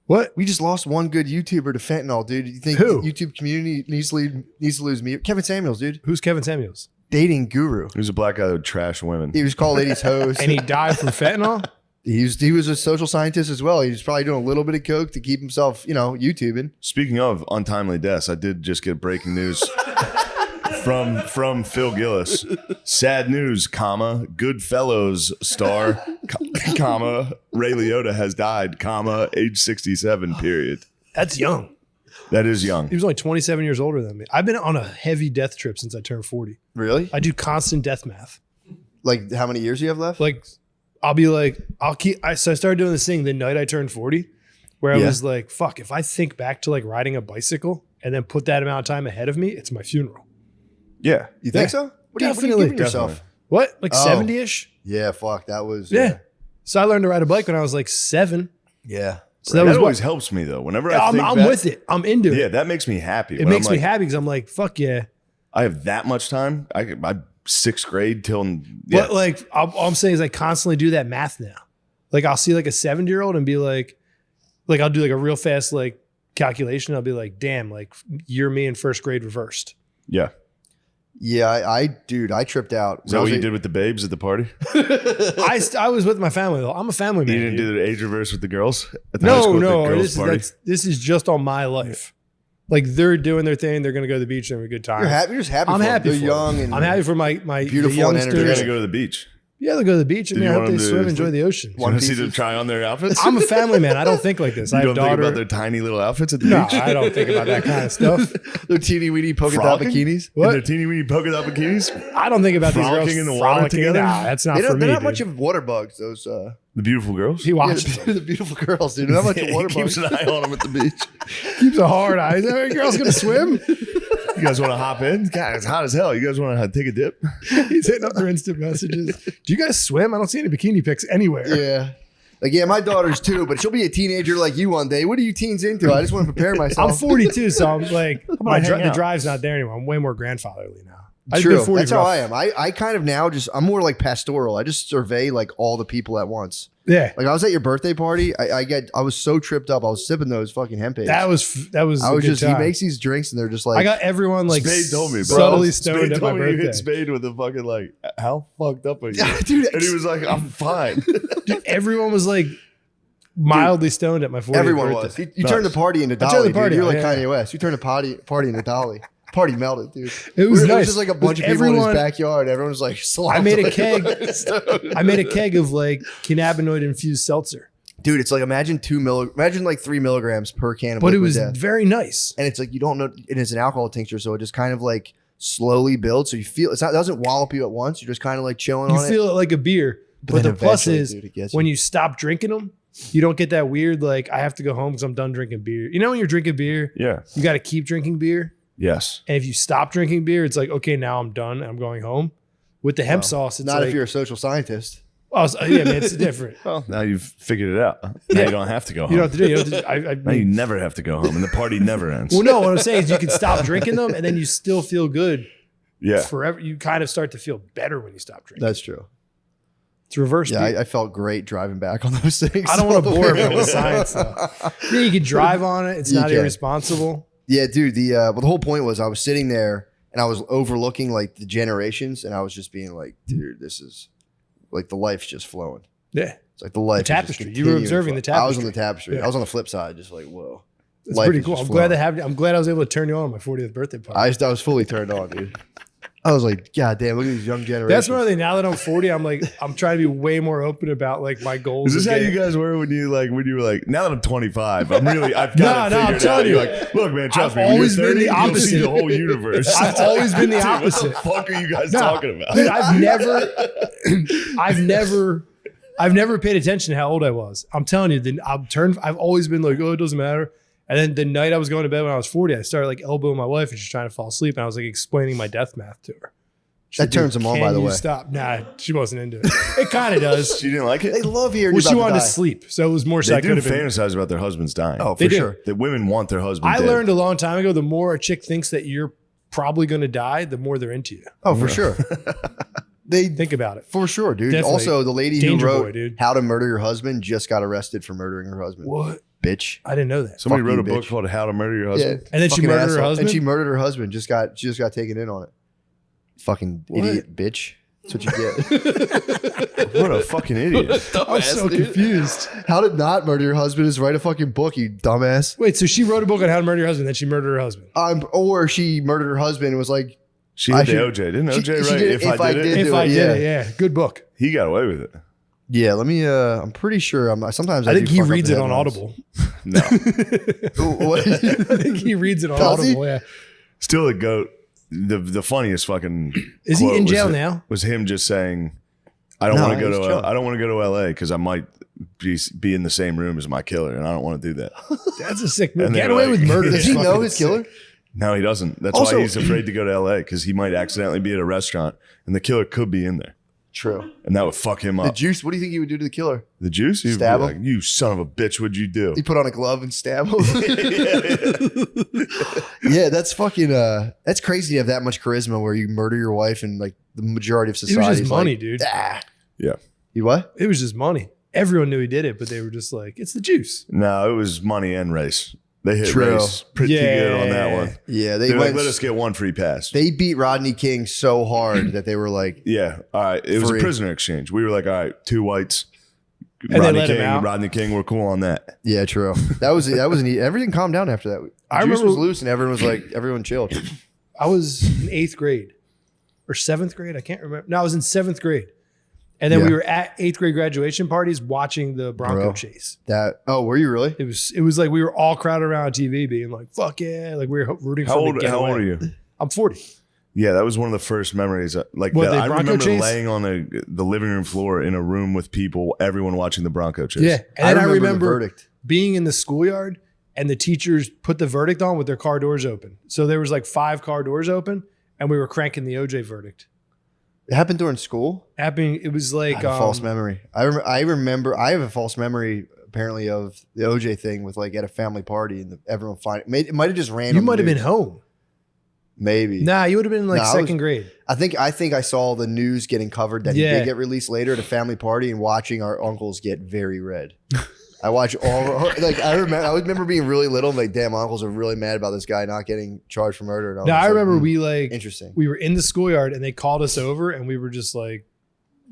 S2: What?
S3: We just lost one good YouTuber to fentanyl, dude. You think
S2: Who?
S3: YouTube community needs to lose me? Kevin Samuels, dude.
S2: Who's Kevin Samuels?
S3: Dating guru.
S1: He was a black guy that would trash women.
S3: He was called ladies host.
S2: And he died from fentanyl?
S3: He was a social scientist as well. He was probably doing a little bit of coke to keep himself, YouTubing.
S1: Speaking of untimely deaths, I did just get breaking news from Phil Gillis. Sad news, Goodfellas star, Ray Liotta has died, age 67, period.
S2: That's young.
S1: That is young.
S2: He was only 27 years older than me. I've been on a heavy death trip since I turned 40.
S3: Really?
S2: I do constant death math.
S3: Like how many years do you have left?
S2: Like, I'll be like, so I started doing this thing the night I turned 40, where I
S3: Yeah.
S2: was like, fuck, if I think back to like riding a bicycle and then put that amount of time ahead of me, it's my funeral.
S1: Yeah.
S3: You think
S2: Yeah.
S3: so? What
S2: Definitely.
S3: are you giving yourself?
S1: Definitely.
S2: What? Like
S3: Oh.
S2: 70-ish?
S3: Yeah, fuck. That was
S2: Yeah. So I learned to ride a bike when I was like 7.
S3: Yeah.
S2: So
S1: That
S2: that was
S1: always
S2: what?
S1: helps me though. Whenever
S2: Yeah,
S1: I think
S2: I'm
S1: back-
S2: with it. I'm into
S1: Yeah,
S2: it.
S1: that makes me happy.
S2: It
S1: When
S2: makes
S1: I'm
S2: me
S1: like,
S2: happy because I'm like, fuck yeah.
S1: I have that much time. My 6th grade till yeah.
S2: But like, all I'm saying is I constantly do that math now. Like I'll see like a 70-year-old and be like I'll do like a real fast like calculation. I'll be like, damn, like you're me in 1st grade reversed.
S1: Yeah.
S3: Yeah, dude, I tripped out.
S1: Is that what you did with the babes at the party?
S2: I was with my family though. I'm a family man.
S1: You didn't
S2: dude.
S1: do the age reverse with the girls at the high school
S2: No.
S1: at the girls' party?
S2: This is just on my life. Like they're doing their thing. They're gonna go to the beach and have a good time.
S3: You're just happy.
S2: I'm
S3: for them.
S2: happy.
S3: They're
S2: for
S3: young
S2: them.
S3: and
S2: I'm happy for my
S3: beautiful
S2: the young
S3: and energetic.
S1: They're
S2: students.
S1: gonna go to the beach.
S2: Yeah, they'll go to the beach. I
S1: Did
S2: mean,
S1: you
S2: I
S1: want
S2: hope they
S1: them to-
S2: swim, enjoy the ocean.
S3: One
S1: You want to see them
S3: pieces.
S1: try on their outfits?
S2: I'm a family man. I don't think like this. I
S1: You
S2: have
S1: don't think
S2: daughter.
S1: about their tiny little outfits at the
S2: No,
S1: beach?
S2: I don't think about that kind of stuff.
S3: Their teeny weeny polka dot
S1: Frolicking?
S3: bikinis.
S1: In their teeny weeny polka dot bikinis?
S2: I don't think about these girls
S1: Frolicking in the water
S2: frolicking.
S1: together?
S2: Nah, that's not
S3: They're
S2: for me.
S3: not
S2: dude.
S3: much of water bugs. Those
S1: The beautiful girls?
S2: He watches
S3: yeah,
S2: them.
S3: the beautiful girls, dude. They're not much of
S1: He
S3: water
S1: keeps
S3: bugs.
S1: an eye on them at the beach.
S2: Keeps a hard eye. Is that girl's gonna swim?
S1: You guys want to hop in? God, it's hot as hell. You guys want to take a dip?
S2: He's hitting up their instant messages. Do you guys swim? I don't see any bikini pics anywhere.
S3: Yeah. Like, yeah, my daughter's too, but she'll be a teenager like you one day. What are you teens into? I just want to prepare myself.
S2: I'm 42, so I'm like,
S1: hang
S2: the
S1: out.
S2: drive's not there anymore. I'm way more grandfatherly now. I've
S3: True.
S2: been 40
S3: That's
S2: for
S3: how
S2: about-
S3: I am. I kind of now I'm more like pastoral. I just survey like all the people at once.
S2: Yeah,
S3: Like I was at your birthday party. I was so tripped up. I was sipping those fucking hemp eggs.
S2: that was.
S3: I was
S2: a good
S3: just, he
S2: time.
S3: makes these drinks and they're just like,
S2: I got everyone like
S1: Spade told me, bro.
S2: subtly
S1: Spade
S2: stoned at my
S1: told me you
S2: birthday.
S1: hit Spade with a fucking like, how fucked up are you?
S3: dude,
S1: And he was like, I'm fine.
S2: Dude, everyone was like mildly stoned at my 40th
S3: everyone
S2: birthday.
S3: was. You turned the party into
S2: I turned
S3: Dolly,
S2: the party
S3: dude. You're
S2: on,
S3: like
S2: yeah.
S3: Kanye West. You turned the party into Dolly. Party melted, dude.
S2: It was
S3: It
S2: nice.
S3: was just like a bunch of people in
S2: Everyone-
S3: his backyard. Everyone was like,
S2: I made a
S3: like,
S2: keg. I made a keg of like cannabinoid infused seltzer,
S3: Dude, it's like imagine like 3 milligrams per can of
S2: but it
S3: liquid
S2: was
S3: death.
S2: very nice.
S3: And it's like you don't know, and it's an alcohol tincture, so it just kind of like slowly build. So you feel it doesn't wallop you at once. You're just kind of like chilling
S2: You
S3: on
S2: feel it like a beer. But
S3: then
S2: the plus
S3: eventually,
S2: is
S3: dude, it gets
S2: when
S3: you.
S2: you stop drinking them, you don't get that weird, like, I have to go home because I'm done drinking beer. You know, when you're drinking beer,
S1: Yeah.
S2: you got to keep drinking beer.
S1: Yes.
S2: And if you stop drinking beer, it's like, okay, now I'm done. I'm going home. With the hemp sauce, it's
S3: Not
S2: like,
S3: if you're a social scientist.
S2: oh, yeah, man, it's different.
S1: Well, now you've figured it out. Now you don't have to go home.
S2: You don't have to do it. You don't have to,
S1: Now you never have to go home, and the party never ends.
S2: well, no, what I'm saying is you can stop drinking them and then you still feel good
S1: Yeah.
S2: forever. You kind of start to feel better when you stop drinking.
S3: That's true.
S2: It's reverse.
S3: Yeah,
S2: beer.
S3: I felt great driving back on those things.
S2: I don't want to bore everyone with science, though. Yeah, you can drive on it. It's
S3: You
S2: not
S3: can.
S2: irresponsible.
S3: Yeah, dude. The whole point was I was sitting there and I was overlooking like the generations, and I was just being like, dude, this is like the life's just flowing.
S2: Yeah.
S3: It's like the life. is just
S2: tapestry. You were
S3: continuing to
S2: observing the
S3: flow. I was on the
S2: tapestry.
S3: tapestry.
S2: Yeah.
S3: I was on the flip side, just like, whoa.
S2: It's
S3: Life
S2: pretty
S3: is
S2: cool.
S3: just
S2: I'm glad
S3: flowing.
S2: I'm glad I was able to turn you on my 40th birthday party.
S3: I was fully turned on, dude. I was like, God damn, look at these young generations.
S2: That's one thing. Now that I'm 40, I'm like, I'm trying to be way more open about like my goals.
S1: Is this
S2: of
S1: how you
S2: getting-
S1: guys were when you were like, now that I'm 25, I've got
S2: No,
S1: it
S2: I'm
S1: figured out.
S2: telling you.
S1: You're like, look, man, trust
S2: I've
S1: me, when you're
S2: always been
S1: 30,
S2: the
S1: you'll see
S2: opposite.
S1: the whole universe.
S2: I've always been the
S1: Dude,
S2: opposite.
S1: What the fuck are you guys
S2: No,
S1: talking about?
S2: dude, I've never paid attention to how old I was. I'm telling you, I've always been like, oh, it doesn't matter. And then the night I was going to bed when I was 40, I started like elbowing my wife and she's trying to fall asleep. And I was like explaining my death math to her.
S3: That turns them on, by the way.
S2: Stop. Nah, she wasn't into it. It kind of does.
S1: She didn't like it?
S3: They love hearing
S2: Well,
S3: you
S2: she
S3: about
S2: wanted
S3: to
S2: to
S3: die.
S2: sleep. So it was more so
S1: They
S2: I
S1: do
S2: could have been.
S1: fantasize about their husbands dying.
S3: Oh,
S2: They
S3: for
S2: do.
S3: sure.
S1: That women want their husband
S2: I
S1: dead.
S2: learned a long time ago, the more a chick thinks that you're probably going to die, the more they're into you.
S3: Oh, for sure. They
S2: Think about it.
S3: for sure, dude.
S2: Definitely.
S3: Also, the lady who
S2: Danger
S3: wrote
S2: boy, dude.
S3: How to Murder Your Husband just got arrested for murdering her husband.
S2: What?
S3: Bitch.
S2: I didn't know that.
S1: Somebody
S3: Fuck
S1: wrote
S3: you,
S1: a book
S3: bitch.
S1: called How to Murder Your Husband.
S2: And then she
S3: Fucking
S2: murdered her
S3: asshole.
S2: husband?
S3: And she murdered her husband. She just got taken in on it. Fucking
S2: What?
S3: idiot bitch. That's what you get.
S1: What a fucking idiot.
S2: I'm so confused.
S3: How to not murder your husband is write a fucking book, you dumbass.
S2: Wait, so she wrote a book on how to murder your husband, then she murdered her husband.
S3: Or she murdered her husband and was like,
S1: She
S3: I
S1: hit the
S3: should-
S1: OJ. Didn't
S3: she-
S1: OJ
S3: she
S1: write
S3: did
S1: If I Did It?
S2: If
S3: do
S2: I
S3: it,
S2: did
S3: yeah.
S2: it, yeah. Good book.
S1: He got away with it.
S3: yeah, let me, I'm pretty sure, sometimes
S2: I think
S3: do
S2: he
S3: fuck up
S2: reads
S3: the
S2: it on
S3: headlines.
S2: Audible.
S1: No.
S3: What?
S2: I think he reads it on
S3: Does he?
S2: Audible, yeah.
S1: Still the GOAT. The funniest fucking
S2: Is he
S1: quote
S2: in
S1: was
S2: jail
S1: it-
S2: now?
S1: Was him just saying, I don't
S3: No,
S1: want to go
S3: he's
S1: to
S3: chilling.
S1: I don't want to go to LA because I might be in the same room as my killer, and I don't want to do that.
S2: That's a sick move.
S1: And
S2: Get
S1: they're
S2: away
S1: like-
S2: with murder.
S3: Does he know his killer?
S1: No, he doesn't. That's
S3: Also-
S1: why he's afraid to go to LA because he might accidentally be at a restaurant and the killer could be in there,
S3: True.
S1: and that would fuck him
S3: The
S1: up.
S3: juice, what do you think he would do to the killer?
S1: The juice? He'd
S3: Stab
S1: be
S3: him?
S1: like, you son of a bitch, what'd you do?
S3: He put on a glove and stab him. Yeah, that's fucking that's crazy to have that much charisma where you murder your wife and like the majority of
S2: It
S3: society.
S2: was just
S3: is
S2: money,
S3: like,
S2: dude.
S3: Ah.
S1: Yeah.
S3: You what?
S2: It was just money. Everyone knew he did it, but they were just like, it's the juice.
S1: No, it was money and race. They hit
S3: True.
S1: race pretty good on that one.
S3: Yeah,
S1: They're like, let us get one free pass.
S3: They beat Rodney King so hard that they were like,
S1: Yeah. All right. It was
S3: Free.
S1: a prisoner exchange. We were like, all right, two whites.
S2: And they
S1: Rodney
S2: let him
S1: King,
S2: out.
S1: Rodney King, we're cool on that.
S3: yeah, true. That was everything calmed down after that.
S2: I
S3: Juice
S2: remember-
S3: was loose and everyone was like, everyone chilled.
S2: I was in 8th grade or 7th grade. I can't remember. No, I was in 7th grade. And then
S3: Yeah.
S2: we were at 8th grade graduation parties watching the Bronco
S3: Bro.
S2: chase.
S3: Were you really?
S2: It was like we were all crowded around TV being like, fuck yeah. Like we were rooting for
S1: How
S2: them
S1: old,
S2: to get
S1: how
S2: away.
S1: old are you?
S2: I'm 40.
S1: Yeah, that was one of the first memories. Like
S2: What,
S1: that.
S2: the
S1: I
S2: Bronco
S1: remember
S2: chase?
S1: laying on the living room floor in a room with people, everyone watching the Bronco chase.
S2: Yeah. And then I
S3: the
S2: remember
S3: verdict.
S2: being in the schoolyard and the teachers put the verdict on with their car doors open. So there was like 5 car doors open and we were cranking the OJ verdict.
S3: It happened during school.
S2: Happening, it was like
S3: I have a false memory. I remember. I have a false memory apparently of the OJ thing with like at a family party and everyone it might have just random.
S2: you might have been
S3: news.
S2: home.
S3: Maybe.
S2: Nah, you would have been in like
S3: No, I was-
S2: 2nd grade.
S3: I think I saw the news getting covered that he
S2: Yeah.
S3: did get released later at a family party and watching our uncles get very red. I watch all like I remember being really little and like damn uncles are really mad about this guy not getting charged for murder. And
S2: No, I
S3: was like,
S2: remember we like
S3: interesting.
S2: we were in the schoolyard and they called us over and we were just like,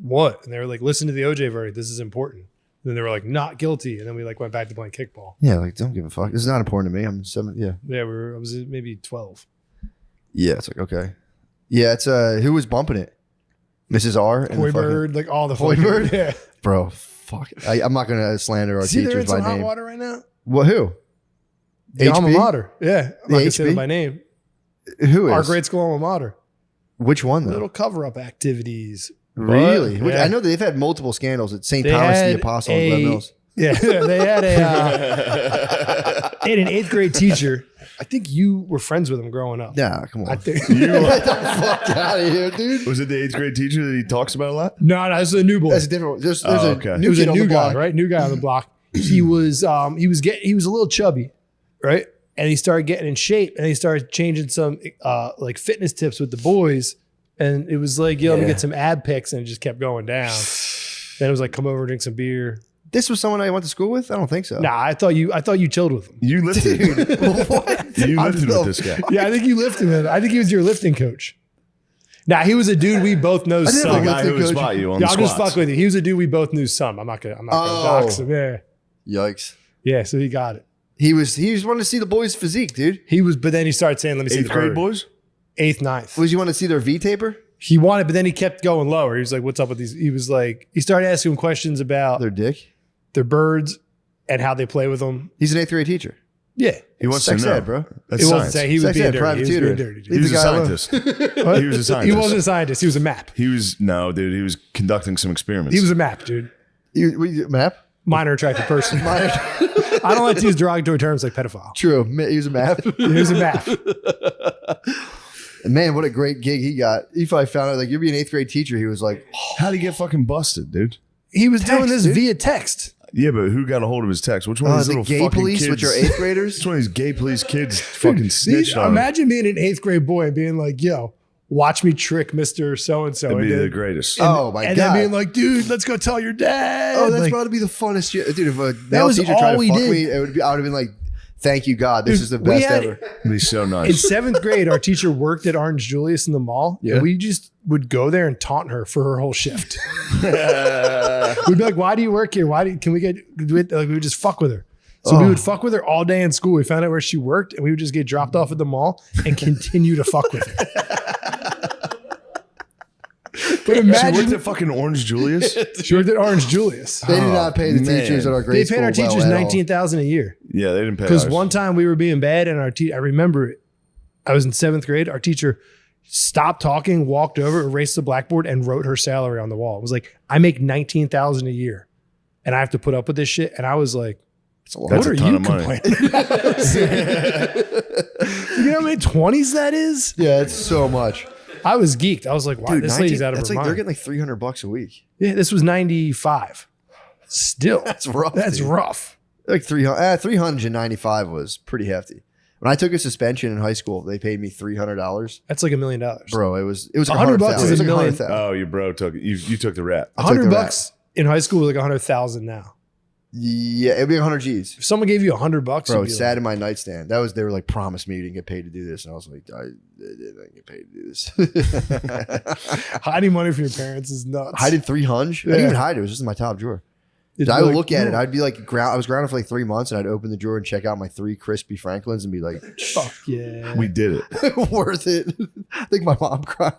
S2: what? And they were like, listen to the OJ verdict. This is important. And then they were like, not guilty. And then we like went back to playing kickball.
S3: Yeah, like don't give a fuck. This is not important to me. I'm 7. Yeah.
S2: Yeah, I was maybe 12.
S3: Yeah, it's like okay. Yeah, it's who was bumping it? Mrs. R and the fucking-
S2: Hoiberg, like all the
S3: Hoiberg?
S2: fucking- Yeah.
S3: Bro, fuck. I'm not gonna slander our
S2: See, they're in
S3: teachers
S2: some
S3: by
S2: hot
S3: name.
S2: water right now.
S3: What? Who?
S2: The alma
S3: HB?
S2: mater. Yeah. I'm not gonna say
S3: HB?
S2: them by name.
S3: Who is?
S2: Our grade school alma mater.
S3: Which one though?
S2: Little cover-up activities.
S3: Really?
S2: But, yeah.
S3: I know they've had multiple scandals at St.
S2: They
S3: Thomas the
S2: had
S3: Apostle and Glen Mills.
S2: Yeah, they had they had an 8th grade teacher. I think you were friends with him growing up.
S3: Yeah, come on.
S2: I think.
S3: Get the fuck out of here, dude.
S1: Was it the 8th grade teacher that he talks about a lot?
S2: No, this is a new boy.
S3: That's a different one. There's
S1: okay.
S3: a
S2: It
S3: new
S2: was
S3: kid
S2: a
S3: on
S2: new
S3: the
S2: guy,
S3: block.
S2: right? New guy on the block. He was a little chubby, right? And he started getting in shape, and he started changing some like fitness tips with the boys. And it was like, yo, let me get some ab pics, and it just kept going down. Then it was like, come over, drink some beer.
S3: This was someone I went to school with? I don't think so.
S2: Nah, I thought you chilled with him.
S1: You lifted.
S3: What?
S1: You lifted with this guy.
S2: Yeah, I think you lifted him. I think he was your lifting coach. Nah, he was a dude we both know.
S3: didn't
S1: The
S3: know
S2: Some.
S1: guy who would
S3: Lifting coach.
S1: spot you on
S2: Yeah,
S1: the
S2: I'll just
S1: squats.
S2: fuck with you. He was a dude we both knew some. I'm not gonna
S3: Oh.
S2: dox him. Yeah,
S3: Yikes.
S2: yeah. So he got it.
S3: He just wanted to see the boys' physique, dude.
S2: He was, but then he started saying, "Let me see
S1: 8th
S2: the
S1: grade
S2: bird."
S1: boys?
S2: 8th, 9th.
S3: Was you want to see their V taper?
S2: He wanted, but then he kept going lower. He was like, "What's up with these?" He was like, he started asking him questions about
S3: Their dick?
S2: their birds and how they play with them.
S3: He's an 8th grade teacher.
S2: Yeah,
S1: He wants
S3: Sex
S1: to know.
S3: ed, bro.
S1: That's
S2: it wasn't
S1: science.
S2: saying he was
S3: Sex
S2: being
S3: ed,
S2: dirty.
S3: private
S2: He was being
S3: tutoring.
S2: dirty.
S1: He was
S3: the
S1: a
S3: guy alone.
S1: scientist. He was a scientist.
S2: He wasn't a scientist. He was a map.
S1: He was dude. He was conducting some experiments.
S2: He was a map, dude.
S3: Map?
S2: Minor attractive person. I don't like to use derogatory terms like pedophile.
S3: True. He was a map.
S2: He was a map.
S3: Man, what a great gig he got. He probably found out, like, you'd be an 8th grade teacher. He was like,
S1: How'd he get fucking busted, dude?
S2: He was doing this
S3: dude.
S2: via text.
S1: Yeah, but who got a hold of his text? Which one of these
S3: the
S1: little
S3: gay
S1: fucking
S3: police
S1: kids?
S3: with your 8th graders?
S1: Which one of these gay police kids fucking snitched on him?
S2: Imagine being an 8th grade boy and being like, yo, watch me trick Mr. So-and-so.
S1: That'd be
S2: and
S1: the
S2: then-
S1: greatest.
S3: Oh, my
S2: and
S3: God.
S2: then being like, dude, let's go tell your dad.
S3: Oh, that's
S2: like,
S3: about to be the funnest shit. Dude, if a male
S2: was
S3: teacher
S2: all
S3: tried to
S2: we
S3: fuck
S2: did.
S3: me, I would have been like, thank you, God. This
S2: Dude,
S3: is the
S2: we
S3: best
S2: had-
S3: ever.
S1: It'd be so
S2: in
S1: nice.
S2: 7th grade, our teacher worked at Orange Julius in the mall.
S3: Yeah.
S2: And we just would go there and taunt her for her whole shift. We'd be like, why do you work here? Can we would just fuck with her. So we would fuck with her all day in school. We found out where she worked and we would just get dropped off at the mall and continue to fuck with her. But
S1: She
S2: imagine
S1: worked at fucking Orange Julius.
S2: she worked at Orange Julius.
S3: They did not pay the
S1: man.
S3: teachers at our
S2: They
S3: grade
S2: paid our
S3: school well
S2: teachers
S3: at all.
S2: $19,000 a year.
S1: Yeah, they didn't pay
S2: Because
S1: ours.
S2: one time we were being bad and I remember it. I was in 7th grade. Our teacher stopped talking, walked over, erased the blackboard, and wrote her salary on the wall. It was like, I make $19,000 a year, and I have to put up with this shit. And I was like,
S3: It's a lot.
S1: That's
S2: what
S1: a
S2: are
S1: ton
S2: you
S1: of money.
S2: complaining about? You know how many 20s that is?
S3: Yeah, it's so much.
S2: I was geeked. I was like, wow,
S3: Dude,
S2: this
S3: 19
S2: lady's out of
S3: that's
S2: her
S3: like they're
S2: mind.
S3: getting like $300 a week.
S2: Yeah, this was 95. Still,
S3: That's rough.
S2: that's
S3: dude.
S2: rough.
S3: Like 395 was pretty hefty. When I took a suspension in high school, they paid me $300.
S2: That's like $1 million.
S3: Bro, it was like
S2: $100
S3: $100,000.
S2: is
S3: It was
S2: a
S3: like
S2: million.
S3: $100,000.
S1: Oh, your bro took it. You took the rap.
S3: I took the
S2: $100 in high school was like 100,000 now.
S3: Yeah, it'd be 100 G's.
S2: If someone gave you $100,
S3: Bro,
S2: you'd
S3: it
S2: be
S3: sat in my nightstand. They were like, promise me you didn't get paid to do this. And I was like, I didn't get paid to do this.
S2: like, hiding money from your parents is nuts.
S3: I did 300. I didn't even hide it. It was just in my top drawer.
S2: It'd
S3: I
S2: be
S3: would
S2: like,
S3: look at it.
S2: "No,
S3: I'd be like, I was grounded for like 3 months, and I'd open the drawer and check out my 3 crispy Franklins and be like,
S2: fuck yeah.
S1: We did it.
S3: worth it. I think my mom cried.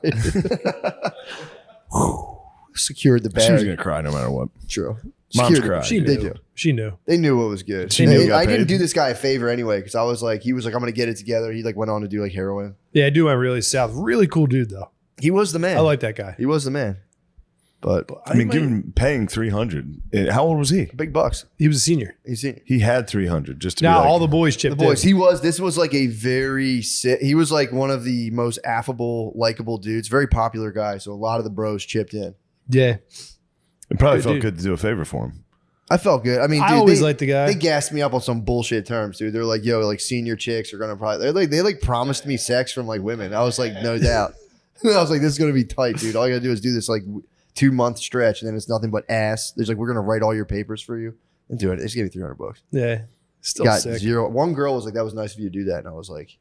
S3: Secured the
S1: She was
S3: bag.
S1: gonna cry no matter what.
S3: True.
S1: Moms
S3: Secured it.
S1: cry.
S2: She
S3: They
S2: knew.
S3: do.
S2: She knew.
S3: They knew what was good.
S1: She knew you got
S3: I didn't
S1: paid?
S3: do this guy a favor anyway because I was like, he was like, I'm gonna get it together. He like went on to do like heroin.
S2: Yeah, I do went really south. Really cool dude though.
S3: He was the man.
S2: I like that guy.
S3: He was the man. But
S1: I mean, paying 300. How old was he?
S3: big bucks.
S2: He was a senior.
S1: He had 300 just to
S2: Now
S1: be like,
S2: all the boys chipped
S3: The boys.
S2: in.
S3: This was like a very he was like one of the most affable, likable dudes. Very popular guy. So a lot of the bros chipped in.
S2: Yeah.
S1: it probably
S2: Good
S1: felt
S2: dude.
S1: good to do a favor for him.
S3: I felt good. I mean,
S2: I
S3: dude,
S2: always
S3: they,
S2: liked the guy.
S3: They gassed me up on some bullshit terms, dude. They're like, yo, like senior chicks are gonna probably they promised me sex from like women. I was like, no doubt. I was like, this is gonna be tight, dude. All you gotta do is do this like 2-month stretch, and then it's nothing but ass. There's like, we're gonna write all your papers for you and do it. It's gave me $300.
S2: Yeah. Still
S3: Got
S2: sick.
S3: 0. One girl was like, that was nice of you to do that, and I was like,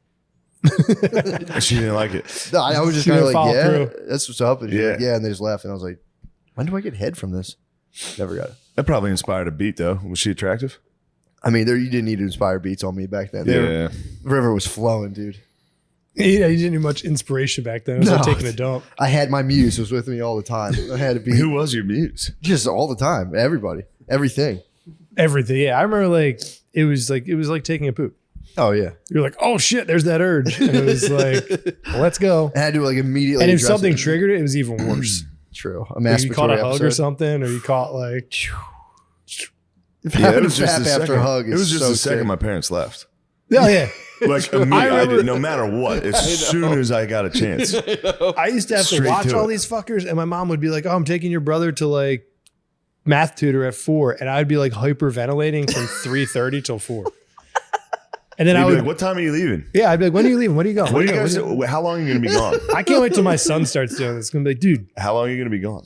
S1: She didn't like it.
S3: no, I was just
S2: She
S3: kind of
S2: didn't
S3: like,
S2: follow
S3: yeah,
S2: through.
S3: that's what's up. And she's like,
S1: Yeah.
S3: yeah, and they just left, and I was like, when do I get head from this? Never got it.
S1: That probably inspired a beat though. Was she attractive?
S3: I mean, you didn't need to inspire beats on me back then.
S1: Yeah.
S3: River was flowing, dude.
S2: Yeah, he didn't need much inspiration back then. It was like
S3: No.
S2: taking a dump.
S3: I had my muse was with me all the time. I had to be
S1: Who was your muse?
S3: just all the time. Everybody, everything.
S2: Everything. Yeah. I remember like it was like taking a poop.
S3: Oh yeah.
S2: You're like, oh shit, there's that urge. And it was like, let's go.
S3: I had to like immediately.
S2: And if
S3: address
S2: something
S3: it.
S2: triggered it, it was even worse.
S3: True. A
S2: Like you caught a
S3: masturbatory
S2: hug
S3: episode.
S2: or something, or you caught like,
S3: If
S1: Yeah,
S3: having
S1: it was
S3: a
S1: just
S3: fap
S1: the
S3: after
S1: second.
S3: a hug
S1: It
S3: is
S1: was just
S3: so
S1: the second
S3: sick.
S1: my parents left.
S2: oh yeah.
S1: Like immediately,
S2: remember-
S1: no matter what, as soon as I got a chance.
S2: I used to have to
S1: Straight
S2: watch
S1: to
S2: all
S1: it.
S2: these fuckers, and my mom would be like, "Oh, I'm taking your brother to like math tutor at 4," and I'd be like hyperventilating from 3:30 till 4. And then
S1: You'd
S2: I
S1: be
S2: would,
S1: like, what time are you leaving?
S2: yeah, I'd be like, "When are you leaving? When are you going?
S1: What are you
S2: When
S1: guys? How long are you going to be gone?
S2: I can't wait till my son starts doing this. It's gonna be like, dude,
S1: How long are you going to be gone?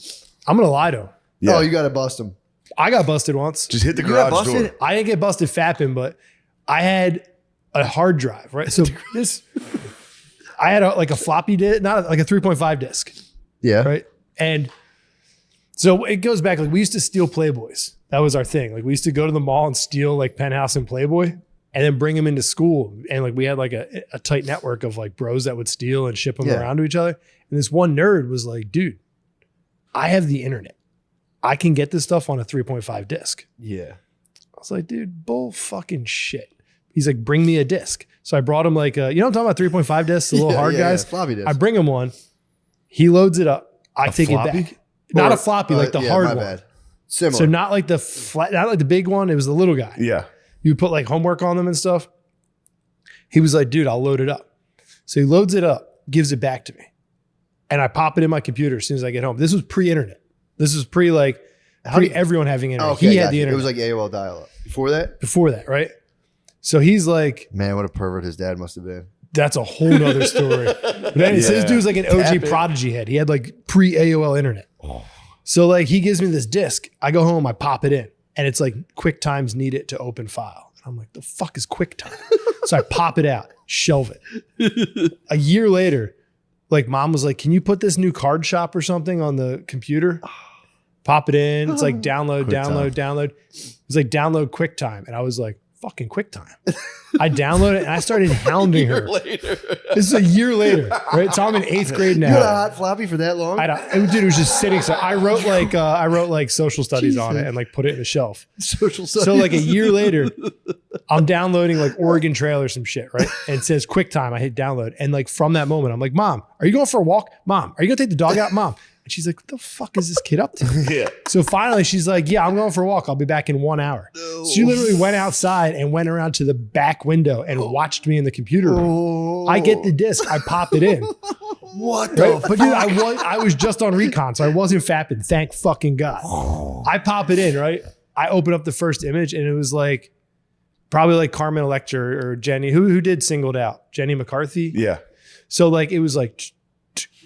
S2: I'm gonna lie to him.
S1: Yeah.
S3: Oh, you got to bust him.
S2: I got busted once.
S1: Just hit the
S3: You got
S1: garage
S3: busted?
S1: door.
S2: I didn't get busted fapping, but I had a hard drive, right? So I had like a floppy disk, not like a 3.5 disc,
S3: Yeah.
S2: right? And so it goes back, like we used to steal Playboys. That was our thing. Like we used to go to the mall and steal like Penthouse and Playboy and then bring them into school. And like we had like a tight network of like bros that would steal and ship them
S3: Yeah.
S2: around to each other. And this one nerd was like, dude, I have the internet. I can get this stuff on a 3.5 disc.
S3: Yeah.
S2: I was like, dude, bull fucking shit. He's like, bring me a disc. So I brought him like, you know what I'm talking about? 3.5 discs, the little hard guys.
S3: Floppy disk.
S2: I bring him one. He loads it up. I take
S1: floppy?
S2: it back. Not
S3: Or-
S2: a floppy, like the
S3: yeah,
S2: hard
S3: my
S2: one.
S3: bad. Similar.
S2: So not like the flat, not like the big one. It was the little guy.
S1: Yeah.
S2: You put like homework on them and stuff. He was like, dude, I'll load it up. So he loads it up, gives it back to me. And I pop it in my computer as soon as I get home. This was pre-internet. This was pre like everyone having internet.
S3: Oh, okay,
S2: he had
S3: gotcha.
S2: the internet.
S3: It was like AOL dial-up. Before that,
S2: before that, right? So he's like,
S3: man, what a pervert his dad must have been.
S2: that's a whole nother story. But anyway, so this
S1: Yeah.
S2: dude was like an OG Prodigy head. He had like pre-AOL internet. So like he gives me this disc. I go home, I pop it in, and it's like QuickTime's need it to open file. And I'm like, the fuck is QuickTime? So I pop it out, shelve it. A year later, like mom was like, can you put this new card shop or something on the computer? Pop it in. It's like download. It's like download QuickTime. And I was like, fucking QuickTime. I downloaded it and I started hounding her. This is a year later, right? So I'm in 8th grade
S3: You had a
S2: now.
S3: hot floppy for that long?
S2: I don't, dude, it was just sitting. So I wrote like social studies on it and like put it in the shelf.
S3: Social studies.
S2: So like a year later, I'm downloading like Oregon Trail or some shit, right? And it says QuickTime. I hit download. And like from that moment, I'm like, Mom, are you going for a walk? Mom, are you gonna take the dog out? Mom. And she's like, what the fuck is this kid up to?
S1: Yeah.
S2: So finally she's like, yeah, I'm going for a walk. I'll be back in 1 hour. So she literally went outside and went around to the back window and watched me in the computer room. I get the disc, I pop it in.
S3: What
S2: Right? But dude, I was just on recon, so I wasn't fapping. Thank fucking God. I pop it in, right? I open up the first image and it was like probably like Carmen Electra or Jenny, who did Singled Out? Jenny McCarthy.
S1: Yeah.
S2: So like it was like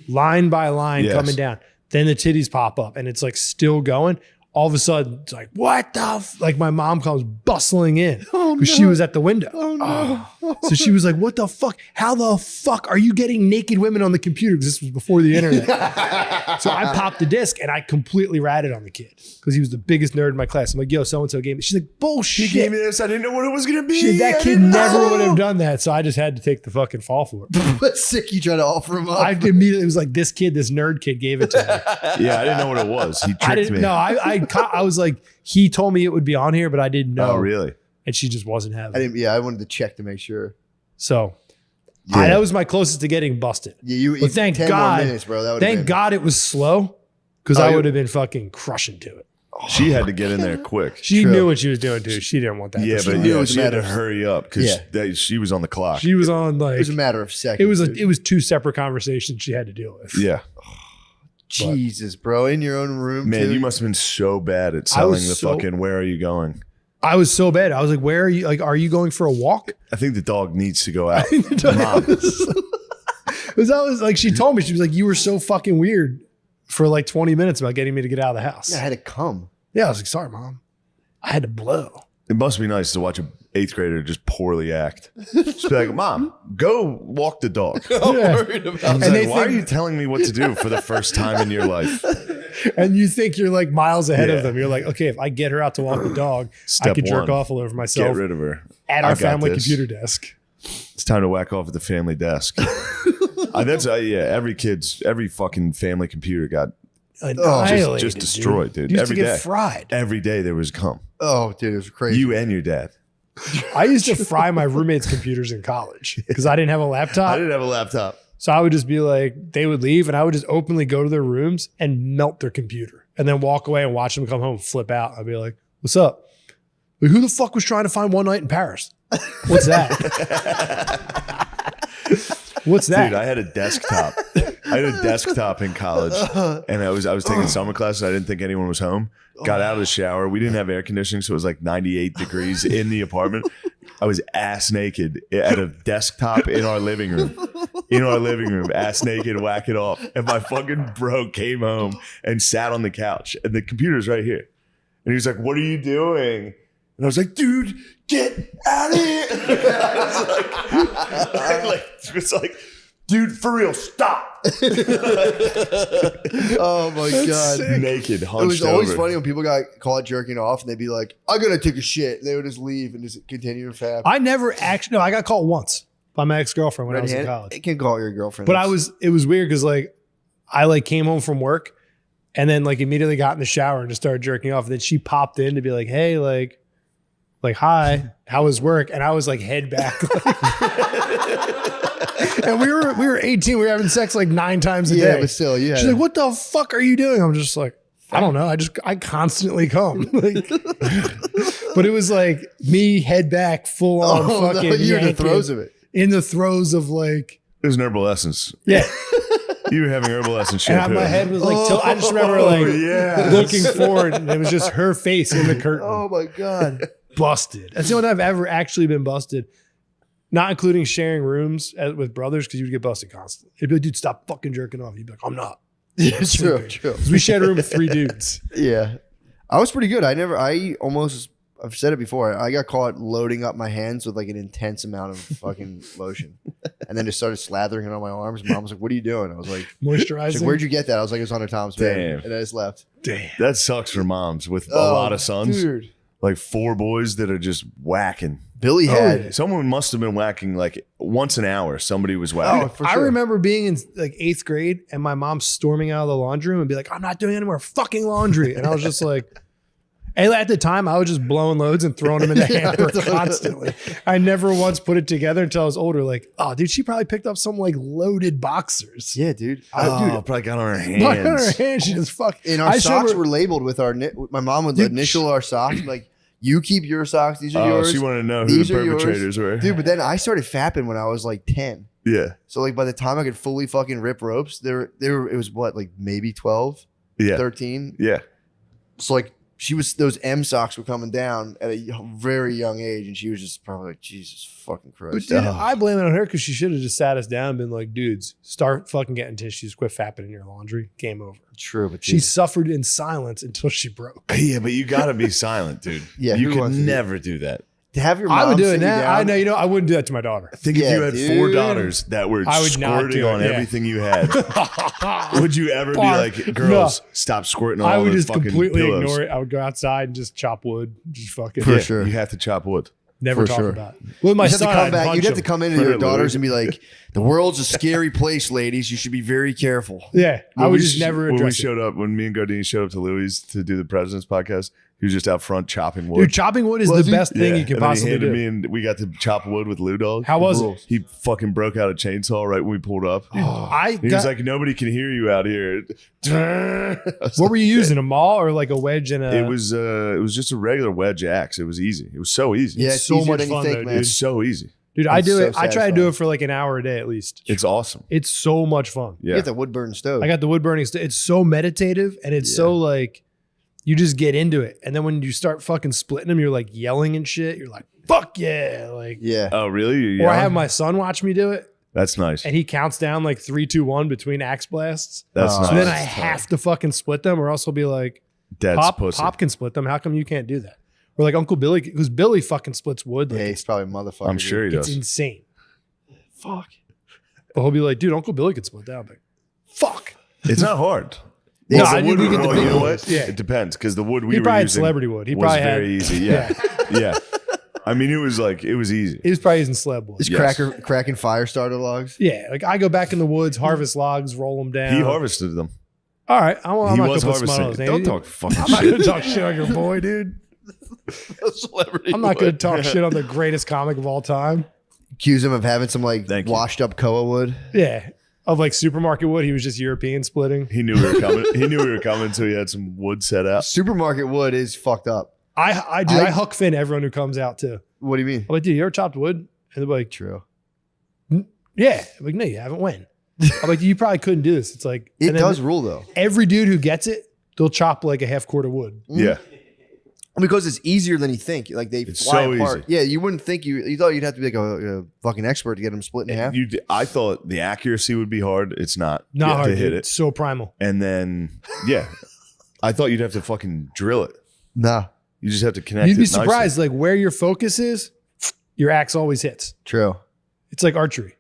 S2: line by line
S1: Yes.
S2: coming down. Then the titties pop up and it's like still going. All of a sudden, it's like, what the like my mom comes bustling in because she was at the window.
S3: Oh no.
S2: So she was like, what the fuck? How the fuck are you getting naked women on the computer? Because this was before the internet. So I popped the disc and I completely ratted on the kid because he was the biggest nerd in my class. I'm like, yo, so-and-so gave me. She's like, bullshit.
S1: He gave me this. I didn't know what it was going to be.
S2: Shit, that
S1: I
S2: kid
S1: didn't
S2: never
S1: know.
S2: would have done that. So I just had to take the fucking fall for it.
S3: What sick you try to offer him up?
S2: I immediately was like, this nerd kid gave it to me.
S1: Yeah, I didn't know what it was. He
S2: I
S1: tricked
S2: didn't
S1: me.
S2: know. I was like, he told me it would be on here, but I didn't know.
S1: Oh, really?
S2: And she just wasn't having
S3: I
S2: it.
S3: didn't. Yeah, I wanted to check to make sure.
S2: So
S1: Yeah.
S2: that was my closest to getting busted.
S3: Yeah, you.
S2: But thank
S3: 10
S2: God-
S3: more minutes, bro. That would.
S2: Thank God it was slow because
S3: Oh,
S2: I
S3: you-
S2: would have been fucking crushing to it.
S1: She had to get in there quick.
S2: She
S3: True.
S2: knew what she was doing too. She didn't want that.
S1: Yeah,
S2: to
S1: but
S3: knew it
S1: yeah,
S3: was a
S1: she had to
S3: matter of-
S1: hurry up because
S3: Yeah.
S1: she was on the clock.
S2: she was on
S3: It
S2: like
S3: was a matter of seconds.
S2: it was two separate conversations she had to deal with.
S1: Yeah.
S3: Jesus, bro, in your own room.
S1: Man,
S3: too?
S1: you must have been so bad at
S2: I was
S1: selling the
S2: so-
S1: fucking where are you going?
S2: I was so bad. I was like, "Where are you? Like, are you going for a walk?"
S1: I think the dog needs to go out.
S2: Mom. Because I was like, she told me she was like, "You were so fucking weird for like 20 minutes about getting me to get out of the house."
S3: Yeah, I had to come.
S2: Yeah, I was like, "Sorry, Mom, I had to blow."
S1: It must be nice to watch an 8th grader just poorly act. Just be like, Mom, go walk the dog.
S2: Yeah.
S1: I was
S2: And
S1: like,
S2: they
S1: why are
S2: think-
S1: you telling me what to do for the first time in your life?
S2: And you think you're like miles ahead
S1: Yeah.
S2: of them. You're like, okay, if I get her out to walk the dog, I
S1: Step
S2: could jerk
S1: one,
S2: off all over
S1: Get
S2: myself
S1: rid of her.
S2: at
S1: I
S2: our
S1: got
S2: family
S1: this.
S2: computer desk.
S1: It's time to whack off at the family desk. Yeah, every fucking family computer got
S2: Annihilated,
S1: just destroyed, dude.
S2: Used
S1: Every
S2: to get
S1: day.
S2: fried.
S1: Every day there was cum.
S3: Oh, dude, it was crazy.
S1: You and your dad.
S2: I used to fry my roommates' computers in college because I didn't have a laptop.
S1: I didn't have a laptop.
S2: So I would just be like, they would leave and I would just openly go to their rooms and melt their computer and then walk away and watch them come home and flip out. I'd be like, what's up? Like, who the fuck was trying to find One Night in Paris? What's that? What's that?
S1: Dude, I had a desktop. I had a desktop in college, and I was taking summer classes. I didn't think anyone was home. Got out of the shower. We didn't have air conditioning, so it was like 98 degrees in the apartment. I was ass naked at a desktop in our living room. Ass naked, whack it off. And my fucking bro came home and sat on the couch, and the computer's right here. And he was like, "What are you doing?" And I was like, "Dude, get out of here!" It was like, dude, for real, stop.
S3: Oh my God.
S2: sick.
S1: Naked, hunched
S3: It was always
S1: over.
S3: funny when people got caught jerking off and they'd be like, I gotta take a shit. And they would just leave and just continue to fap.
S2: I never actually, no, I got caught once by my ex-girlfriend when I was in
S3: Red-handed?
S2: college.
S3: It can call your girlfriend.
S2: But it was weird because like I like came home from work and then like immediately got in the shower and just started jerking off. And then she popped in to be like, hey, like hi, how was work? And I was like head back. And we were 18. We were having sex like 9 times a
S3: Yeah,
S2: day.
S3: but still, you had
S2: She's like, what the fuck are you doing? I'm just like, I don't know. I constantly come. Like, but it was like me head back full on fucking.
S3: No, you're in the
S2: yanking,
S3: throes of it.
S2: in the throes of like,
S1: It was an herbal essence.
S2: yeah.
S1: You were having herbal essence
S2: And
S1: shampoo.
S2: my head was like, I just remember like
S1: yeah.
S2: looking forward and it was just her face in the curtain.
S3: Oh my God.
S2: Busted. That's the only time I've ever actually been busted. Not including sharing rooms with brothers because you'd get busted constantly. You'd be like, dude, stop fucking jerking off. You'd be like, I'm not.
S3: Yeah, true.
S2: Because we shared a room with 3 dudes.
S3: Yeah. I was pretty good. I've said it before. I got caught loading up my hands with like an intense amount of fucking lotion. And then just started slathering it on my arms. Mom was like, what are you doing? I was like,
S2: Moisturizing.
S3: she's like, where'd you get that? I was like, it was under Tom's bed.
S1: Damn.
S3: And I just left.
S2: Damn.
S1: That sucks for moms with a lot of sons.
S3: Dude.
S1: Like 4 boys that are just whacking.
S3: Billy had.
S1: Someone must have been whacking like once an hour. Somebody was whacking.
S3: Oh, for
S2: I
S3: sure.
S2: remember being in like 8th grade and my mom storming out of the laundry room and be like, I'm not doing any more fucking laundry. And I was just like, and at the time I was just blowing loads and throwing them in the
S3: Yeah,
S2: hamper
S3: totally.
S2: constantly. I never once put it together until I was older. Like, oh, dude, she probably picked up some like loaded boxers.
S3: Yeah, dude.
S1: Oh, probably got on her hands.
S2: Not on her hand, she just fuck.
S3: And our
S2: I showed
S3: socks
S2: her-
S3: were labeled with our. My mom would
S2: Dude,
S3: initial our socks. Like, you keep your socks. These are
S1: Oh,
S3: yours.
S1: she wanted to know who
S3: These
S1: the
S3: are yours.
S1: perpetrators were.
S3: Dude, but then I started fapping when I was like 10.
S1: Yeah.
S3: So like by the time I could fully fucking rip ropes, it was what, like maybe 12,
S1: Yeah.
S3: 13.
S1: Yeah.
S3: So like those M socks were coming down at a very young age, and she was just probably like, Jesus fucking
S2: But
S3: Christ.
S2: dude, I blame it on her because she should have just sat us down and been like, dudes, start fucking getting tissues, quit fapping in your laundry. Game over.
S3: True, but
S2: She suffered in silence until she broke.
S1: Yeah, but you got to be silent, dude.
S3: Yeah,
S1: You
S3: who
S1: could
S3: wants to do-
S1: never do that.
S3: to have your mom
S2: I would do it
S3: sit you
S2: now.
S3: down-
S2: I know, I wouldn't do that to my daughter.
S1: I think
S3: Yeah,
S1: if you had
S3: dude.
S1: 4 daughters that were
S2: I would not
S1: squirting
S2: do it,
S1: on
S2: yeah.
S1: everything you had, would you ever be
S2: Barf.
S1: like, girls, stop squirting on
S2: I
S1: all
S2: would
S1: the
S2: just
S1: fucking
S2: completely
S1: pillows?
S2: ignore it. I would go outside and just chop wood. Just fucking
S3: For
S1: Yeah,
S3: sure.
S1: You have to chop wood.
S2: never
S3: For
S2: talk
S3: sure.
S2: about it. With my
S3: You'd have to
S2: son,
S3: come
S2: I'd
S3: back.
S2: punch
S3: You'd have to
S2: him.
S3: come into your
S1: Right,
S3: daughters
S1: Louis.
S3: and be like, "The world's a scary place, ladies. You should be very careful."
S2: Yeah, I
S1: When
S2: would
S1: we
S2: just
S1: sh-
S2: never
S1: When we
S2: address it.
S1: showed up, when me and Gardini showed up to Louis to do the President's podcast, he was just out front chopping wood.
S2: Dude, chopping wood is
S3: Was
S2: the
S3: he?
S2: best thing you can
S1: and then
S2: possibly
S1: he handed
S2: do.
S1: me, and we got to chop wood with Lou Dog.
S2: How was it?
S1: He fucking broke out a chainsaw right when we pulled up.
S2: I
S1: He
S2: got,
S1: was like, "Nobody can hear you out here."
S2: what were you using? A maul or like a wedge and a?
S1: It was just a regular wedge axe. It was easy. It was so easy.
S3: Yeah,
S2: It's
S3: it's
S2: so
S3: easier
S2: much
S3: than you
S2: fun,
S3: think,
S2: though,
S3: man.
S1: It's so easy.
S2: Dude, I
S3: it's
S2: do
S3: so
S2: it. I try to do
S3: satisfying.
S2: it for like an hour a day at least.
S1: It's awesome.
S2: It's so much fun.
S3: You
S1: Yeah.
S3: get the wood burning stove.
S2: I got the wood burning. It's so meditative and it's so like you just get into it. And then when you start fucking splitting them, you're like yelling and shit. You're like, fuck yeah. Like,
S3: yeah.
S1: Oh, really? You
S2: or I
S1: young?
S2: have my son watch me do it
S1: That's nice.
S2: and he counts down like 3, 2, 1 between axe blasts.
S1: That's
S3: Oh,
S1: nice.
S2: So then I
S3: that's
S2: have to fucking split them or else he'll be like,
S1: Dad's pussy.
S2: Pop can split them. How come you can't do that? Or like Uncle Billy, because Billy fucking splits wood. Like,
S3: Yeah, he's probably a motherfucker.
S1: I'm
S3: dude.
S1: sure he
S2: it's
S1: does.
S2: insane. Fuck. But he'll be like, dude, Uncle Billy could split down. But fuck.
S1: It's not hard.
S2: No,
S1: Well,
S2: I
S1: the
S2: need
S1: wood
S2: to get the
S1: well,
S2: big
S1: you know
S2: ones.
S1: what?
S2: Yeah.
S1: It depends because the wood we
S2: He
S1: were
S2: probably had
S1: using
S2: celebrity wood. He
S1: was
S2: probably
S1: very
S2: had,
S1: easy. Yeah, yeah. I mean, it was easy.
S2: He was probably using slab wood.
S3: It's
S1: Yes.
S3: cracking fire starter logs.
S2: Yeah, like I go back in the woods, harvest logs, roll them down.
S1: He harvested them.
S2: All right, I'm
S1: He
S2: not
S1: was
S2: gonna put smut on
S1: harvesting.
S2: his name.
S1: Don't talk fucking
S2: I'm not
S1: shit.
S2: gonna talk shit on your boy, dude.
S3: Celebrity
S2: I'm not going to
S3: wood.
S2: talk shit on the greatest comic of all time.
S3: Accuse him of having some like
S1: Thank you.
S3: washed up koa wood.
S2: Yeah. Of like supermarket wood. He was just European splitting.
S1: He knew we were coming. He knew we were coming, so he had some wood set out.
S3: Supermarket wood is fucked up.
S2: I huck fin everyone who comes out too.
S3: What do you mean?
S2: I'm like, dude, you ever chopped wood? And they're like,
S3: True.
S2: yeah. I'm like, no, you haven't. When? I'm like, you probably couldn't do this. It's like,
S3: It
S2: and then
S3: does rule though.
S2: every dude who gets it, they'll chop like a half quart of wood.
S1: Yeah,
S3: Because it's easier than you think. Like they
S1: It's
S3: fly
S1: so
S3: apart.
S1: easy.
S3: Yeah, you wouldn't think you thought you'd have to be like a fucking expert to get them split in half.
S1: I thought the accuracy would be hard. It's not.
S2: Not hard
S1: to hit
S2: dude.
S1: it.
S2: It's so primal.
S1: And then, yeah, I thought you'd have to fucking drill it.
S3: Nah,
S1: You just have to connect.
S2: You'd be
S1: it nicely.
S2: surprised, like where your focus is, your axe always hits.
S3: true.
S2: It's like archery.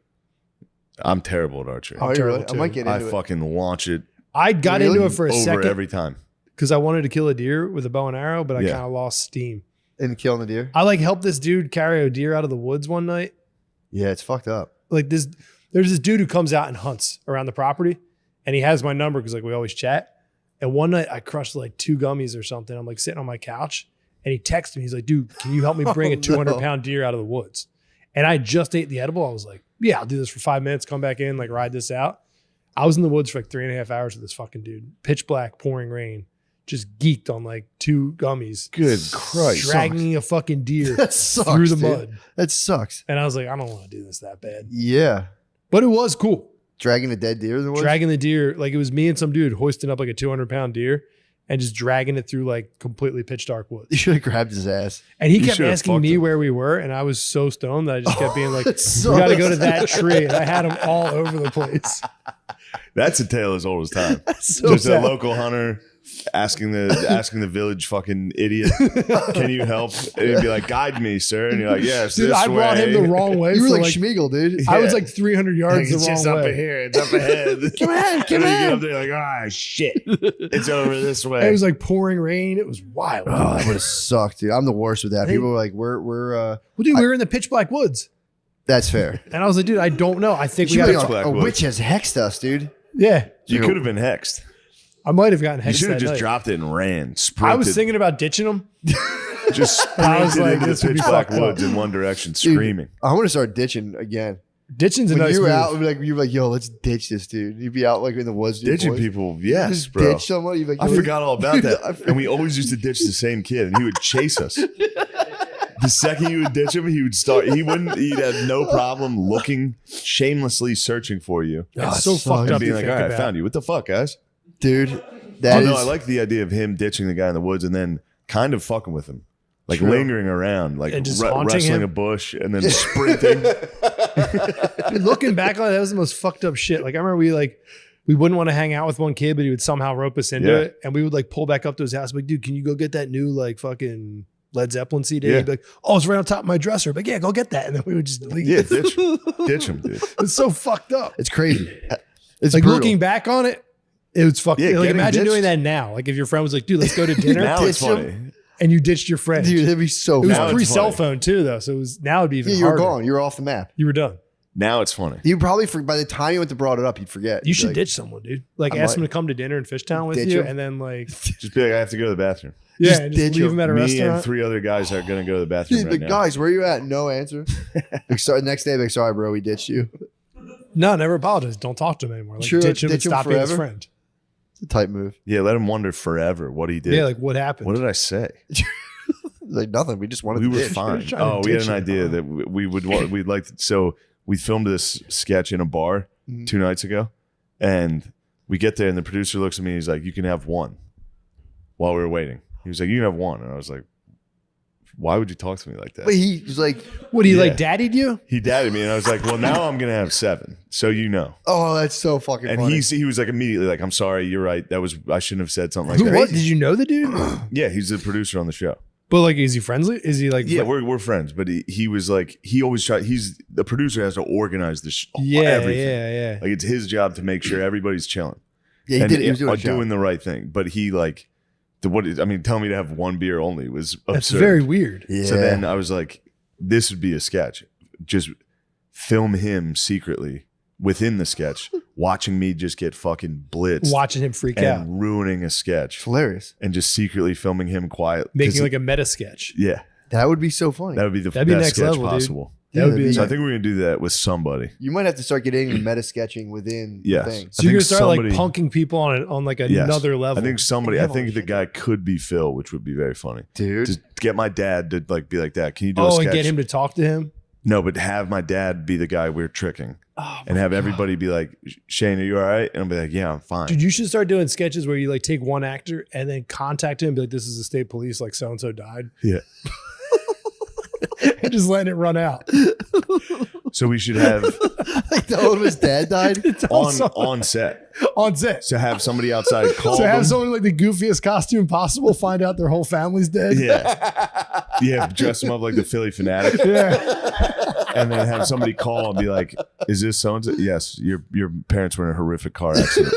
S1: I'm terrible at archery.
S3: Oh, you
S2: terrible
S3: really? I
S2: too.
S3: might get
S1: I
S3: into it.
S1: fucking launch it
S2: I got
S3: Really?
S2: into it for a
S1: over
S2: second
S1: every time.
S2: because I wanted to kill a deer with a bow and arrow, but I
S1: Yeah.
S2: kind of lost steam.
S3: And killing the deer.
S2: I like helped this dude carry a deer out of the woods one night.
S3: Yeah, it's fucked up.
S2: Like there's this dude who comes out and hunts around the property, and he has my number because like we always chat. And one night I crushed like 2 gummies or something. I'm like sitting on my couch, and he texted me. He's like, "Dude, can you help me bring a
S3: Oh,
S2: 200-pound deer out of the woods?" And I just ate the edible. I was like, "Yeah, I'll do this for 5 minutes. Come back in, like ride this out." I was in the woods for like 3.5 hours with this fucking dude. Pitch black, pouring rain. Just geeked on like 2 gummies.
S1: Good Christ.
S2: Dragging a fucking deer
S3: That sucks,
S2: through the
S3: dude.
S2: mud.
S3: That sucks.
S2: And I was like, I don't want to do this that bad.
S3: Yeah.
S2: But it was cool.
S3: Dragging a dead deer in the woods?
S2: Dragging the deer. Like it was me and some dude hoisting up like a 200-pound deer and just dragging it through like completely pitch dark woods.
S3: You should have grabbed his ass.
S2: And he
S1: You
S2: kept
S1: should've
S2: asking
S1: fucked
S2: me
S1: him.
S2: where we were. And I was so stoned that I just kept being like, we
S3: That sucks.
S2: got to go to that tree. And I had him all over the place.
S1: That's a tale as old as time.
S3: So
S1: Just
S3: sad.
S1: a local hunter asking the village fucking idiot, "Can you help?" And he'd be like, "Guide me, sir." And you're like, "Yes,
S2: Dude,
S1: this
S2: I brought
S1: way."
S2: him the wrong way.
S3: You were
S2: for,
S3: like
S2: like
S3: Schmeagol, dude.
S2: I was
S1: Yeah.
S2: like 300 yards
S1: It's
S2: the
S1: just
S2: wrong
S1: up
S2: way.
S1: here. It's up ahead.
S3: Come on,
S1: And
S3: come
S1: then you get
S3: on.
S1: up there like, "Ah, shit, it's over this way."
S2: It was like pouring rain. It was wild.
S3: Oh, that would have sucked, dude. I'm the worst with that.
S2: Hey.
S3: People were like, we're
S2: Well, dude, we were in the pitch black woods.
S3: that's fair.
S2: And I was like, dude, I don't know. I think we
S3: You
S2: got
S3: really
S2: to.
S3: are-
S1: Black
S3: a
S1: Woods.
S3: witch has hexed us, dude.
S2: Yeah.
S1: You could have been hexed.
S2: I might have gotten
S1: You
S2: hexed
S1: should have
S2: that
S1: just
S2: night.
S1: dropped it and ran. Sprinted.
S2: I was thinking about ditching them.
S1: just
S2: I was
S1: sprinted
S2: like,
S1: into
S2: this
S1: the
S2: would be
S1: pitch black
S2: fucked up.
S1: woods in one direction,
S3: Dude,
S1: screaming.
S3: I want to start ditching again.
S2: Ditching's a
S3: When
S2: nice
S3: you were
S2: move.
S3: out, you'd be like, yo, let's ditch this, dude. You'd be out like in the woods. with your
S1: Ditching
S3: boys.
S1: people, yes,
S3: Just
S1: bro.
S3: ditch someone. You'd be like,
S1: I
S3: yo,
S1: forgot all about
S3: Dude,
S1: that.
S3: I forgot.
S1: And we always used to ditch the same kid, and he would chase us. The second you would ditch him, he would start. He'd have no problem looking, shamelessly searching for you,
S2: It's so
S3: sucks.
S2: fucked
S1: and
S2: up.
S1: being
S2: to
S1: like,
S2: think
S1: "All right, I
S2: about.
S1: found you. What the fuck, guys?"
S3: Dude,
S1: Oh
S3: that is.
S1: no, I like the idea of him ditching the guy in the woods and then kind of fucking with him, like
S3: True.
S1: lingering around, like
S2: And just haunting
S1: wrestling
S2: him.
S1: a bush and then sprinting.
S2: Dude, looking back on it, that was the most fucked up shit. Like I remember we wouldn't want to hang out with one kid, but he would somehow rope us into
S1: Yeah.
S2: it, and we would like pull back up to his house. Like, dude, can you go get that new like fucking Led Zeppelin CD?
S1: Yeah.
S2: He'd be like, oh, it's right on top of my dresser. But yeah, go get that, and then we would just leave.
S1: Yeah, ditch him, dude.
S2: It's so fucked up.
S3: It's crazy. It's
S2: Like
S3: brutal.
S2: looking back on it, it was fucked.
S1: Yeah,
S2: like
S1: getting
S2: imagine doing
S1: ditched.
S2: that now. Like if your friend was like, dude, let's go to dinner,
S1: Now it's
S3: ditch him.
S1: funny.
S2: and you ditched your friend.
S3: Dude, that'd be so
S2: it was
S1: Now
S3: fun.
S1: it's
S2: pre cell
S1: funny.
S2: phone too, though. So it was now it'd be even
S3: Yeah, you were
S2: harder.
S3: gone. You were off the map.
S2: You were done.
S1: Now it's funny.
S3: You probably, by the time you went to brought it up, you'd forget.
S2: You
S3: You'd be
S2: should
S3: like,
S2: ditch someone, dude. Like
S3: I
S2: ask
S3: might.
S2: them to come to dinner in Fishtown with
S3: Ditch
S2: you,
S3: him.
S2: and then like
S1: Just be like, "I have to go to the bathroom."
S2: yeah,
S3: Just
S2: and just
S3: ditch
S2: leave
S3: him.
S2: them at a
S1: Me and
S2: restaurant.
S1: 3 other guys are gonna go to the bathroom
S3: Dude,
S1: right
S3: the
S1: now.
S3: guys, where you at? No answer. Like, sorry, next day, like, sorry, bro, we ditched you.
S2: No, never apologize. Don't talk to him anymore. Like
S3: Sure,
S2: ditch him and
S3: ditch him
S2: stop being his
S3: forever?
S2: friend.
S3: It's a type move.
S1: Yeah, let him wonder forever what he did.
S2: Yeah, like what happened?
S1: What did I say?
S3: Like nothing. We just wanted
S1: We
S3: to
S1: were
S3: ditch.
S1: fine.
S2: trying to
S1: Oh, we had
S2: ditch
S1: an
S2: it.
S1: idea that we'd like to. So we filmed this sketch in a bar
S3: Mhm.
S1: 2 nights ago, and we get there, and the producer looks at me. He's like, "You can have one." While we were waiting, he was like, "You can have one," and I was like, "Why would you talk to me like that?"
S3: But he was like,
S2: What he
S1: Yeah.
S2: like daddied you?
S1: He dadded me, and I was like, "Well, now I'm gonna have 7, so you know."
S3: oh, that's so fucking
S1: And
S3: funny.
S1: he was like immediately like, "I'm sorry, you're right. I shouldn't have said something like
S2: Who
S1: that."
S2: what? Did you know the dude?
S1: Yeah, he's the producer on the show.
S2: But like, is he friendly? Is he like
S1: Yeah, we're friends, but he was like, he always try. He's the producer has to organize this
S2: yeah,
S1: everything.
S2: yeah.
S1: Like it's his job to make sure everybody's chilling.
S3: yeah, he
S1: and
S3: did. He was doing,
S1: are
S3: a job.
S1: doing the right thing. But he like tell me to have one beer only was absurd.
S2: That's very weird.
S3: Yeah.
S1: So then I was like, this would be a sketch. Just film him secretly within the sketch watching me just get fucking blitzed
S2: Watching him freak
S1: and
S2: out.
S1: ruining a sketch
S3: It's hilarious.
S1: and just secretly filming him quiet.
S2: Making like a meta sketch.
S1: yeah,
S3: That would be so funny.
S1: that would be the
S2: That'd be
S1: best
S2: next
S1: sketch
S2: level, dude.
S1: possible.
S2: That would be
S1: So I think we're gonna do that with somebody.
S3: You might have to start getting into meta sketching within
S1: Yes.
S3: the thing.
S2: So you're
S1: I
S2: gonna
S1: think
S2: start
S1: somebody-
S2: like punking people on like
S1: Yes.
S2: another level.
S1: I think somebody. I think the guy could be Phil, which would be very funny.
S3: Dude.
S1: Just get my dad to like be like that. Can you do a
S2: Oh,
S1: sketch?
S2: and get him to talk to him.
S1: No, but have my dad be the guy we're tricking,
S2: Oh,
S1: and have everybody be like, "Shane, are you all right?" And I'll be like, "Yeah, I'm fine."
S2: dude, you should start doing sketches where you like take one actor and then contact him and be like, "This is the state police. Like so and so died."
S1: Yeah.
S2: And just letting it run out.
S1: So we should have
S3: Like tell him his dad died.
S1: on set.
S2: On set.
S1: So have somebody outside call
S2: So have
S1: them.
S2: someone in, like the goofiest costume possible find out their whole family's dead.
S1: Yeah, dress them up like the Philly fanatic,
S2: Yeah.
S1: and then have somebody call and be like, "Is this so and so?" Yes, your parents were in a horrific car accident.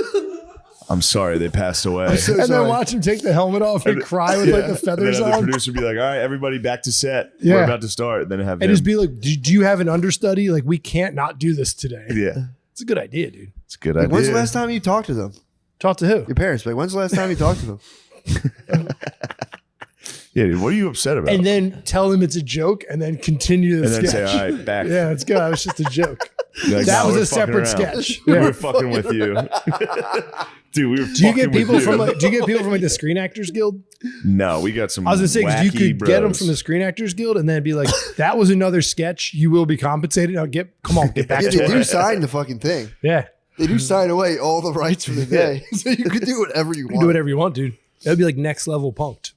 S1: I'm sorry, they passed away.
S3: so
S2: And
S3: sorry.
S2: then watch him take the helmet off and cry with like the feathers
S1: and then have
S2: on.
S1: the producer be like, "All right, everybody, back to set.
S2: Yeah.
S1: We're about to start." Then have
S2: And
S1: them.
S2: just be like, do you have an understudy? Like, we can't not do this today.
S1: Yeah,
S2: It's a good idea, dude.
S1: it's a good
S3: Like,
S1: idea.
S3: when's the last time you talked to them?
S2: Talk to who?
S3: Your parents. Like, when's the last time you talked to them?
S1: Yeah, dude, what are you upset about?
S2: And then tell him it's a joke and then continue the
S1: And then
S2: sketch.
S1: say, "All right, back."
S2: Yeah, it's good. That was just a joke.
S1: Be like,
S2: That
S1: "No,
S2: was
S1: we're
S2: a
S1: fucking
S2: separate
S1: around.
S2: sketch.
S1: We
S2: Yeah.
S1: were fucking with you, dude. We were.
S2: Do you get people from like? Do you get people from like the Screen Actors Guild?
S1: No, we got some.
S2: I was gonna say because you
S1: wacky
S2: could get them
S1: bros.
S2: from the Screen Actors Guild and then be like, "That was another sketch. You will be compensated." Now get back
S3: Yeah,
S2: to
S3: they do
S2: it.
S3: sign the fucking thing.
S2: Yeah,
S3: They do sign away all the rights for the day. So you could do whatever you
S2: you can
S3: want.
S2: do whatever you want, dude. That'd be like next level punked.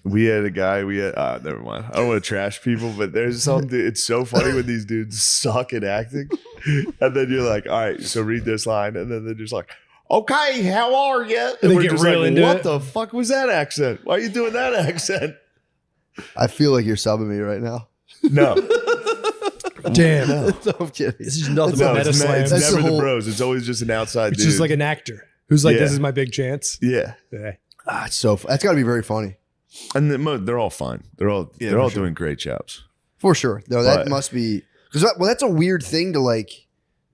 S1: We had a guy. Never mind. I don't want to trash people, but there's something. It's so funny when these dudes suck at acting, and then you're like, "All right, so read this line," and then they're just like, "Okay, how are you?"
S2: And they
S1: we're
S2: get
S1: just
S2: real
S1: like,
S2: into
S1: "What
S2: it.
S1: the fuck was that accent? Why are you doing that accent?"
S3: I feel like you're subbing me right now.
S1: No,
S2: Damn,
S3: No, I'm kidding.
S2: this is nothing
S1: no,
S2: but meta
S1: it's
S2: slams.
S3: That's
S1: never
S3: the
S1: the
S3: whole-
S1: bros. It's always just an outside
S2: It's
S1: dude.
S2: just like an actor who's like,
S1: Yeah.
S2: "This is my big chance."
S1: yeah,
S2: Yeah.
S3: It's so. That's got to be very funny
S1: and they're all fine. They're all
S3: for sure.
S1: doing great jobs.
S3: for sure. No, that
S1: But-
S3: must be because that's a weird thing to like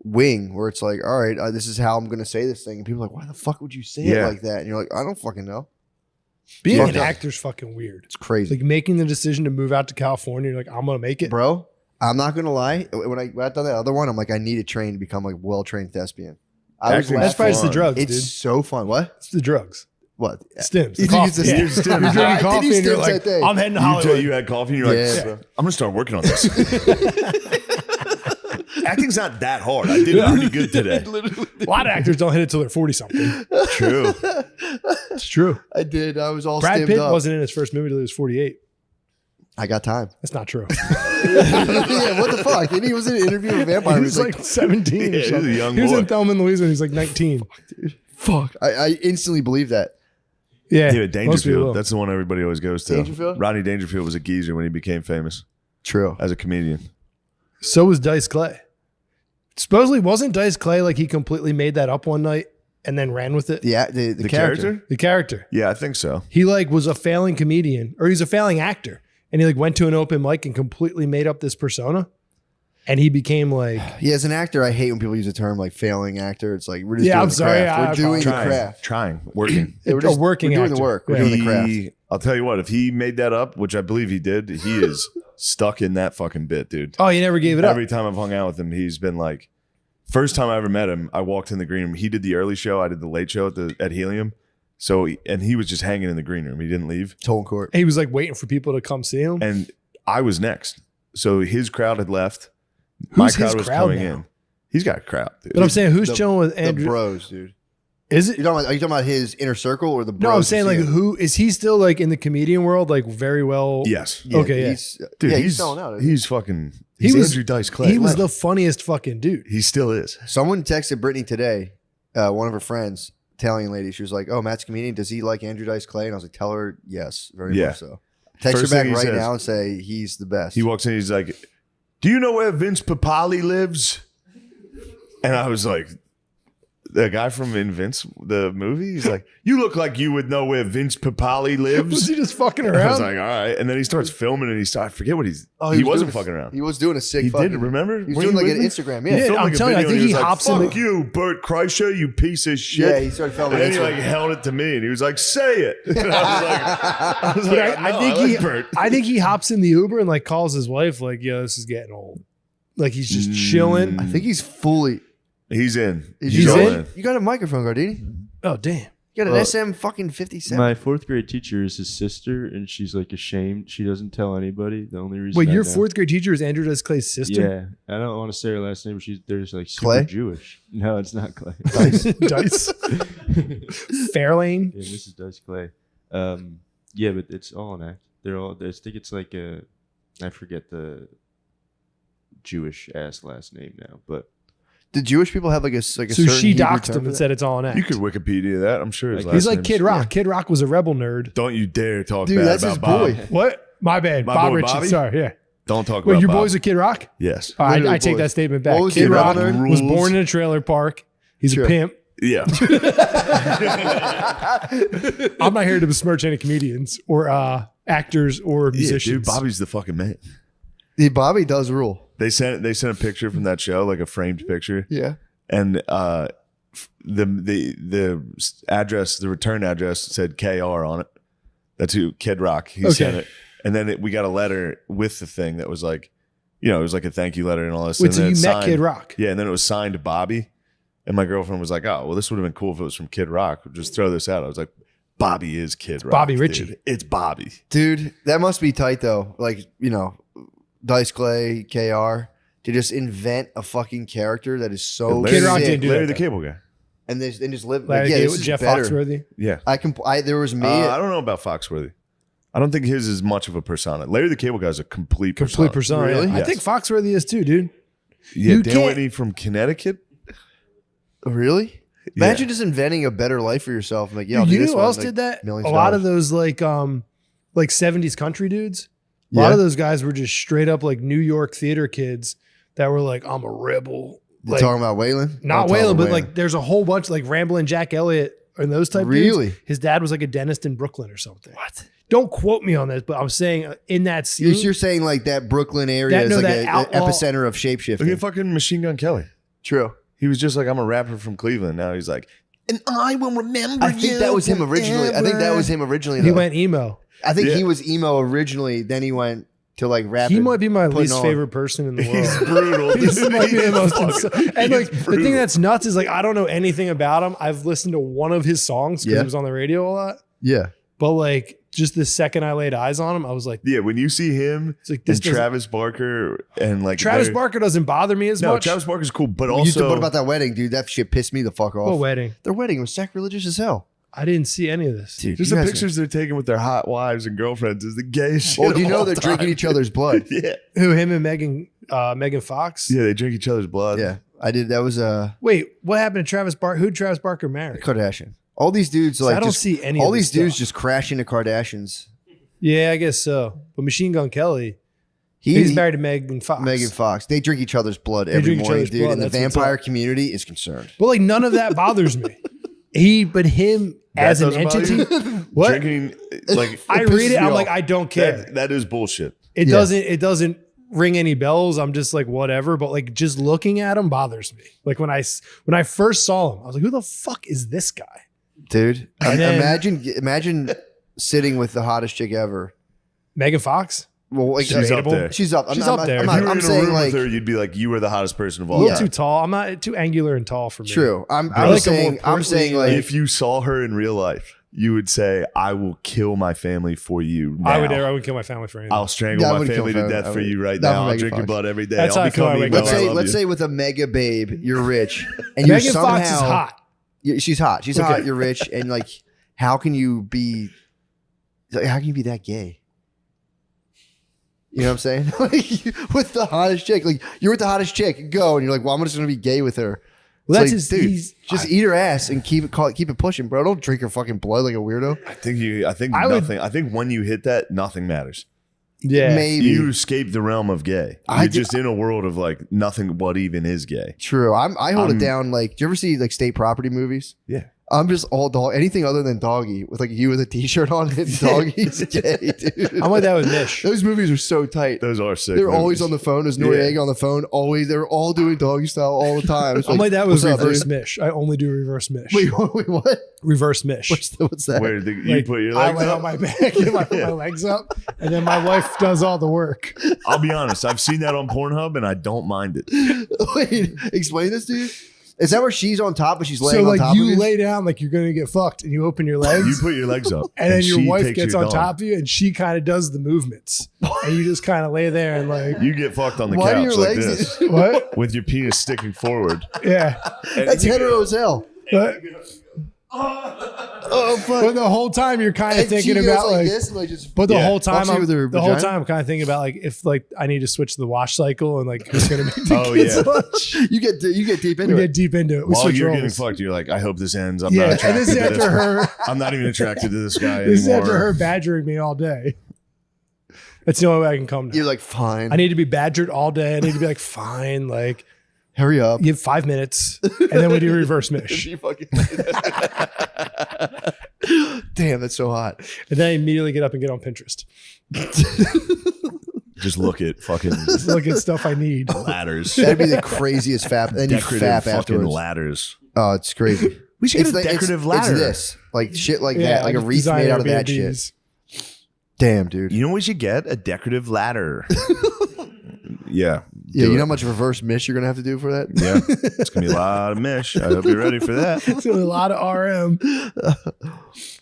S3: wing where it's like, all right, this is how I'm going to say this thing, and people are like, why the fuck would you say it
S1: Yeah.
S3: like that? And you're like, I don't fucking know.
S2: Being
S3: Fucked
S2: an
S3: up.
S2: actor's fucking weird.
S3: It's crazy,
S2: Like making the decision to move out to California, you're like, I'm gonna make it.
S3: bro. I'm not gonna lie. When I done that other one, I'm like, I need to train to become like a well-trained thespian.
S1: Acting-
S2: That's probably just the
S1: fun.
S2: drugs,
S3: It's
S2: dude.
S3: so fun. What?
S2: It's the drugs.
S3: What?
S2: Stims.
S3: You
S2: The
S3: think it's
S2: coffee.
S3: the
S2: Yeah.
S3: Stims?
S2: You're drinking
S3: I did
S2: coffee
S3: use
S2: and you're
S3: Stims
S2: like,
S3: that day.
S2: I'm heading to Hollywood.
S1: You had coffee, and you're
S3: Yeah,
S1: like,
S3: bro.
S1: "I'm gonna start working on this." Acting's not that hard. I did pretty good today.
S2: A lot of actors don't hit it till they're 40 something.
S1: True.
S2: It's true.
S3: I did. I was all
S2: Brad
S3: stimmed
S2: Pitt
S3: up.
S2: wasn't in his first movie till he was 48.
S3: I got time.
S2: That's not true.
S3: Yeah, what the fuck? And he was in an interview with Vampire.
S2: He
S3: He
S2: was like 17
S1: Yeah,
S2: or
S1: he was a
S2: something.
S1: young
S2: He was in
S1: boy.
S2: Thelma and Louise when he was like 19.
S3: fuck. I instantly believe that.
S2: Yeah.
S1: Yeah,
S2: most people
S1: Dangerfield.
S2: will.
S1: That's the one everybody always goes to.
S3: Dangerfield?
S1: Rodney Dangerfield was a geezer when he became famous
S3: True.
S1: as a comedian.
S2: So was Dice Clay. Supposedly wasn't Dice Clay like he completely made that up one night and then ran with it?
S3: The character.
S2: The character.
S1: Yeah, I think so.
S2: He like was a failing comedian or he's a failing actor. And he like went to an open mic and completely made up this persona. And he became like,
S3: Yeah, as an actor, I hate when people use the term like failing actor. It's like we're just
S2: Yeah,
S3: doing
S2: I'm
S3: the
S2: sorry,
S3: craft.
S2: I
S3: We're doing the
S1: Trying,
S3: craft.
S1: working.
S3: Yeah, we're
S2: a
S3: just
S2: working
S3: we're doing
S2: actor.
S3: the work. We're
S2: Yeah.
S3: doing the craft.
S1: I'll tell you what, if he made that up, which I believe he did, he is stuck in that fucking bit, dude.
S2: oh, he never gave it up.
S1: Every time I've hung out with him, he's been like, first time I ever met him, I walked in the green room. He did the early show. I did the late show at Helium. So, and he was just hanging in the green room. He didn't leave.
S3: Tone court.
S2: He was like waiting for people to come see him.
S1: And I was next. So his crowd had left. My
S2: Who's his
S1: crowd was
S2: crowd
S1: coming
S2: now?
S1: in. He's got a crowd, dude.
S2: But I'm saying, who's
S3: The-
S2: chilling with
S3: The
S2: Andrew?
S3: bros, dude.
S2: Is it?
S3: Are you talking about his inner circle or the bros?
S2: No, I'm
S3: you
S2: saying
S3: see
S2: like
S3: him?
S2: who is he still like in the comedian world? Like very well.
S1: Yes.
S2: Okay, yeah.
S3: He's,
S1: Dude,
S3: yeah,
S1: he's
S3: he's selling out. isn't he?
S1: He's fucking,
S2: He
S1: he's
S2: was-
S1: Andrew Dice Clay.
S2: He was the funniest fucking dude.
S1: He still is.
S3: Someone texted Brittany today, one of her friends, Italian lady. She was like, "Oh, Matt's a comedian. Does he like Andrew Dice Clay?" And I was like, "Tell her yes, very
S1: Yeah.
S3: much so." Text
S1: First
S3: her back
S1: thing he
S3: right
S1: says-
S3: now and say he's the best.
S1: He walks in, he's like, "Do you know where Vince Papali lives?" And I was like, the guy from Vince, the movie. He's like, you look like you would know where Vince Papali
S2: Was
S1: lives.
S2: he just fucking
S1: I was
S2: around?
S1: like, all right. And then he starts filming and I forget what he's.
S3: Oh,
S1: he
S3: was
S1: wasn't
S3: doing
S1: fucking around.
S3: He was doing a sick.
S1: He
S3: fucking,
S1: did. Remember?
S3: He was
S1: Were
S3: doing
S1: you
S3: like
S1: with
S3: an
S1: me?
S3: Instagram.
S2: Yeah.
S3: Yeah.
S1: Filmed
S2: I'm
S1: a
S2: telling you, I
S1: video
S2: think
S1: and
S2: he
S1: was
S2: hops
S1: like,
S2: in
S1: fuck you, Bert Kreischer, you piece of shit.
S3: Yeah. He started filming.
S1: And then he
S3: Instagram.
S1: like held it to me and he was like, say it. And I was
S2: But
S1: like,
S2: I think he hops in the Uber and like calls his wife like, yo, this is getting old. Like he's just chilling.
S3: I think he's fully.
S1: He's in.
S2: He's
S1: all
S2: in?
S3: You got a microphone, Gardini.
S2: Oh damn.
S3: You got an
S4: Well,
S3: SM fucking 57.
S4: My 4th grade teacher is his sister, and she's like ashamed. She doesn't tell anybody. The only reason.
S2: Wait,
S4: I
S2: your
S4: know-
S2: 4th grade teacher is Andrew Dice Clay's sister?
S4: Yeah, I don't want to say her last name, but they're just like super
S3: Clay?
S4: Jewish. No, it's not Clay.
S2: Dice. Fairlane.
S4: Yeah, Mrs. Dice Clay. Yeah, but it's all an act. They're all. I think it's like I forget the Jewish ass last name now, but
S3: Did Jewish people have like a
S2: So
S3: certain
S2: she
S3: Hebrew
S2: doxed
S3: term
S2: him
S3: for
S2: and
S3: that?
S2: said it's all an act.
S1: You could Wikipedia that. I'm sure his
S4: Like,
S1: last
S2: He's like
S1: name's-
S2: Kid Rock. Kid Rock was a rebel nerd.
S1: Don't you dare talk
S3: Dude,
S1: bad
S3: that's
S1: about
S3: his
S1: Bob.
S3: boy.
S2: What? My bad.
S1: My
S2: Bob
S1: boy
S2: Richards.
S1: Bobby?
S2: Sorry. Yeah.
S1: Don't talk
S2: Wait,
S1: about
S2: your
S1: Bob.
S2: boy's a Kid Rock?
S1: Yes.
S2: All right,
S3: Literally
S2: I take
S3: boys.
S2: that statement back.
S3: What was
S2: Kid
S3: your
S2: Rock
S3: rebel
S2: was
S1: nerd?
S2: born in a trailer park. He's
S3: Sure.
S2: a pimp.
S1: Yeah.
S2: I'm not here to besmirch any comedians or actors or
S1: Yeah,
S2: musicians.
S1: dude, Bobby's the fucking man.
S3: Yeah, Bobby does rule.
S1: They sent a picture from that show, like a framed picture,
S3: Yeah.
S1: and the address, the return address said KR on it. That's who Kid Rock. He sent it, and then we got a letter with the thing that was like, it was like a thank you letter and all this.
S2: Wait,
S1: and
S2: so
S1: then
S2: you
S1: it
S2: met
S1: signed-
S2: Kid Rock?
S1: Yeah, and then it was signed to Bobby, and my girlfriend was like, "Oh, well, this would have been cool if it was from Kid Rock. Just throw this out." I was like, "Bobby is Kid Rock.
S2: Bobby
S1: dude.
S2: Ritchie.
S1: It's Bobby."
S3: Dude, that must be tight though. Like, Dice Clay, KR, to just invent a fucking character that is so
S2: Kid Rock
S3: sick.
S2: didn't do
S1: Larry
S2: that,
S1: the Cable Guy.
S3: and just live.
S2: Like,
S3: Like, yeah, this is
S2: Jeff
S3: better.
S2: Foxworthy.
S1: Yeah.
S3: There was me.
S1: I don't know about Foxworthy. I don't think his is much of a persona. Larry the Cable Guy is a complete
S2: Complete persona.
S3: Really?
S2: Yeah. I
S1: Yes.
S2: think Foxworthy is too, dude.
S1: Yeah,
S2: You
S1: Dan
S2: can't-
S1: Whitney from Connecticut.
S3: Really?
S1: Yeah.
S3: Imagine just inventing a better life for yourself. Like, yeah, I'll
S2: Dude,
S3: do
S2: you
S3: this
S2: know who
S3: one,
S2: else
S3: like,
S2: did that? A
S3: millions
S2: lot
S3: of
S2: of those like 70s country dudes. A
S3: Yeah.
S2: lot of those guys were just straight up like New York theater kids that were like, I'm a rebel.
S3: You're
S2: Like,
S3: talking about Waylon?
S2: not
S3: I'm talking
S2: Waylon,
S3: about
S2: but like there's a whole bunch like Ramblin' Jack Elliott and those type
S3: Really?
S2: dudes. His dad was like a dentist in Brooklyn or something. What? Don't quote me on this, but I'm saying in that scene.
S3: You're saying like that Brooklyn area
S2: That-
S3: is
S2: no,
S3: like
S2: that
S3: an
S2: outlaw-
S3: epicenter of
S1: Look at
S3: shapeshifting.
S1: fucking Machine Gun Kelly.
S3: True.
S1: He was just like, I'm a rapper from Cleveland. Now he's like, and I will remember
S3: I think that was him originally. I think that was him originally.
S2: he
S3: though.
S2: went emo.
S3: I think
S1: Yeah.
S3: he was emo originally. Then he went to like rap.
S2: He might be my
S3: putting
S2: least
S3: on.
S2: favorite person in the world.
S1: He's brutal.
S2: He might be the most insane. And like
S1: He's
S2: the thing
S1: brutal.
S2: that's nuts is like I don't know anything about him. I've listened to one of his songs because
S3: Yeah.
S2: it was on the radio a lot.
S3: Yeah.
S2: But like just the second I laid eyes on him, I was like,
S1: Yeah, when you see him
S2: it's like this
S1: and
S2: doesn't-
S1: Travis Barker and like
S2: Travis
S1: they're-
S2: Barker doesn't bother me as
S1: No,
S2: much.
S1: Travis Barker's cool, but
S3: You used to,
S1: also
S3: what about that wedding, dude? That shit pissed me the fuck off.
S2: What wedding?
S3: Their wedding was sacrilegious as hell.
S2: I didn't see any of this.
S3: Dude,
S1: just
S3: you
S1: the
S3: guys
S1: pictures they're taking with their hot wives and girlfriends is the gayest shit.
S3: Well, do you
S1: of
S3: know
S1: all
S3: they're drinking
S1: time.
S3: each other's blood?
S1: Yeah,
S2: Who him and Megan Fox?
S1: yeah, they drink each other's blood.
S3: Yeah. I did. That was
S2: Wait, what happened to Travis Barker? Who did Travis Barker marry?
S3: Kardashian. All these dudes
S2: So
S3: like
S2: I don't
S3: just,
S2: see any.
S3: all
S2: of
S3: these
S2: this
S3: dudes
S2: stuff.
S3: just crash into Kardashians.
S2: Yeah, I guess so. But Machine Gun Kelly,
S3: He,
S2: he's married to Megan Fox.
S3: Megan Fox. They drink each other's blood
S2: They
S3: every
S2: drink each
S3: morning,
S2: other's
S3: dude.
S2: blood,
S3: And the
S2: that's what's
S3: vampire
S2: up.
S3: community is concerned.
S2: But like none of that bothers me. But him
S1: That
S2: as an
S1: doesn't bother
S2: entity,
S1: you?
S2: what?
S1: Drinking like
S2: I
S3: It
S2: read
S3: pisses
S2: it, I'm
S3: me
S2: like,
S3: off.
S2: I don't care.
S1: that is bullshit.
S2: It
S3: Yeah.
S2: doesn't ring any bells. I'm just like whatever. But like just looking at him bothers me. Like when I first saw him, I was like, who the fuck is this guy?
S3: Dude,
S2: And then-
S3: imagine sitting with the hottest chick ever.
S2: Megan Fox,
S3: Well, like,
S1: She's up there.
S3: She's up.
S2: She's up there.
S3: I'm,
S2: If
S3: not,
S1: If you were
S3: I'm
S1: in a
S3: saying
S1: room
S3: like
S1: with her, you'd be like, you were the hottest person of
S2: a
S1: all
S2: little
S1: time.
S2: too tall. I'm not too angular and tall for me.
S3: true. I'm
S2: like a
S3: saying
S2: more
S3: I'm saying
S2: portly,
S3: like
S1: If you saw her in real life, you would say, I will kill my family for you now.
S2: I would kill my family for anything.
S1: I'll strangle
S3: Yeah, I
S1: my
S3: would kill
S1: family to
S3: family.
S1: death
S3: I
S1: for
S3: would.
S1: you right
S3: Not for
S1: now. I'll
S3: Megan
S1: drink your
S3: Fox.
S1: blood every day.
S2: That's how
S1: I'll
S2: I feel
S1: become
S2: like
S1: emo.
S3: let's
S1: I
S3: say
S1: love
S3: let's
S1: you.
S3: say with a mega babe, you're rich and you
S2: Megan
S3: somehow
S2: Fox is hot.
S3: She's hot. She's
S2: Okay.
S3: hot. You're rich, and like, how can you be? Like, how can you be that gay? You know what I'm saying? Like, with the hottest chick, like you're with the hottest chick, go, and you're like, well, I'm just gonna be gay with her.
S2: Well,
S3: It's
S2: that's
S3: like,
S2: his.
S3: dude, just eat her ass and keep it pushing, bro. Don't drink her fucking blood like a weirdo.
S1: I think
S2: I would-
S1: nothing. I think when you hit that, nothing matters.
S2: Yeah.
S3: maybe.
S1: You escape the realm of gay.
S3: I
S1: You're
S3: did-
S1: just in a world of like nothing what even is gay.
S3: True. I hold it down. Like, do you ever see like state property movies?
S1: Yeah.
S3: I'm just all dog. Anything other than doggy with like you with a t-shirt on and doggy's gay, dude.
S2: I'm like that with Mish.
S3: Those movies are so tight.
S1: Those are sick.
S3: They're always
S1: movies.
S3: on the phone. There's Noriega on the phone. Always. They're all doing doggy style all the time. It's
S2: I'm like that with
S3: what's up,
S2: reverse
S3: dude?
S2: Mish. I only do reverse Mish.
S3: Wait, what?
S2: Reverse Mish.
S3: What's that?
S1: Where you
S2: Like,
S1: put your
S2: I
S1: legs
S2: lay
S1: up.
S2: on my back and I put my legs up, and then my wife does all the work.
S1: I'll be honest. I've seen that on Pornhub and I don't mind it.
S3: Wait, explain this to you. Is that where she's on top, but she's laying
S2: So
S3: on
S2: like
S3: top of
S2: you
S3: you?
S2: lay down like you're gonna get fucked, and you open your legs,
S1: You put your legs up,
S2: and then your
S1: she
S2: wife
S1: takes
S2: gets
S1: your
S2: on
S1: dong.
S2: top of you, and she kind of does the movements, and you just kind of lay there and like
S1: You get fucked on the
S3: Why do
S1: couch
S3: your
S1: like
S3: legs?
S1: this,
S2: what?
S1: with your penis sticking forward.
S2: Yeah.
S3: That's hetero as hell.
S2: But,
S3: Oh fuck!
S2: but the whole time you're kind of
S3: And she
S2: thinking
S3: goes
S2: about like.
S3: this, and like just.
S2: But the
S1: Yeah.
S2: whole time,
S3: Fucks you with her
S2: the whole
S3: vagina?
S2: time, I'm kind of thinking about like if like I need to switch to the wash cycle and like who's gonna make the
S1: Oh,
S2: kids
S1: yeah.
S2: lunch.
S3: you get deep into
S2: We
S3: it.
S2: get deep into it. We
S1: While
S2: switch
S1: you're
S2: roles.
S1: getting fucked, you're like, I hope this ends. I'm
S2: Yeah,
S1: not
S2: and
S1: attracted
S2: this is
S1: to
S2: after
S1: this.
S2: her.
S1: I'm not even attracted to this guy
S2: This is
S1: anymore.
S2: after her badgering me all day. That's the only way I can come now.
S3: You're like, fine.
S2: I need to be badgered all day. I need to be like, fine, like
S3: Hurry up.
S2: give 5 minutes, and then we do reverse Mish,
S3: She fucking. Damn, that's so hot.
S2: and then I immediately get up and get on Pinterest.
S1: Just look at fucking
S2: Look at stuff I need.
S1: ladders.
S3: That'd be the craziest fap. And then you
S1: Decorative
S3: fap
S1: fucking
S3: afterwards.
S1: ladders.
S3: Oh, it's crazy.
S1: We should
S3: It's
S1: get a
S3: like-
S1: decorative ladder.
S3: It's this, like shit, like
S2: Yeah,
S3: that, like a
S2: just
S3: wreath
S2: design
S3: made out of that
S2: Airbnbs.
S3: shit. Damn, dude.
S1: You know what we should get? A decorative ladder. Yeah.
S3: Yeah,
S1: do
S3: you
S1: it.
S3: know how much reverse mish you're gonna have to do for that?
S1: Yeah. It's gonna be a lot of mesh. I hope you're ready for that.
S2: It's a lot of RM.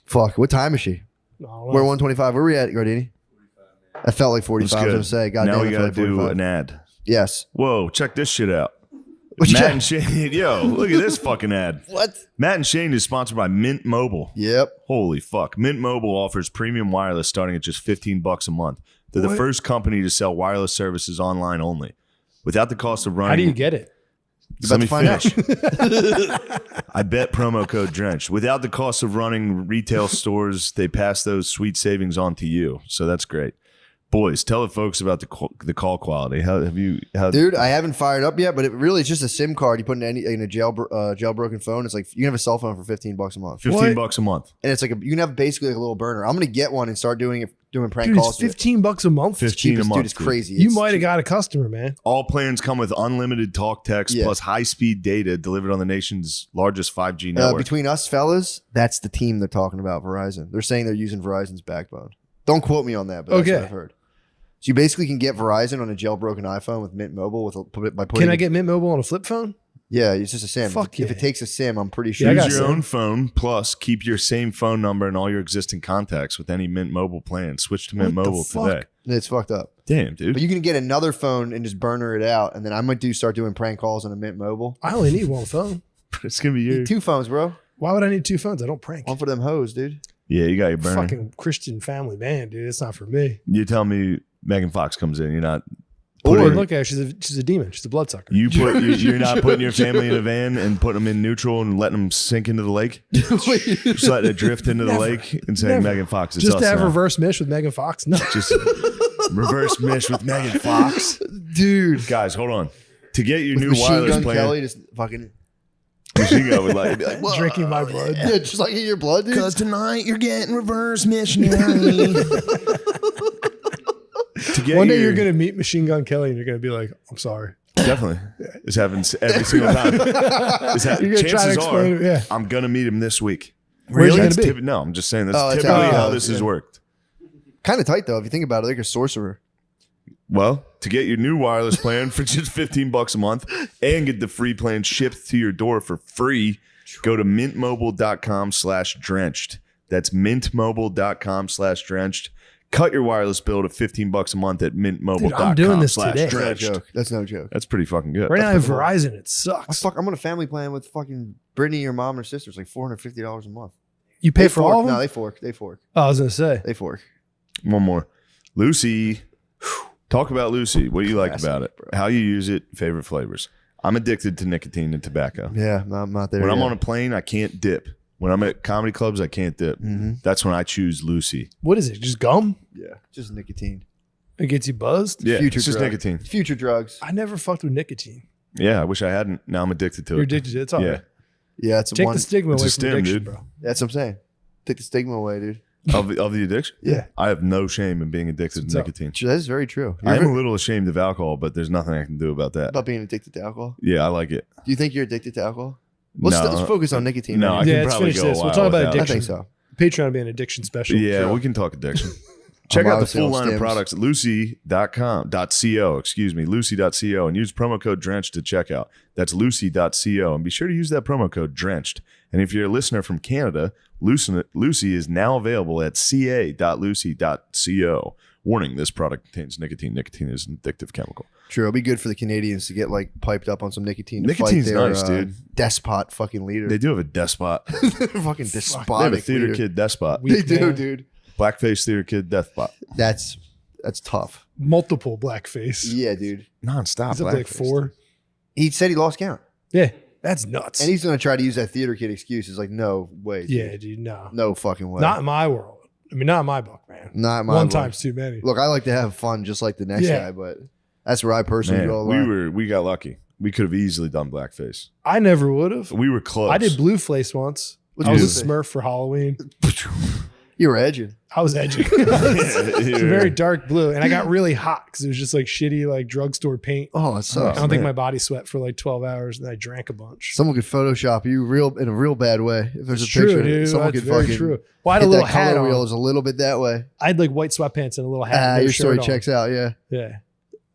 S3: Fuck. What time is she?
S2: No,
S3: We're 125. Where are we at, Gardini? I felt like
S1: That's
S3: 45. I was
S1: good.
S3: gonna say, God
S1: now
S3: damn,
S1: we
S3: I feel
S1: gotta
S3: like
S1: do
S3: 45.
S1: an ad.
S3: Yes.
S1: Whoa, check this shit out.
S3: What you
S1: Matt
S3: got?
S1: and Shane. Yo, look at this fucking ad.
S3: What?
S1: Matt and Shane is sponsored by Mint Mobile.
S3: Yep.
S1: Holy fuck. Mint Mobile offers premium wireless starting at just $15 a month. They're the
S2: What?
S1: first company to sell wireless services online only. Without the cost of running.
S2: How do you get it?
S1: Let me
S3: About to find
S1: finish. I bet promo code Drenched. Without the cost of running retail stores, they pass those sweet savings on to you. So that's great. Boys, tell the folks about the call quality. How have you?
S3: Dude, I haven't fired up yet, but it really is just a SIM card you put in a jailbroken phone. It's like you can have a cell phone for $15 a month,
S1: $15 a month.
S3: and it's like you can have basically like a little burner. I'm gonna get one and start doing prank
S2: Dude,
S3: calls.
S2: it's $15 a month.
S1: 15 a month.
S3: Dude, it's crazy.
S2: You
S3: It's
S2: might have
S3: cheap.
S2: got a customer, man.
S1: All plans come with unlimited talk, text,
S3: Yeah.
S1: plus high-speed data delivered on the nation's largest 5G network.
S3: Between us fellas, that's the team they're talking about. Verizon. They're saying they're using Verizon's backbone. Don't quote me on that, but that's
S2: Okay.
S3: what I've heard. So you basically can get Verizon on a jailbroken iPhone with Mint Mobile by putting.
S2: Can I get Mint Mobile on a flip phone?
S3: Yeah, it's just a SIM.
S2: Fuck
S3: If
S2: yeah.
S3: it takes a SIM, I'm pretty sure.
S2: Yeah, I
S1: Use
S2: got
S1: your
S2: some.
S1: own phone, plus keep your same phone number and all your existing contacts with any Mint Mobile plan. Switch to Mint
S2: What the
S1: Mobile
S2: fuck?
S1: today.
S3: It's fucked up.
S1: Damn, dude.
S3: But you can get another phone and just burner it out, and then I might start doing prank calls on a Mint Mobile.
S2: I only need one phone.
S1: It's going to be
S3: You
S1: your...
S3: need 2 phones, bro.
S2: Why would I need 2 phones? I don't prank.
S3: One for them hoes, dude.
S1: Yeah, you got your burner.
S2: Fucking Christian family man, dude. It's not for me.
S1: You tell me Megan Fox comes in, you're not...
S2: Or
S1: putting-
S2: look at her. She's a demon. She's a bloodsucker.
S1: You're not putting your family in a van and putting them in neutral and letting them sink into the lake? Just letting it drift into the
S2: Never.
S1: lake and saying
S2: Never.
S1: Megan Fox, it's
S2: Just
S1: us
S2: to have
S1: now.
S2: reverse Mish with Megan Fox? No.
S1: Just reverse mish with Megan Fox.
S3: Dude.
S1: Guys, hold on. To get your
S3: With
S1: new
S3: Machine
S1: wireless
S3: Gun
S1: plan,
S3: Kelly just fucking.
S1: Machine Gun would like, be like "Whoa,
S2: Drinking my blood.
S3: Yeah, just like in your blood, dude.
S1: because tonight you're getting reverse missionary. To get
S2: One day
S1: your-
S2: you're going to meet Machine Gun Kelly and you're going to be like, I'm sorry.
S1: Definitely. This happens every single time.
S2: You're going to try to explain it. Yeah.
S1: I'm going to meet him this week.
S2: Where's he
S1: That's
S2: gonna be?
S1: no, I'm just saying that's
S3: Oh, that's
S1: typically
S3: how-
S1: how
S3: oh,
S1: this has
S3: yeah.
S1: worked.
S3: Kind of tight though, if you think about it, like a sorcerer.
S1: Well, to get your new wireless plan for just $15 a month and get the free plan shipped to your door for free, go to mintmobile.com/drenched. That's mintmobile.com/drenched. Cut your wireless bill to $15 a month at
S2: Dude, I'm doing this today.
S3: That's no
S1: mintmobile.com/drenched.
S3: joke. That's no joke.
S1: That's pretty fucking good.
S2: Right now I have
S3: pretty cool.
S2: Verizon. It sucks.
S3: I'm on a family plan with fucking Brittany, your mom, and her sister. It's like $450 a month.
S2: You pay
S3: They
S2: for
S3: fork.
S2: all of them?
S3: No, they fork. They fork.
S2: Oh, I was going to say.
S3: They fork.
S1: One more. Lucy. Talk about Lucy. What do you like
S3: Classic,
S1: about it?
S3: bro.
S1: How you use it? Favorite flavors? I'm addicted to nicotine and tobacco.
S3: Yeah, I'm not there.
S1: When I'm
S3: yet.
S1: on a plane, I can't dip. When I'm at comedy clubs, I can't dip.
S3: Mhm.
S1: That's when I choose Lucy.
S2: What is it? Just gum?
S3: Yeah, just nicotine.
S2: It gets you buzzed?
S1: Yeah,
S3: Future
S1: it's just
S3: drug.
S1: nicotine.
S3: Future drugs.
S2: I never fucked with nicotine.
S1: Yeah, I wish I hadn't. Now I'm addicted to
S2: You're
S1: it.
S2: addicted to it. It's all
S1: Yeah.
S2: right.
S3: Yeah, it's
S2: Take
S3: one.
S2: the stigma
S1: It's
S2: away
S1: a
S2: from
S1: stim,
S2: addiction,
S1: dude.
S2: bro.
S3: That's what I'm saying. Take the stigma away, dude.
S1: Of the addiction?
S3: Yeah.
S1: I have no shame in being addicted
S2: What's
S1: to
S2: up?
S1: nicotine.
S3: That is very true.
S1: I am a little ashamed of alcohol, but there's nothing I can do about that.
S3: About being addicted to alcohol.
S1: Yeah, I like it.
S3: Do you think you're addicted to alcohol?
S1: No.
S3: Let's focus on nicotine.
S1: No,
S3: right
S1: I
S3: now.
S2: Yeah,
S1: can
S2: let's
S1: probably
S2: finish
S1: go
S2: this.
S1: a
S2: We'll
S1: while
S2: talk about
S1: without it.
S3: I
S2: addiction.
S3: think so.
S2: Patreon will be an addiction special.
S1: Yeah,
S3: Sure.
S1: we can talk addiction. Check
S3: I'm
S1: out the
S3: obviously
S1: full
S3: on
S1: line of
S3: stims.
S1: products at lucy.co, lucy.co, and use promo code drenched to checkout. That's lucy.co, and be sure to use that promo code drenched. And if you're a listener from Canada, Lucy is now available at ca.lucy.co. Warning, this product contains nicotine. Nicotine is an addictive chemical.
S3: True. It'll be good for the Canadians to get like piped up on some nicotine. To
S1: Nicotine
S3: fight their,
S1: nice, dude.
S3: Despot fucking leader.
S1: They do have a despot.
S3: Fucking
S1: They have a
S3: despotic
S1: theater
S3: leader.
S1: kid despot.
S3: They
S2: Weak
S3: do,
S2: man.
S3: dude.
S1: Blackface theater kid despot.
S3: That's tough.
S2: Multiple blackface.
S3: Yeah, dude.
S1: Non-stop
S2: He's up to like
S1: blackface.
S2: 4.
S3: He said he lost count,
S2: Yeah, that's nuts.
S3: and he's gonna try to use that theater kid excuse. It's like, no way.
S2: yeah,
S3: dude.
S2: dude, no.
S3: No fucking way.
S2: Not in my world. I mean, not in my book, man.
S3: Not my
S2: One
S3: book.
S2: time's too many.
S3: Look, I like to have fun just like the next
S2: Yeah.
S3: guy, but that's where I personally draw the line.
S1: we got lucky. We could have easily done blackface.
S2: I never would have.
S1: We were close.
S2: I did blue face once.
S3: What's
S2: I was a
S3: blue
S2: Smurf for Halloween.
S3: You were edging.
S2: I was edgy. It's very dark blue, and I got really hot because it was just like shitty, like drugstore paint.
S3: Oh, it
S2: I
S3: sucks.
S2: don't think
S3: man.
S2: my body sweat for like 12 hours, and I drank a bunch.
S3: Someone could Photoshop you in a real bad way. If there's
S2: It's
S3: a picture,
S2: true, dude.
S3: someone
S2: That's
S3: could
S2: very
S3: fucking
S2: true. Well, I had a
S3: hit
S2: little
S3: that
S2: hat
S3: color wheel
S2: on.
S3: is a little bit that way.
S2: I had like white sweatpants and a little hat. no
S3: Your story
S2: shirt on.
S3: checks out. Yeah.
S2: Yeah.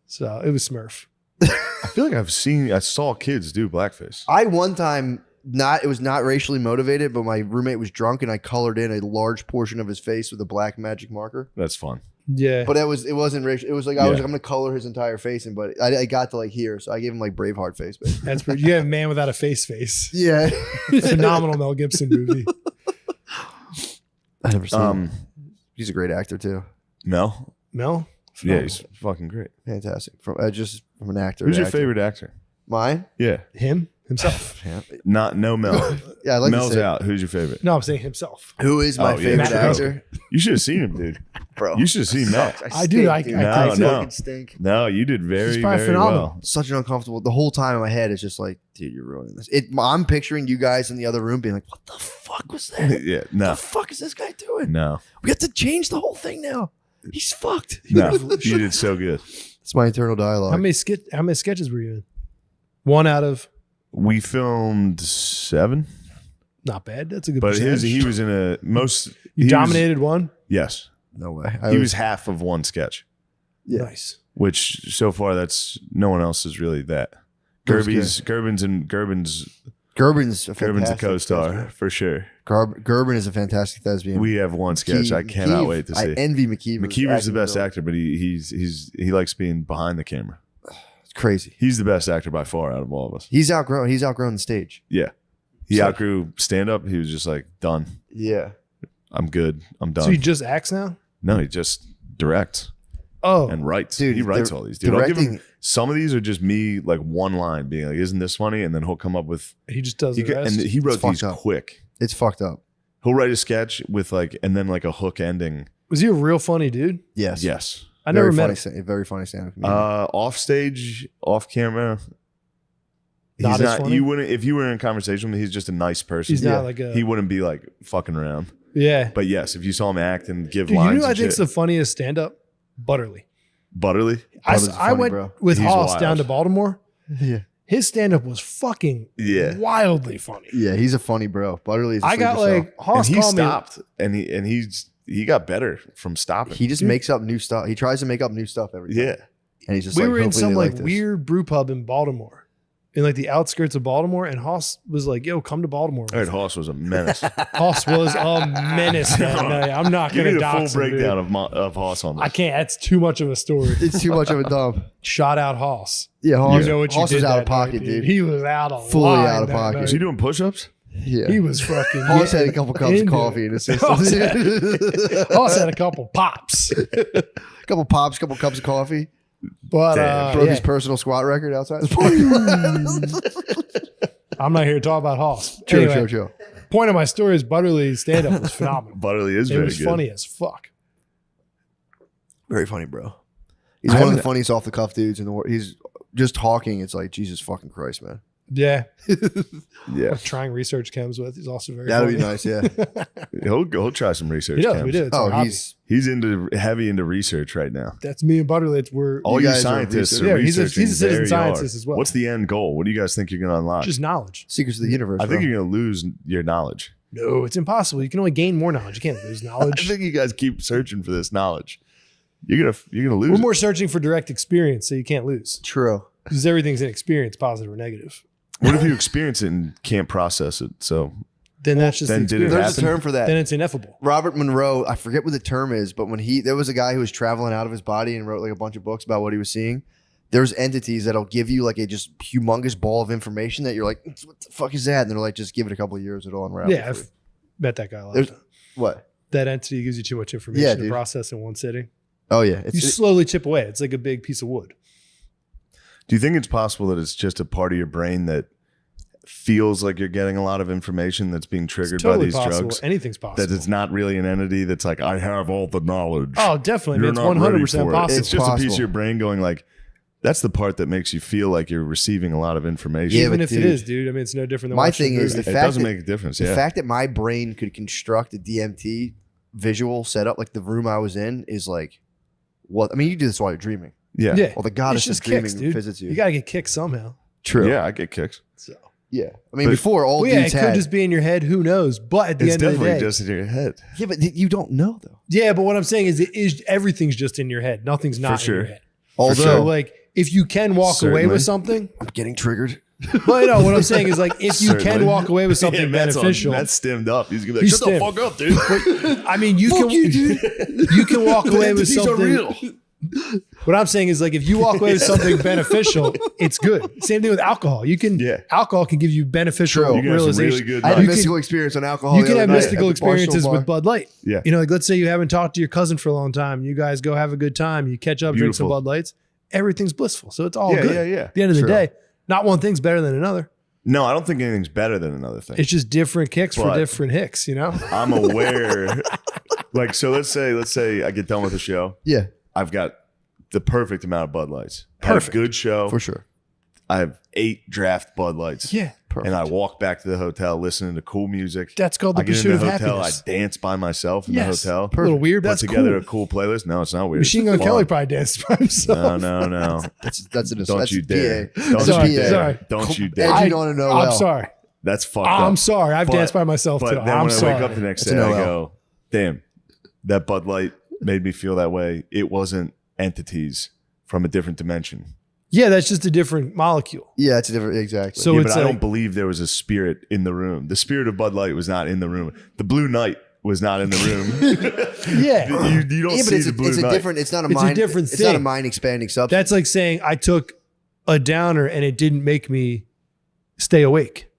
S2: So it was Smurf.
S1: I feel like I saw kids do blackface.
S3: I one time it was not racially motivated, but my roommate was drunk and I colored in a large portion of his face with a black magic marker.
S1: That's fun.
S2: Yeah.
S3: But it wasn't racial. It was like I'm gonna color his entire face in, but I got to like here, so I gave him like Braveheart face. But
S2: That's pretty. You have a man without a face.
S3: yeah,
S2: Phenomenal Mel Gibson movie.
S3: I never seen him. He's a great actor too.
S1: Mel?
S2: Mel?
S1: Yeah, he's fucking great.
S3: Fantastic. From just from an actor.
S1: Who's
S3: to
S1: your
S3: actor.
S1: favorite actor?
S3: Mine?
S1: Yeah.
S2: Him? Himself.
S1: No Mel.
S3: Yeah, I like
S1: Mel's
S3: to say.
S1: out. Who's your favorite?
S2: No, I'm saying himself.
S3: Who is my
S1: Oh, yeah.
S3: favorite
S2: Matt
S3: actor?
S1: You should have seen him, dude.
S3: Bro,
S1: You should have seen Mel.
S2: I do. I
S1: No, no.
S3: fucking stink.
S1: No, you did very,
S2: probably
S1: very
S2: phenomenal.
S1: well.
S3: Such an uncomfortable. The whole time in my head, it's just like, dude, you're ruining this. I'm picturing you guys in the other room being like, what the fuck was that?
S1: Yeah,
S3: What
S1: no,
S3: the fuck is this guy doing?
S1: no,
S3: We have to change the whole thing now. He's fucked.
S1: no. You did so good.
S3: It's my internal dialogue.
S2: How many sketches were you in? 1 out of.
S1: We filmed 7,
S2: Not bad. That's a good
S1: but
S2: percentage.
S1: he was in a most.
S2: You
S1: he was-
S2: dominated one?
S1: Yes,
S3: No way.
S1: he was half of one sketch,
S3: Yeah.
S2: Nice.
S1: which so far that's no one else is really that.
S3: That was
S1: Gerben's
S3: Gerben's a
S1: a
S3: fantastic
S1: co-star
S3: thespian.
S1: for sure.
S3: Gerben is a fantastic thespian.
S1: We have one sketch. I cannot
S3: McKeever.
S1: wait to
S3: I
S1: see.
S3: envy McKeever.
S1: McKeever's the best actor, but he likes being behind the camera.
S3: It's crazy.
S1: He's the best actor by far out of all of us.
S3: He's outgrown the stage.
S1: Yeah. He
S2: So-
S1: outgrew stand up. He was just like, done.
S3: Yeah.
S1: I'm good. I'm done.
S2: So he just acts now?
S1: No, he just directs
S2: Oh.
S1: and writes.
S3: Dude,
S1: he writes all these. Dude, I'll give him,
S3: directing.
S1: some of these are just me, like one line being like, isn't this funny? And then he'll come up with,
S2: He just does the
S1: and
S2: rest.
S1: he wrote
S3: It's fucked
S1: these
S3: up.
S1: quick.
S3: It's fucked up.
S1: He'll write a sketch with like, and then like a hook ending.
S2: Was he a real funny dude?
S3: Yes.
S1: Yes.
S2: I never met him.
S3: Very funny stand-up comedian.
S1: Off stage, off camera.
S2: Not
S1: He's
S2: as funny?
S1: You wouldn't, if you were in conversation with him, he's just a nice person.
S2: He's not like a.
S1: He wouldn't be like fucking around.
S2: Yeah.
S1: But yes, if you saw him act and give
S2: Dude, you
S1: lines,
S2: know who I
S1: and
S2: think's
S1: shit,
S2: the funniest stand up? Butterly.
S1: Butterly.
S3: Butterly's
S2: I
S3: funny,
S2: went
S3: bro.
S2: with
S1: He's
S2: Hoss
S1: wild.
S2: down to Baltimore.
S3: yeah.
S2: His stand up was fucking
S1: Yeah.
S2: wildly funny.
S3: Yeah, he's a funny bro. Butterly is a
S2: I got
S3: sleeper
S2: like Hoss
S1: And he
S2: called me.
S1: stopped, and he got better from stopping.
S3: cell. He just makes up new stuff. He tries to make up new stuff every time.
S1: yeah.
S3: And he's just
S2: We
S3: like,
S2: were in
S3: hopefully
S2: some
S3: they
S2: like
S3: this.
S2: weird brew pub in Baltimore, in like the outskirts of Baltimore, and Hoss was like, "Yo, come to Baltimore."
S1: All right, Hoss was a menace.
S2: Hoss was a menace that night. I'm not
S1: Give
S2: gonna
S1: me the full
S2: dox him, dude.
S1: breakdown of Hoss on
S2: I
S1: this.
S2: can't. That's too much of a story.
S3: It's too much of a dump.
S2: Shout out Hoss.
S3: Yeah, Hoss,
S2: You know what you
S3: Hoss
S2: did
S3: was out
S2: that
S3: of pocket,
S2: night,
S3: dude.
S2: He was out of
S3: Fully
S2: line
S3: out of
S2: that
S3: pocket.
S2: night.
S1: Was he doing push-ups?
S3: Yeah.
S2: He was fucking.
S3: Hoss had a couple cups of
S2: into
S3: coffee
S2: it.
S3: in his system.
S2: Hoss had, Hoss had a couple pops,
S3: couple pops, couple cups of coffee.
S2: but
S1: Damn.
S3: Broke
S2: yeah,
S3: his personal squat record outside his parking lot.
S2: I'm not here to talk about Hoss.
S3: Chill,
S2: Anyway,
S3: chill, chill.
S2: point of my story is Butterly's stand up was phenomenal.
S1: Butterly is
S2: It
S1: very
S2: was
S1: good.
S2: funny as fuck.
S3: Very funny, bro. He's
S1: I
S3: one of the
S1: haven't-
S3: funniest off the cuff dudes in the world. He's just talking. It's like, Jesus fucking Christ, man.
S2: Yeah.
S1: Yeah,
S2: Trying research chems with. He's also very
S3: That'd be
S2: funny.
S3: nice. Yeah.
S1: he'll try some research.
S2: He does.
S1: Cams.
S2: We do. It's our
S3: Oh,
S2: hobby.
S3: he's
S1: Heavy into research right now.
S2: That's me and Butterlitz. We're
S1: All
S3: You
S1: you
S3: guys are
S1: scientists are
S2: Yeah, he's a
S1: researching
S2: citizen
S1: very
S2: scientist
S1: hard.
S2: as well.
S1: What's the end goal? What do you guys think you're going to unlock?
S2: just knowledge.
S3: secrets of the universe.
S1: I think
S3: bro.
S1: you're going to lose your knowledge.
S2: No, it's impossible. You can only gain more knowledge. You can't lose
S1: I
S2: knowledge.
S1: think you guys keep searching for this knowledge. You're gonna lose.
S2: We're
S1: it.
S2: more searching for direct experience, so you can't lose.
S3: True.
S2: Because everything's an experience, positive or negative.
S1: What if you experience it and can't process it? So
S2: Then that's just
S1: then
S2: the
S1: did it
S2: experience.
S3: There's a
S1: happen?
S3: term for that.
S2: Then it's ineffable.
S3: Robert Monroe, I forget what the term is, but when there was a guy who was traveling out of his body and wrote like a bunch of books about what he was seeing. There's entities that'll give you like a just humongous ball of information that you're like, what the fuck is that? And they're like, just give it a couple of years, it'll unravel.
S2: Yeah,
S3: for you.
S2: I've met that guy a lot.
S3: There's what?
S2: That entity gives you too much information
S3: Yeah,
S2: to
S3: dude.
S2: process in one sitting.
S3: Oh yeah,
S2: You slowly chip away. It's like a big piece of wood.
S1: do you think it's possible that it's just a part of your brain that feels like you're getting a lot of information that's being triggered
S2: It's totally
S1: by these
S2: possible.
S1: drugs?
S2: Anything's possible.
S1: That it's not really an entity that's like, I have all the knowledge.
S2: Oh, definitely.
S1: You're
S2: It's
S1: not ready
S2: 100%
S1: for it.
S2: possible.
S1: It's just a piece
S3: possible.
S1: of your brain going like, that's the part that makes you feel like you're receiving a lot of information.
S3: Yeah,
S2: Even
S3: but
S2: if
S3: dude,
S2: it is, dude. I mean, it's no different than
S3: my
S2: watching
S3: thing
S2: a
S3: is
S2: movie.
S3: the
S1: it
S3: fact
S1: doesn't
S3: that-
S1: make a difference.
S3: the
S1: Yeah.
S3: fact that my brain could construct a DMT visual setup, like the room I was in, is like, what? I mean, you do this while you're dreaming.
S1: yeah.
S2: Yeah.
S3: Well, the goddess
S2: It's
S3: of
S2: just
S3: dreaming
S2: kicks, dude.
S3: visits you.
S2: You got to get kicked somehow.
S3: True.
S1: Yeah, I get kicks.
S2: So.
S3: Yeah. I mean,
S1: But-
S3: before all
S2: Well, yeah, it
S3: dudes
S2: could
S3: had.
S2: just be in your head. Who knows? But at the
S1: It's
S2: end of the
S1: definitely
S2: day,
S1: just in your head.
S3: yeah, but you don't know though.
S2: yeah. But what I'm saying is everything's just in your head. Nothing's not
S1: sure.
S2: in your head.
S3: Although
S2: So, like, if you can walk away
S1: Certainly.
S2: with something,
S3: I'm getting triggered.
S2: well, you know what I'm saying is like, if you
S1: Certainly.
S2: can walk away with something beneficial,
S1: That's stemmed up. He's gonna be like,
S2: He's
S1: shut the
S2: stemmed.
S1: fuck up, dude.
S2: I mean, you
S3: Fuck
S2: can
S3: you, dude.
S2: you can walk away with
S3: Entities are
S2: something.
S3: real.
S2: What I'm saying is like, if you walk away with something beneficial, it's good. Same thing with alcohol. You can alcohol can give you beneficial
S3: True.
S1: You can have some
S2: realization.
S1: really good
S3: I had a
S2: You
S1: nights.
S3: mystical experience on alcohol.
S2: You
S3: the
S2: can
S3: other
S2: have
S3: night at
S2: mystical
S3: the
S2: experiences
S3: Barstool
S2: with
S3: bar.
S2: Bud Light.
S1: Yeah.
S2: You know, like let's say you haven't talked to your cousin for a long time. You guys go have a good time. You catch up, drink some
S1: Beautiful.
S2: Bud Lights. Everything's blissful. So it's all
S1: Yeah,
S2: good.
S1: yeah, yeah.
S2: At the end of the
S3: True.
S2: day, not one thing's better than another.
S1: No, I don't think anything's better than another thing.
S2: It's just different kicks for
S1: But-
S2: different hicks, you know?
S1: I'm aware. Like, so let's say I get done with the show.
S3: Yeah,
S1: I've got the perfect amount of Bud Lights. Had
S2: Perfect.
S1: a good show.
S3: for sure.
S1: I have 8 draft Bud Lights.
S2: Yeah.
S3: Perfect.
S1: And I walk back to the hotel listening to cool music.
S2: That's called the
S1: I get
S2: pursuit
S1: in the
S2: of
S1: hotel.
S2: happiness.
S1: I dance by myself in
S2: Yes.
S1: the hotel.
S2: A little weird, but
S1: Put
S2: that's
S1: together
S2: cool.
S1: a cool playlist. No, it's not weird.
S2: Machine Gun
S1: It's fun.
S2: Kelly probably danced by himself.
S1: No.
S3: That's an
S1: Don't
S3: that's
S1: you dare.
S3: PA.
S1: Don't
S2: Sorry,
S1: you dare.
S2: sorry.
S1: Don't you
S3: Ed,
S1: dare.
S3: you don't know
S2: I'm
S3: well.
S2: sorry.
S1: That's fucked up.
S2: I'm sorry. I've
S1: But-
S2: danced by myself
S1: But
S2: too.
S1: then
S2: I'm
S1: when
S2: sorry.
S1: I wake up the next
S3: That's
S1: day,
S3: an
S1: I
S3: OL.
S1: go, damn, that Bud Light made me feel that way. It wasn't entities from a different dimension.
S2: Yeah, that's just a different molecule.
S3: Yeah, it's a different. Exactly.
S2: So
S1: Yeah,
S2: it's
S1: but I
S2: like-
S1: don't believe there was a spirit in the room. The spirit of Bud Light was not in the room. The Blue Knight was not in the room.
S2: Yeah.
S1: you don't
S3: yeah, but
S1: see
S3: it's
S1: the Blue
S3: a
S1: Knight.
S3: different. It's not a
S2: It's a
S3: mind.
S2: different
S3: It's not a
S2: thing.
S3: mind expanding substance.
S2: That's like saying I took a downer and it didn't make me stay awake.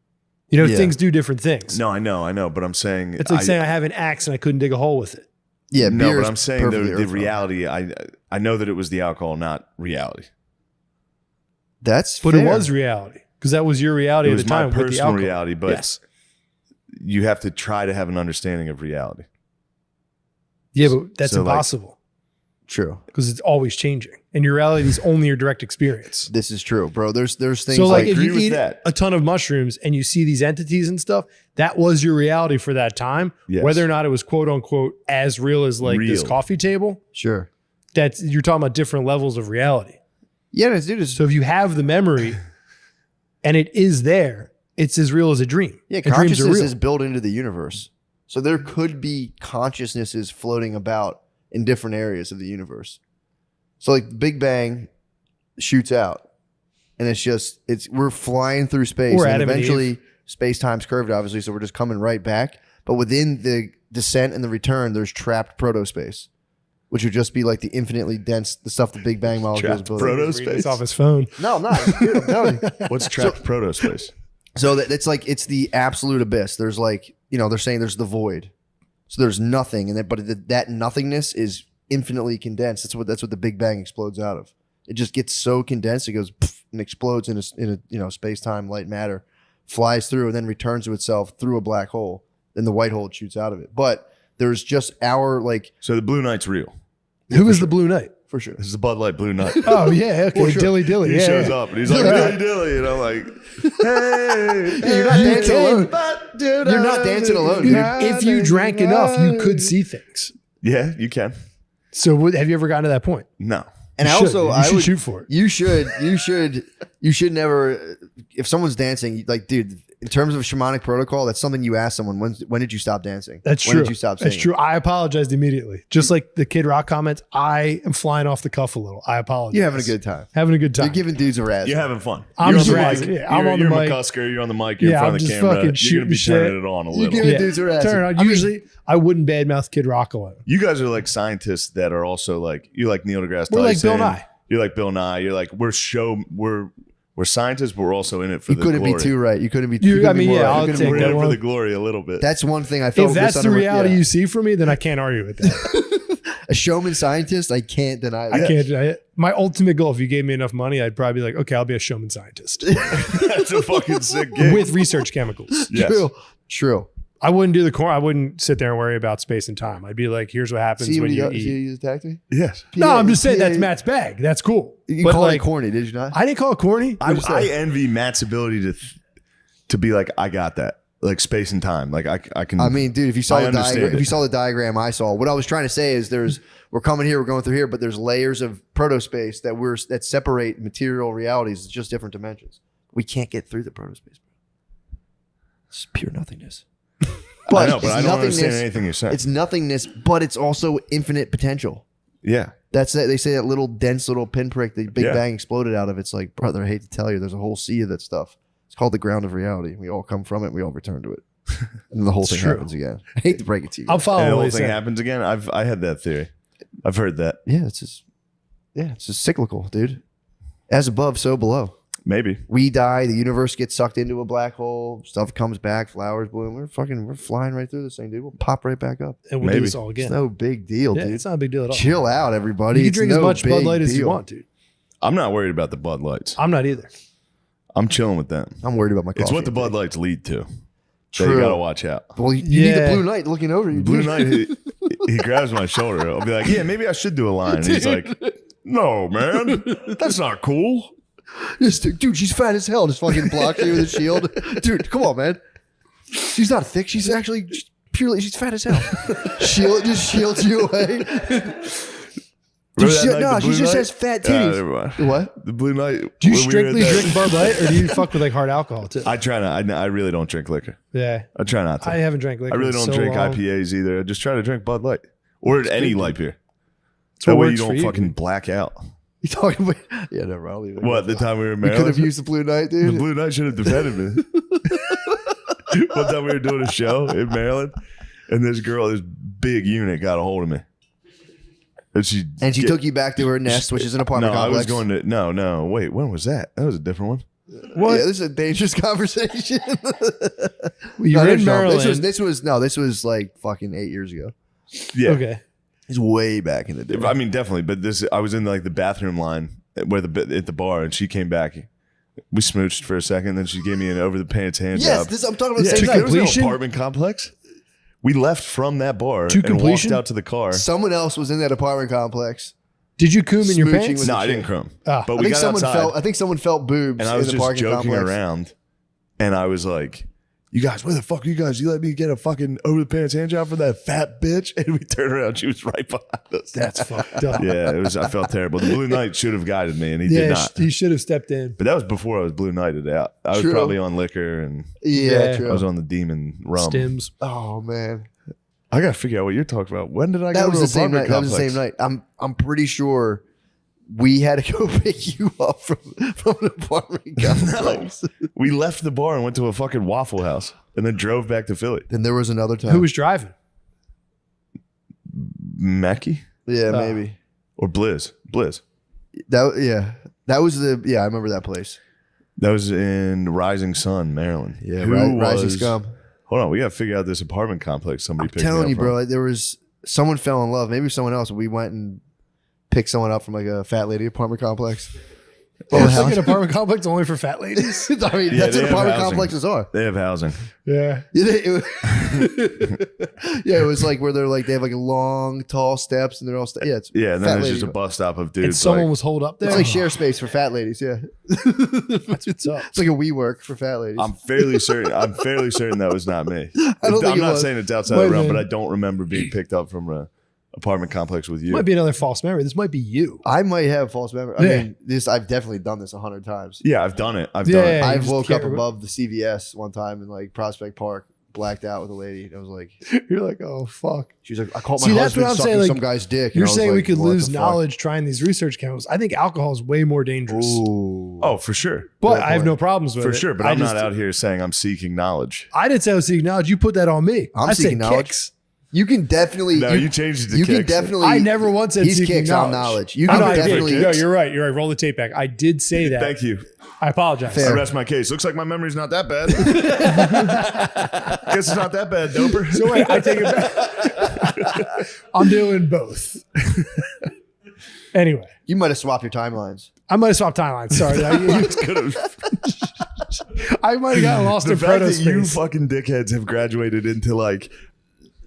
S2: You know,
S3: Yeah.
S2: things do different things.
S1: No, I know, but I'm saying
S2: It's like saying I have an axe and I couldn't dig a hole with it.
S3: yeah,
S1: no,
S3: beer
S1: but
S3: is
S1: I'm saying
S3: perfectly
S1: the
S3: earthbound.
S1: reality. I know that it was the alcohol, not reality.
S3: That's
S2: But
S3: fair.
S2: it was reality because that was your reality
S1: It
S2: at
S1: was
S2: the
S1: my
S2: time with the
S1: personal
S2: alcohol.
S1: reality, but
S2: yes.
S1: you have to try to have an understanding of reality.
S2: Yeah, but that's
S1: So, like-
S2: impossible
S3: true.
S2: because it's always changing and your reality is only your direct experience.
S3: This is true, bro. There's things
S2: So like
S1: I
S2: if
S1: agree
S2: you
S1: with
S2: eat
S1: that.
S2: a ton of mushrooms and you see these entities and stuff, that was your reality for that time.
S1: Yes.
S2: Whether or not it was quote unquote as real as like this
S1: Real.
S2: coffee table,
S3: sure.
S2: that's you're talking about different levels of reality.
S3: Yeah, dude. It's,
S2: So if you have the memory and it is there, it's as real as a dream.
S3: yeah,
S2: And dreams are
S3: consciousness
S2: real.
S3: is built into the universe. So there could be consciousnesses floating about in different areas of the universe. So like the Big Bang shoots out, and we're flying through space,
S2: Or
S3: and
S2: Adam and
S3: eventually space time's curved, obviously. So we're just coming right back. But within the descent and the return, there's trapped ProtoSpace, which would just be like the infinitely dense, the stuff the Big Bang molecules
S1: Trapped
S3: build.
S1: proto-
S2: He's reading this
S1: space.
S2: off his phone.
S3: No, I'm not. Dude, I'm telling you.
S1: What's trapped protospace?
S3: So it's like it's the absolute abyss. There's like, they're saying there's the void. So there's nothing, but that nothingness is infinitely condensed. That's what the Big Bang explodes out of. It just gets so condensed, it goes pff, and explodes in a space time light matter, flies through and then returns to itself through a black hole. Then the white hole shoots out of it. But there's just
S1: So the Blue Knight's real.
S2: Who is the Blue Knight?
S3: For sure.
S1: This is the Bud Light Blue Nut.
S2: Oh yeah, okay,
S3: sure.
S2: dilly dilly.
S1: He
S2: Yeah,
S1: shows
S2: yeah.
S1: up and he's like, dilly dilly. And I'm like, hey.
S3: You're not dancing alone.
S1: You're
S3: You're not dancing alone,
S2: Dude,
S3: dude.
S2: if you drank enough, you could see things.
S1: Yeah, you can.
S2: So have you ever gotten to that point?
S1: No.
S3: And
S2: You
S3: I
S2: should.
S3: also,
S2: You
S3: I
S2: should
S3: would
S2: shoot for it.
S3: You should never. If someone's dancing, like, dude, in terms of shamanic protocol, that's something you ask someone. When did you stop dancing?
S2: That's
S3: when
S2: true.
S3: Did you stop
S2: That's
S3: singing?
S2: true. I apologized immediately. Just like the Kid Rock comments, I am flying off the cuff a little. I apologize.
S3: You're having a good time.
S2: Having a good time.
S3: You're giving dudes a razz.
S1: You're having fun.
S2: I'm
S1: you're on
S2: just
S1: the
S2: razzing.
S1: mic.
S2: Yeah, I'm
S1: you're,
S2: on the
S1: you're
S2: mic.
S1: McCusker. You're on the mic. You're
S2: Yeah,
S1: in front
S2: I'm
S1: of the
S2: just
S1: camera.
S2: fucking
S1: You're going
S2: shooting
S1: to be
S2: shit.
S1: turning it on a
S3: You're
S1: little.
S3: giving
S2: Yeah.
S3: dudes a razz.
S2: Turn it on.
S3: I mean,
S2: Usually, I wouldn't badmouth Kid Rock alone.
S1: You guys are like scientists that are also like, you like Neil deGrasse Tyson.
S2: We're like Bill Nye.
S1: You're like Bill Nye. You're like, we're scientists, but we're also in it for
S3: you
S1: the
S3: couldn't
S1: glory.
S3: be too right. You couldn't be.
S2: You-
S3: you couldn't
S2: I
S3: be
S2: mean,
S3: more
S2: yeah,
S3: right.
S2: I'll
S3: You couldn't
S2: take
S3: be
S1: We're
S3: more
S2: that
S1: in
S3: right.
S1: for the glory a little bit.
S3: That's one thing I felt.
S2: If that's the reality you see for me, then I can't argue with that.
S3: a showman scientist, I can't deny
S2: I
S3: that.
S2: can't deny it. My ultimate goal, if you gave me enough money, I'd probably be like, okay, I'll be a showman scientist
S1: That's a fucking sick gig.
S2: with research chemicals.
S1: Yes.
S3: True.
S2: I wouldn't do the core. I wouldn't sit there and worry about space and time. I'd be like, here's what happens
S3: See
S2: when
S3: what
S2: you
S3: you
S2: eat.
S3: see, you attacked me.
S1: Yes.
S2: No, I'm just saying
S3: PA
S2: that's Matt's bag. That's cool.
S3: You
S2: But
S3: called
S2: like,
S3: it corny, did you not?
S2: I didn't call it corny.
S1: I envy Matt's ability to be like, I got that. Like space and time. Like I can.
S3: I mean, dude, if you saw
S1: I
S3: the
S1: understand
S3: diagram,
S1: it.
S3: if you saw the diagram I saw, what I was trying to say is we're coming here, we're going through here, but there's layers of protospace that separate material realities. It's just different dimensions. We can't get through the protospace. It's pure nothingness.
S1: I know, but
S3: it's
S1: I don't understand
S3: nothingness.
S1: anything you're saying.
S3: It's nothingness, but it's also infinite potential.
S1: Yeah.
S3: That's that. They say that little dense little pinprick the Big
S1: Yeah.
S3: Bang exploded out of. It's like, brother, I hate to tell you, there's a whole sea of that stuff. It's called the ground of reality. We all come from it. We all return to it, and then the whole thing
S2: true.
S3: happens again. I hate to break it to you.
S2: I'm
S1: And
S2: following
S1: the
S2: what
S1: whole
S2: he's
S1: thing
S2: saying.
S1: happens again. I had that theory. I've heard that.
S3: Yeah, it's just cyclical, dude. As above, so below.
S1: Maybe.
S3: We die, the universe gets sucked into a black hole, stuff comes back, flowers bloom. We're flying right through this thing, dude. We'll pop right back up.
S2: And we'll
S1: Maybe.
S2: do this all
S3: It's
S2: again.
S3: no big deal,
S2: Yeah,
S3: dude.
S2: it's not a big deal at all.
S3: Chill out, everybody.
S2: You can
S3: It's
S2: drink as
S3: no
S2: much Bud
S3: big
S2: Light as you
S3: deal.
S2: want, dude.
S1: I'm not worried about the Bud Lights.
S2: I'm not either.
S1: I'm chilling with them.
S3: I'm worried about my coffee.
S1: It's what the Bud Lights lead to. So
S3: True.
S1: you got to watch out.
S3: Well, you need the
S2: Yeah.
S3: Blue Knight looking over you.
S1: Blue
S3: dude.
S1: Knight, he grabs my shoulder. I'll be like, yeah, maybe I should do a line. And he's like, no, man, that's not cool.
S3: This dude, she's fat as hell. Just fucking blocks you with a shield. Dude, come on, man. She's not thick. She's actually just purely, she's fat as hell. Just shields you away. Dude,
S1: Remember that night, the
S3: she
S1: Blue
S3: just
S1: Knight?
S3: has fat
S1: Ah,
S3: titties.
S1: never mind.
S3: What?
S1: The Blue Knight.
S2: Do you
S1: when we were
S2: strictly
S1: at that-
S2: drink Bud Light, or do you fuck with like hard alcohol too?
S1: I try not. I really don't drink liquor.
S2: Yeah,
S1: I try not to.
S2: I haven't drank liquor.
S1: I really
S2: in
S1: don't
S2: so
S1: drink
S2: long.
S1: IPAs either. I just try to drink Bud Light or any light beer.
S2: It's
S1: That
S2: what
S1: way you
S2: works for
S1: don't
S2: you,
S1: fucking
S2: dude.
S1: black out.
S3: You talking about? Yeah, never. I'll leave it.
S1: What, the time we were in
S3: You could
S1: Maryland?
S3: have used the Blue Knight,
S1: The
S3: dude.
S1: Blue Knight should have defended me. One time we were doing a show in Maryland, and this girl, this big unit, got a hold of me. And she
S3: Took you back to her nest, which is an apartment
S1: No, I
S3: complex.
S1: was going to. No. Wait, when was that? That was a different one.
S3: What? Yeah, this is a dangerous conversation.
S2: You
S3: No,
S2: were
S3: there's
S2: in
S3: no-
S2: Maryland.
S3: This was like fucking 8 years ago.
S1: Yeah.
S2: Okay.
S3: It's way back in the day.
S1: I mean, definitely. But I was in like the bathroom line at the bar, and she came back. We smooched for a second, then she gave me an over the pants hand
S3: Yes,
S1: job.
S3: I'm talking about the
S1: Yeah,
S3: same
S1: there
S3: night.
S1: was an
S2: completion?
S1: apartment complex. We left from that bar
S2: To
S1: and
S2: completion?
S1: walked out to the car.
S3: Someone else was in that apartment complex.
S2: Did you coom in your
S3: Smooching
S2: pants?
S3: with-
S1: No, I didn't crumb.
S2: Ah.
S1: But
S3: I
S1: we
S3: think
S1: got
S3: someone
S1: outside,
S3: I think someone felt boobs
S1: and I was
S3: in the
S1: just
S3: parking
S1: joking
S3: complex.
S1: around. And I was like, "You guys, where the fuck are you guys? You let me get a fucking over the pants hand job for that fat bitch?" And we turned around, she was right behind us.
S2: That's fucked up.
S1: Yeah, it was. I felt terrible. The Blue Knight should have guided me, and he did
S2: Yeah,
S1: not.
S2: he should have stepped in.
S1: But that was before I was Blue Knighted out. I was
S3: True.
S1: probably on liquor, and
S3: Yeah,
S2: Yeah.
S3: true.
S1: I was on the demon rum.
S2: Stims.
S3: Oh man,
S1: I gotta figure out what you're talking about. When did I go
S3: that
S1: to
S3: was
S1: an
S3: the same night.
S1: apartment
S3: That was the
S1: complex?
S3: same night. I'm pretty sure we had to go pick you up from an apartment complex.
S1: We left the bar and went to a fucking Waffle House, and then drove back to Philly.
S3: Then there was another time.
S2: Who was driving?
S1: Mackie
S3: Yeah, maybe.
S1: or Blizz? Blizz.
S3: That was the I remember that place.
S1: That was in Rising Sun, Maryland.
S3: Yeah,
S1: Who
S3: Rising
S1: was-
S3: Scum.
S1: Hold on, we gotta figure out this apartment complex somebody
S3: I'm
S1: picked me
S3: telling
S1: up
S3: you,
S1: from.
S3: bro. Like, there was someone fell in love. Maybe someone else. We went and picked someone up from like a fat lady apartment complex. Well,
S2: It's like an apartment complex only for fat ladies.
S3: I mean,
S1: Yeah,
S3: that's
S1: they
S3: what
S1: have
S3: apartment
S1: housing.
S3: complexes are.
S1: They have housing.
S2: Yeah.
S3: Yeah, it was like where they're like they have like long, tall steps, and they're all yeah, it's
S1: Yeah, and then
S3: fat
S1: there's
S3: lady.
S1: just a bus stop of
S2: And
S1: dudes.
S2: someone
S1: like,
S2: was holed up there.
S3: It's like share space for fat ladies. Yeah,
S2: That's what's up.
S3: it's like a WeWork for fat ladies.
S1: I'm fairly certain. I'm fairly certain that was not me.
S3: I don't think
S1: I'm
S3: it
S1: not
S3: was.
S1: saying it's outside
S2: Might
S1: the realm,
S2: have
S1: but
S2: been.
S1: I don't remember being picked up from a apartment complex with you.
S2: Might be another false memory. This might be you.
S3: I might have false memory. I
S2: Yeah.
S3: mean, I've definitely done this 100 times.
S1: Yeah, I've done it. I've
S2: Yeah,
S1: done it.
S2: yeah. You
S3: I've
S2: just
S3: woke
S2: can't
S3: up
S2: remember.
S3: above the CVS one time in like Prospect Park, blacked out with a lady. And I was like,
S2: You're like, oh fuck.
S3: she was like, I caught my
S2: See, that's
S3: husband
S2: what I'm
S3: sucking
S2: saying, like,
S3: some guy's dick. And
S2: You're
S3: I was
S2: saying
S3: like,
S2: we could
S3: what
S2: lose
S3: the fuck?
S2: knowledge trying these research chemicals. I think alcohol is way more dangerous.
S3: Ooh.
S1: Oh, for sure.
S2: But
S3: Good
S2: I have
S3: point.
S2: no problems with
S1: For
S2: it.
S1: sure. But
S2: I
S1: I'm
S2: just-
S1: not out here saying I'm seeking knowledge.
S2: I didn't say I was seeking knowledge. You put that on me.
S3: I'm
S2: I said
S3: seeking knowledge.
S2: kicks.
S3: You can definitely.
S1: No, you changed it to
S3: You can
S1: kicks.
S3: definitely.
S2: I never once said
S3: He's
S2: seeking
S3: kicks
S2: knowledge.
S3: on knowledge. You
S2: I
S3: can
S2: know I did.
S3: definitely.
S2: No, you're right. You're right. Roll the tape back. I did say that.
S1: Thank you.
S2: I apologize.
S3: Fair.
S1: I rest my case. Looks like my memory's not that bad. Guess it's not that bad, doper.
S2: So wait, I take it back. I'm doing both. Anyway,
S3: You might have swapped your timelines.
S2: I might have swapped timelines. Sorry. I might have gotten lost
S1: The
S2: in
S1: fact that you
S2: ProtoSpace.
S1: fucking dickheads have graduated into like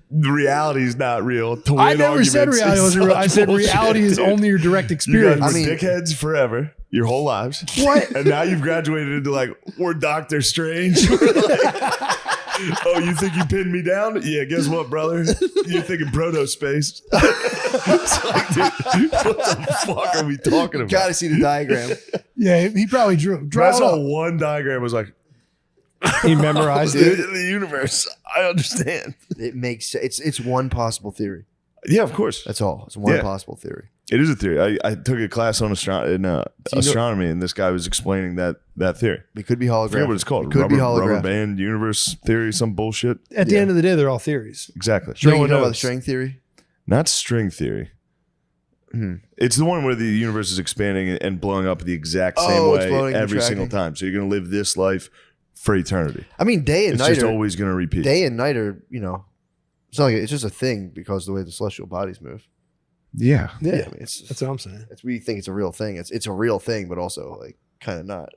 S1: the reality's not real. To
S2: I
S1: win
S2: never said
S1: arguments
S2: reality
S1: is
S2: wasn't real. I
S1: such
S2: said
S1: bullshit,
S2: reality is
S1: dude.
S2: only your direct
S1: You guys
S2: experience.
S1: were
S3: I mean-
S1: dickheads forever, your whole lives.
S2: What?
S1: And now you've graduated into like, we're Doctor Strange. We're like, oh, you think you pinned me down? Yeah, guess what, brother? You're thinking ProtoSpace. It's like, dude, what the fuck are we talking about?
S3: Got to see the diagram.
S2: Yeah, he probably drew
S1: I
S2: it
S1: saw
S2: up.
S1: one diagram was like,
S2: He memorized
S1: in
S2: it.
S1: the universe. I understand.
S3: It makes it's one possible theory.
S1: Yeah, of course.
S3: That's all. It's one
S1: Yeah.
S3: possible theory.
S1: It is a theory. I took a class on astronomy, and this guy was explaining that theory.
S3: It could be
S1: I
S3: holographic.
S1: forget what it's called.
S3: It could be
S1: rubber
S3: holographic.
S1: band universe theory, some bullshit.
S2: At the
S3: Yeah.
S2: end of the day, they're all theories.
S1: Exactly.
S3: String,
S2: No one
S3: you know about the
S2: knows.
S3: string theory?
S1: Not string theory.
S3: Hmm.
S1: It's the one where the universe is expanding and blowing up the exact same
S3: Oh, it's
S1: way
S3: floating and
S1: every single
S3: contracting.
S1: time. So you're going to live this life for eternity.
S3: I mean, day and
S1: It's
S3: night
S1: just
S3: are
S1: always going to repeat.
S3: day and night are it's not like it's just a thing because of the way the celestial bodies move.
S1: Yeah.
S2: Yeah,
S3: I mean, it's
S2: that's what I'm saying.
S3: we think it's a real thing. It's a real thing, but also like kind of not.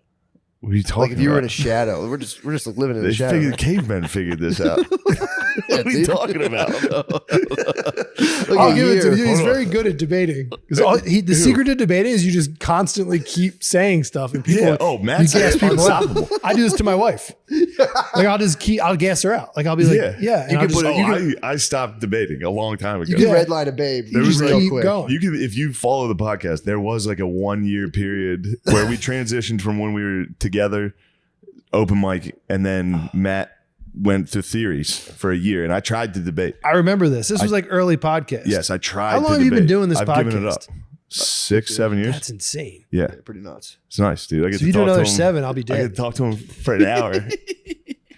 S1: What are you talking
S3: Like if you were in a
S1: about?
S3: shadow, we're just like living in
S1: They
S3: a shadow.
S1: figured,
S3: man.
S1: cavemen figured this out. What are you
S3: dude.
S1: talking about?
S3: Like
S2: I'll
S3: a
S2: give it to
S3: year.
S2: you. He's
S1: Hold on.
S2: very good at debating. Because the secret to debating is you just constantly keep saying stuff, and people.
S1: Yeah. Oh, Matt's
S2: you gas people out.
S1: unstoppable.
S2: I do this to my wife. Like I'll gas her out. Like I'll be like,
S1: Yeah.
S2: yeah. And
S3: You
S2: I'll
S3: can
S2: just,
S3: put it-
S1: I stopped debating a long time ago.
S3: You can
S2: Yeah.
S3: redline a babe.
S1: There
S2: you
S1: was
S2: just
S1: like-
S2: keep
S3: quick.
S2: going.
S1: You can, if you follow the podcast, there was like a 1 year period where we transitioned from when we were together, open mic, and then Matt went to theories for a year, and I tried to debate.
S2: I remember this. This was like early podcast.
S1: Yes, I tried.
S2: How long
S1: to
S2: have you been
S1: debate.
S2: doing this
S1: I've
S2: podcast?
S1: given it up. 6, 7 years.
S2: That's insane.
S1: Yeah,
S3: Yeah, pretty nuts.
S1: it's nice, dude. I get
S2: So
S1: to
S2: if you do
S1: talk
S2: another
S1: to him.
S2: 7, I'll be
S1: I get
S2: dead.
S1: to talk to him for an hour,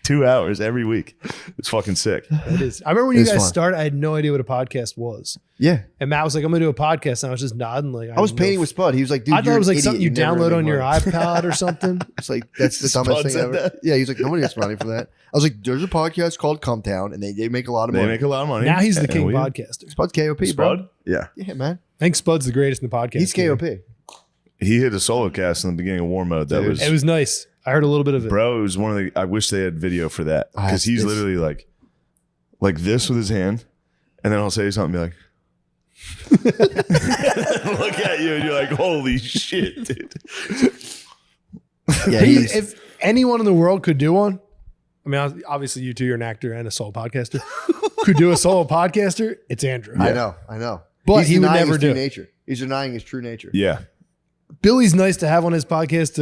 S1: 2 hours every week. It's fucking sick.
S2: It is. I remember when you
S3: It's
S2: guys
S3: fun.
S2: started, I had no idea what a podcast was.
S3: Yeah,
S2: And Matt was like, I'm going to do a podcast. And I was just nodding. Like,
S3: I was painting with Spud. He was like, "Dude,
S2: I thought
S3: you're
S2: it was
S3: an
S2: like something you
S3: idiot. Never
S2: download
S3: made
S2: on your
S3: money."
S2: iPod or something.
S3: It's like that's the
S1: Spud
S3: dumbest thing
S1: said
S3: ever.
S1: that?
S3: Yeah, he's like, nobody gets money for that. I was like, there's a podcast called Come Town, and they make a lot of
S1: They
S3: money.
S1: make a lot of money.
S2: Now he's the
S1: And
S2: king
S1: we-
S2: podcaster.
S3: Spud's KOP, bro.
S1: Spud? Yeah.
S3: Yeah, man.
S2: I think Spud's the greatest in the podcast.
S3: He's
S2: game.
S3: KOP.
S1: He hit a solo cast in the beginning of War Mode. That
S3: Dude.
S1: was
S2: It was nice. I heard a little bit of it.
S1: bro. It was one of the. I wish they had video for that
S3: Ah,
S1: because he's
S3: it's-
S1: literally like this with his hand, and then I'll say something, and be like, look at you, and you're like, holy shit, dude.
S3: Yeah, he's,
S2: If anyone in the world could do one, I mean, obviously you two, you're an actor and a solo podcaster, could do a solo podcaster, it's Andrew.
S3: I know.
S2: But
S3: He's
S2: he would
S3: denying
S2: never
S3: his
S2: do
S3: true
S2: it.
S3: nature. He's denying his true nature.
S1: Yeah.
S2: Billy's nice to have on his podcast.